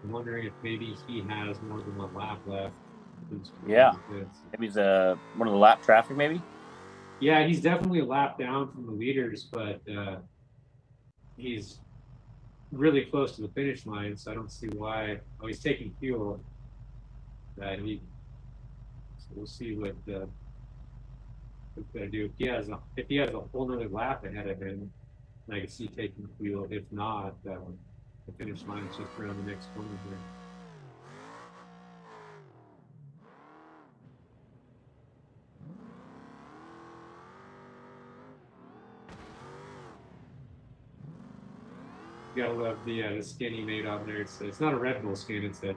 [SPEAKER 1] I'm wondering if maybe he has more than one lap left.
[SPEAKER 3] Yeah, maybe he's one of the lap traffic, maybe?
[SPEAKER 1] Yeah, he's definitely a lap down from the leaders, but he's really close to the finish line, so I don't see why. Oh, he's taking fuel. So we'll see what he's gonna do. If he has a whole nother lap ahead of him, I can see taking fuel. If not, the finish line is just around the next corner here. You gotta love the skin he made on there. It's not a Red Bull skin; it's a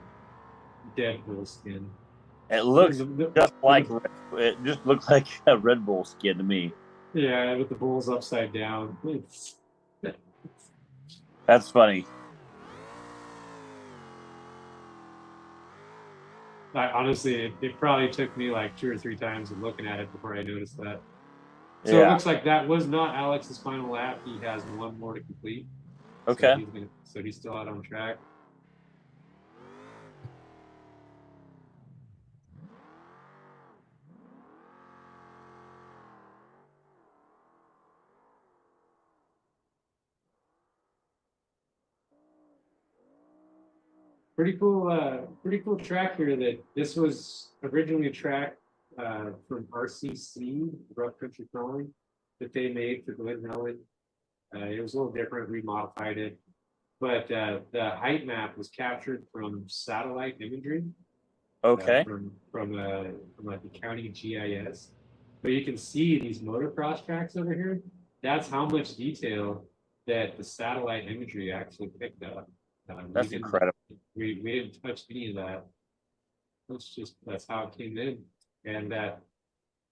[SPEAKER 1] Dead Bull skin.
[SPEAKER 3] It looks it just looks like a Red Bull skin to me.
[SPEAKER 1] Yeah, with the bulls upside down.
[SPEAKER 3] That's funny.
[SPEAKER 1] Honestly, it probably took me like 2 or 3 times of looking at it before I noticed that. So It looks like that was not Alex's final lap. He has one more to complete.
[SPEAKER 3] Okay.
[SPEAKER 1] So he's still out on track. Pretty cool track here. That this was originally a track from RCC, Rough Country Crawling, that they made for Glen, Helen. It was a little different, we modified it. But the height map was captured from satellite imagery.
[SPEAKER 3] Okay.
[SPEAKER 1] From like the county GIS. But you can see these motocross tracks over here. That's how much detail that the satellite imagery actually picked up.
[SPEAKER 3] That's incredible.
[SPEAKER 1] We didn't touch any of that. That's how it came in. And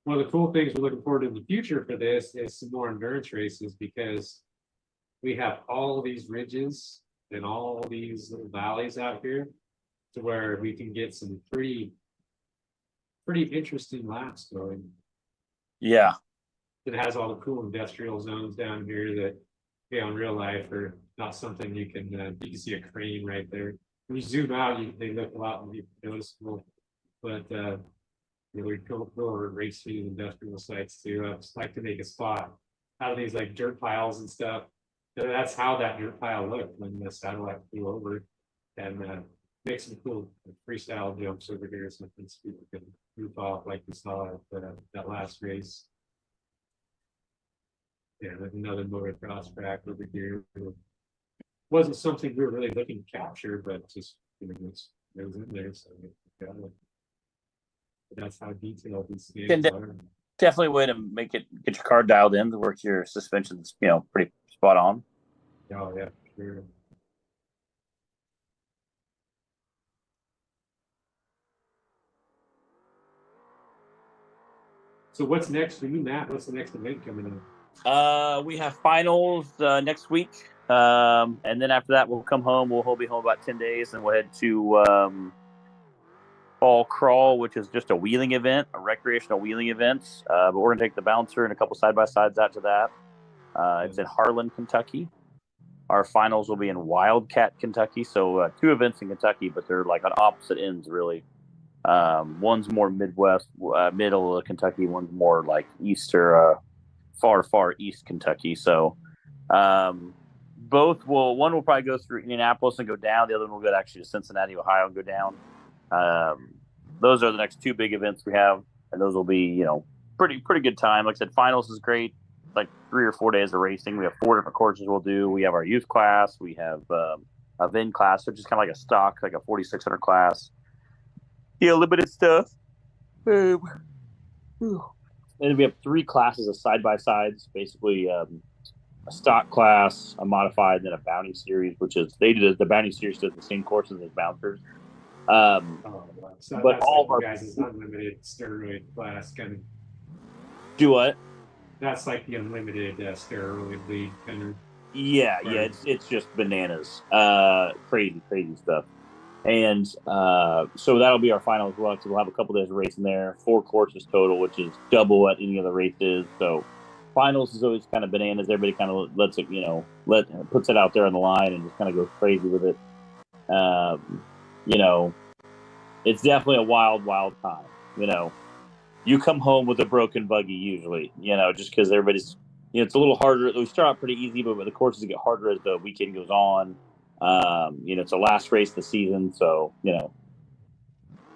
[SPEAKER 1] one of the cool things we're looking forward to in the future for this is some more endurance races, because we have all these ridges and all these little valleys out here to where we can get some pretty interesting laps going.
[SPEAKER 3] Yeah.
[SPEAKER 1] It has all the cool industrial zones down here that, in real life are not something you can see a crane right there. When you zoom out, they look a lot more noticeable. But we go over race through the industrial sites too. I just like to make a spot out of these like dirt piles and stuff. So that's how that dirt pile looked when the satellite flew over, and make some cool freestyle jumps over here, so people can move off like we saw at that last race. Yeah, there's another motocross track over here. Wasn't something we were really looking to capture, but just it was in there, so got it. But that's how detailed these games are.
[SPEAKER 3] Definitely a way to get your car dialed in to work your suspensions, pretty spot on.
[SPEAKER 1] Oh yeah, sure. So what's next for you, Matt? What's the next event coming up?
[SPEAKER 3] We have finals next week, and then after that we'll come home. We'll be home about 10 days, and we'll head to Fall Crawl, which is just a wheeling event, a recreational wheeling event. But we're gonna take the bouncer and a couple side-by-sides out to that. It's in Harlan, Kentucky. Our finals will be in Wildcat, Kentucky. So 2 events in Kentucky, but they're like on opposite ends, really. One's more Midwest, middle of Kentucky. One's more like east or far east Kentucky. So one will probably go through Indianapolis and go down. The other one will go actually to Cincinnati, Ohio, and go down. Those are the next 2 big events we have, and those will be pretty good time. Like I said, finals is great. Like 3 or 4 days of racing. We have 4 different courses we'll do. We have our youth class. We have a VIN class, which is kind of like a stock, like a 4600 class. Limited stuff. And we have 3 classes of side-by-sides, basically a stock class, a modified, and then a bounty series, which is the bounty series does the same courses as bouncers.
[SPEAKER 1] So
[SPEAKER 3] but all
[SPEAKER 1] like
[SPEAKER 3] of our
[SPEAKER 1] guys' unlimited steroid class kind of.
[SPEAKER 3] Do what?
[SPEAKER 1] That's like the unlimited steroid league kind of.
[SPEAKER 3] Yeah, it's just bananas, crazy stuff. And so that'll be our final as well. So we'll have a couple days of racing there, 4 courses total, which is double what any other race is. So finals is always kind of bananas. Everybody kind of lets it, puts it out there on the line and just kind of goes crazy with it. It's definitely a wild time. You come home with a broken buggy usually, just because everybody's, it's a little harder. We start out pretty easy, but the courses get harder as the weekend goes on. It's the last race of the season, so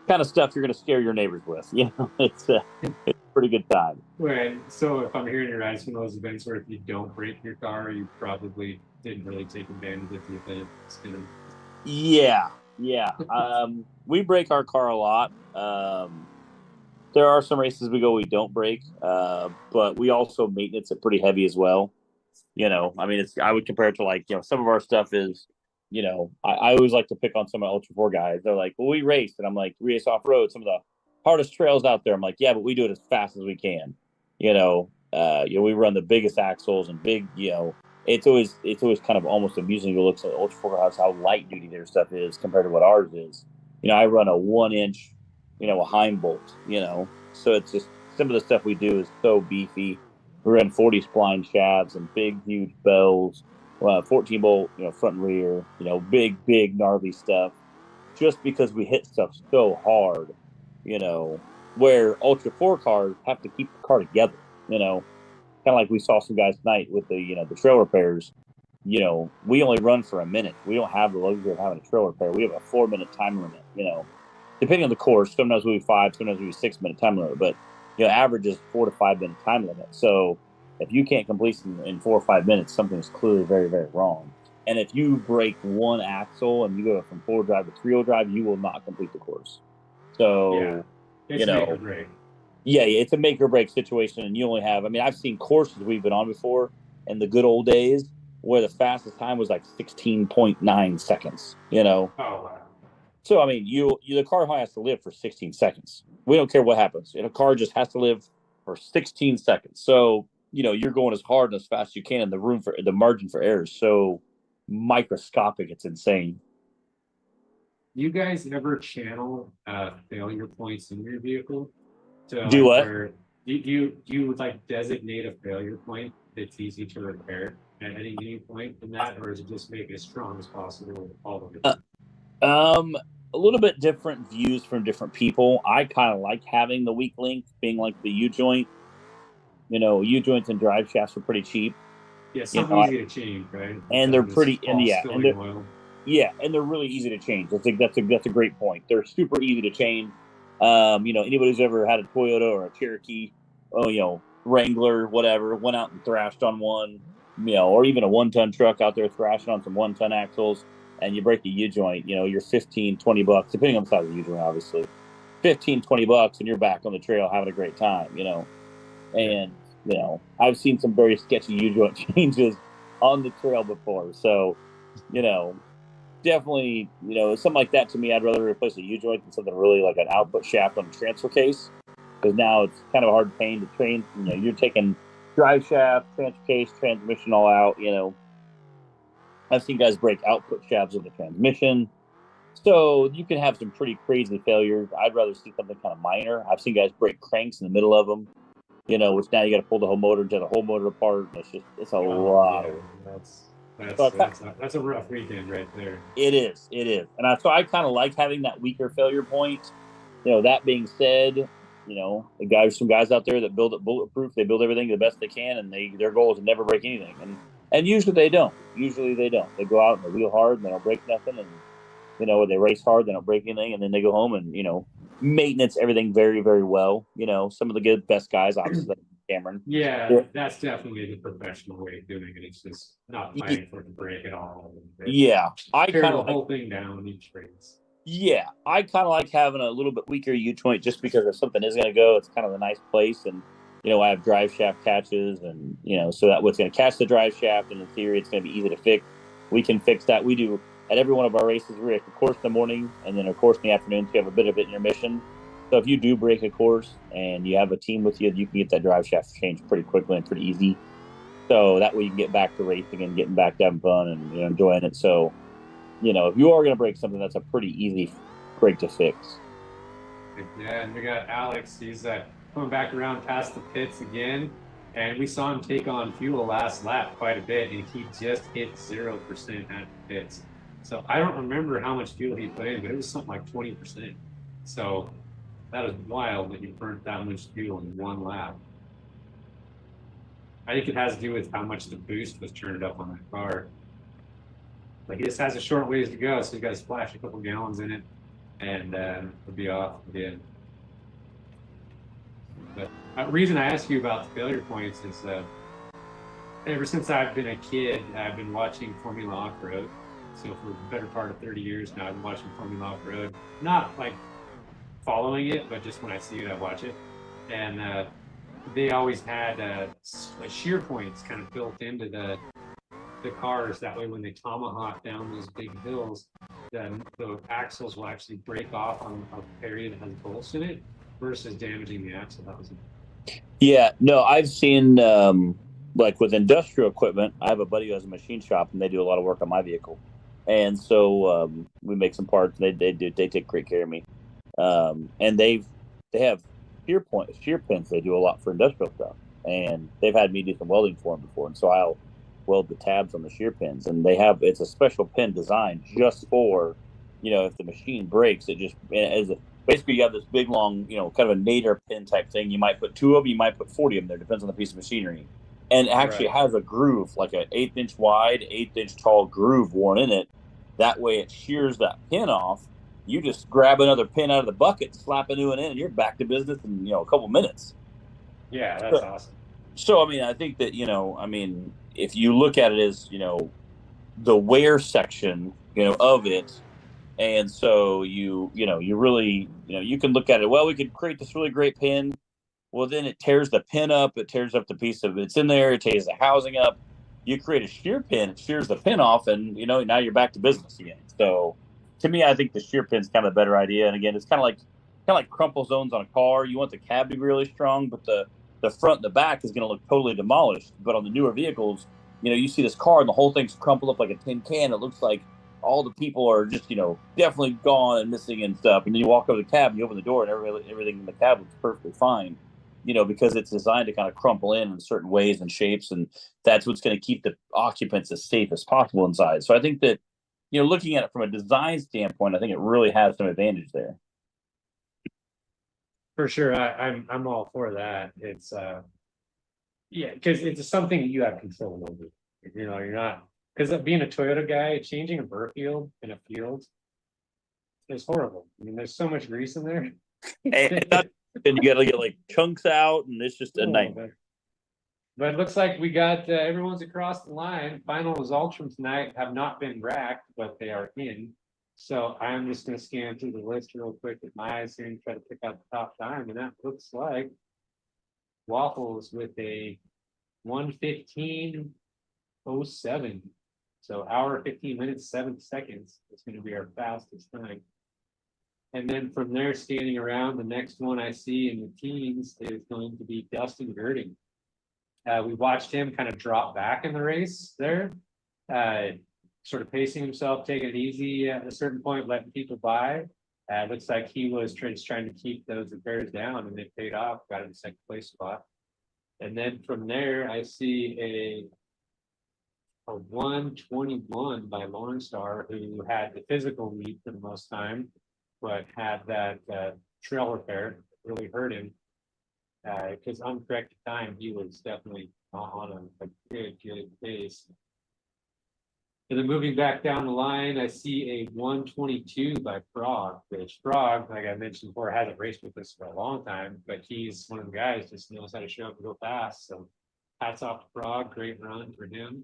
[SPEAKER 3] kind of stuff you're going to scare your neighbors with. It's a pretty good time.
[SPEAKER 1] Right. So if I'm hearing you right, it's one of those events where if you don't break your car, you probably didn't really take advantage of the event.
[SPEAKER 3] Yeah. We break our car a lot. There are some races we don't break, but we also maintenance it pretty heavy as well. I would compare it to like, some of our stuff is, I always like to pick on some of the Ultra 4 guys. They're like, well, we race. And I'm like, we race off road, some of the hardest trails out there. I'm like, yeah, but we do it as fast as we can. We run the biggest axles and big, it's always kind of almost amusing to look at Ultra 4 guys, how light duty their stuff is compared to what ours is. I run a 1-inch, a hind bolt, so it's just some of the stuff we do is so beefy. We run 40 spline shafts and big, huge bells, 14 bolt, front and rear, big, gnarly stuff, just because we hit stuff so hard, where Ultra 4 cars have to keep the car together, kind of like we saw some guys tonight with the, the trail repairs. We only run for a minute. We don't have the luxury of having a trail repair. We have a 4-minute time limit, depending on the course, sometimes we'll be 5, sometimes we'll be 6 minute time limit, but average is 4 to 5 minute time limit. So if you can't complete in 4 or 5 minutes, something is clearly very, very wrong. And if you break one axle and you go from 4-wheel drive to 3-wheel drive, you will not complete the course. So,
[SPEAKER 1] it's make or break.
[SPEAKER 3] Yeah, it's a make or break situation. And you only have, I've seen courses we've been on before in the good old days where the fastest time was like 16.9 seconds,
[SPEAKER 1] Oh, wow.
[SPEAKER 3] So, the car has to live for 16 seconds. We don't care what happens. A car just has to live for 16 seconds. So, you're going as hard and as fast as you can, and the margin for error is so microscopic. It's insane.
[SPEAKER 1] You guys ever channel failure points in your vehicle? So,
[SPEAKER 3] do what?
[SPEAKER 1] Do you like designate a failure point that's easy to repair at any point in that, or is it just make it as strong as possible all of it?
[SPEAKER 3] A little bit different views from different people. I kind of like having the weak link being like the U-joint. U-joints and drive shafts are pretty cheap.
[SPEAKER 1] Yeah, something easy to change, right?
[SPEAKER 3] And they're pretty, and they're,
[SPEAKER 1] oil.
[SPEAKER 3] Yeah, and they're really easy to change. That's a great point. They're super easy to change. Anybody who's ever had a Toyota or a Cherokee, Wrangler, whatever, went out and thrashed on one, or even a 1-ton truck out there thrashing on some 1-ton axles, and you break a U-joint, you're $15-$20, depending on the size of the U-joint, obviously. $15-$20, and you're back on the trail having a great time, And, I've seen some very sketchy U-joint changes on the trail before. So, definitely, something like that to me, I'd rather replace a U-joint than something really like an output shaft on a transfer case. Because now it's kind of a hard pain to train. You're taking drive shaft, transfer case, transmission all out, I've seen guys break output shafts of the transmission. So you can have some pretty crazy failures. I'd rather see something kind of minor. I've seen guys break cranks in the middle of them, which now you got to pull the whole motor, tear the whole motor apart. It's a lot.
[SPEAKER 1] Yeah, that's a rough weekend right there.
[SPEAKER 3] It is. And I kind of like having that weaker failure point. That being said, some guys out there that build it bulletproof, they build everything the best they can, and their goal is to never break anything. And usually they don't. They go out and they wheel hard and they don't break nothing. And, they race hard, they don't break anything. And then they go home and, maintenance everything very, very well. Some of the best guys, obviously, like Cameron.
[SPEAKER 1] Yeah, that's definitely the professional way of doing it. It's just not fighting for it to break it all.
[SPEAKER 3] Yeah. I
[SPEAKER 1] tear the whole thing down each race.
[SPEAKER 3] Yeah, I kind of like having a little bit weaker U-joint just because if something is going to go, it's kind of a nice place. And, I have drive shaft catches and, so that what's going to catch the drive shaft. And in theory, it's going to be easy to fix. We can fix that. We do at every one of our races. We break a course in the morning and then a course in the afternoon. So you have a bit of intermission. So if you do break a course and you have a team with you, you can get that drive shaft changed pretty quickly and pretty easy. So that way you can get back to racing and getting back to having fun and enjoying it. So, if you are going to break something, that's a pretty easy break to fix.
[SPEAKER 1] Yeah, and we got Alex. He's coming back around past the pits again, and we saw him take on fuel last lap quite a bit, and he just hit 0% at the pits. So I don't remember how much fuel he put in, but it was something like 20%. So that was wild that he burnt that much fuel in one lap. I think it has to do with how much the boost was turned up on that car. Like he just has a short ways to go, so you got to splash a couple gallons in it, and it'll be off again. But the reason I ask you about the failure points is ever since I've been a kid, I've been watching Formula Off-Road. So for the better part of 30 years now, I've been watching Formula Off-Road. Not like following it, but just when I see it, I watch it. And they always had shear points kind of built into the cars. That way, when they tomahawk down those big hills, then the axles will actually break off on a area that has bolts in it versus damaging the axle housing.
[SPEAKER 3] Yeah, no, I've seen like with industrial equipment. I have a buddy who has a machine shop, and they do a lot of work on my vehicle, and so we make some parts. They take great care of me, and they have shear pins. They do a lot for industrial stuff, and they've had me do some welding for them before, and so I'll weld the tabs on the shear pins, and it's a special pin designed just for, if the machine breaks, it just basically you have this big long, kind of a nadir pin type thing. You might put 2 of them, you might put 40 of them there, depends on the piece of machinery, and it actually has a groove, like an 1/8 inch wide, 1/8 inch tall groove worn in it. That way it shears that pin off, you just grab another pin out of the bucket, slap a new one in, and you're back to business in a couple minutes.
[SPEAKER 1] Yeah, that's awesome.
[SPEAKER 3] So I mean, I think that if you look at it as the wear section of it, and so you really you can look at it. Well, we could create this really great pin. Well, then it tears the pin up. It tears up the piece of it's in there. It tears the housing up. You create a shear pin. It shears the pin off, and now you're back to business again. So, to me, I think the shear pin's kind of a better idea. And again, it's kind of like crumple zones on a car. You want the cab to be really strong, but the front and the back is going to look totally demolished. But on the newer vehicles, you see this car and the whole thing's crumpled up like a tin can. It looks like all the people are just definitely gone and missing and stuff. And then you walk over the cab and you open the door and everything in the cab looks perfectly fine. Because it's designed to kind of crumple in certain ways and shapes, and that's what's going to keep the occupants as safe as possible inside. So I think that, looking at it from a design standpoint, I think it really has some advantage there.
[SPEAKER 1] For sure, I'm all for that. It's yeah, because it's something you have control over. You're not, because being a Toyota guy, changing a burr field in a field is horrible. I mean, there's so much grease in there.
[SPEAKER 3] And you got to get like chunks out, and it's just a nightmare.
[SPEAKER 1] But it looks like we got everyone's across the line. Final results from tonight have not been racked, but they are in. So I'm just going to scan through the list real quick with my eyes here and try to pick out the top time. And that looks like Waffles with a 1:15:07. So hour 15 minutes 7 seconds is going to be our fastest time. And then from there, standing around, the next one I see in the teens is going to be Dustin Girding. We watched him kind of drop back in the race there, sort of pacing himself, taking it easy at a certain point, letting people by. Looks like he was trying to keep those repairs down, and they paid off, got in the second place spot. And then from there, I see a 1:21 by Lone Star, who had the physical lead for the most time, but had that trail repair really hurt him. Because uncorrected time, he was definitely on a good pace. And then moving back down the line, I see a 1:22 by Frog, which Frog, like I mentioned before, hasn't raced with us for a long time, but he's one of the guys just knows how to show up and go fast. So hats off to Frog, great run for him.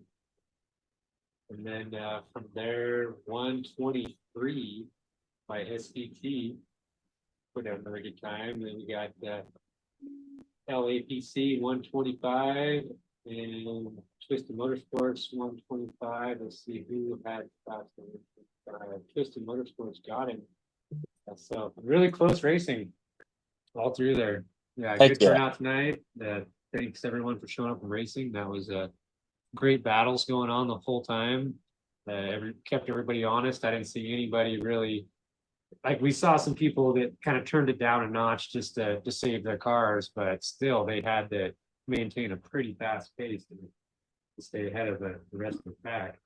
[SPEAKER 1] And then from there, 1:23 by SPT, put out another good time. Then we got LAPC 1:25 and Twisted Motorsports 1:25. Let's see who had Twisted Motorsports got him. So really close racing all through there. Yeah, good turnout tonight. Thanks everyone for showing up and racing. That was great battles going on the whole time. Kept everybody honest. I didn't see anybody really. Like we saw some people that kind of turned it down a notch just to save their cars, but still they had to maintain a pretty fast pace to stay ahead of the rest of the pack.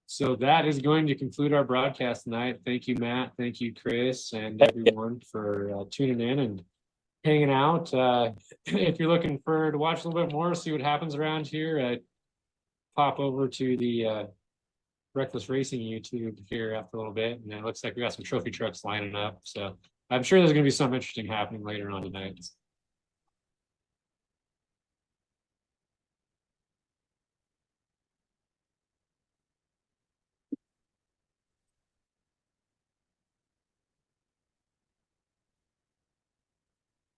[SPEAKER 1] So that is going to conclude our broadcast tonight. Thank you, Matt. Thank you, Chris, and everyone for tuning in and hanging out. If you're looking to watch a little bit more, see what happens around here, pop over to the RekLes Racing YouTube here after a little bit. And it looks like we got some trophy trucks lining up. So I'm sure there's going to be something interesting happening later on tonight.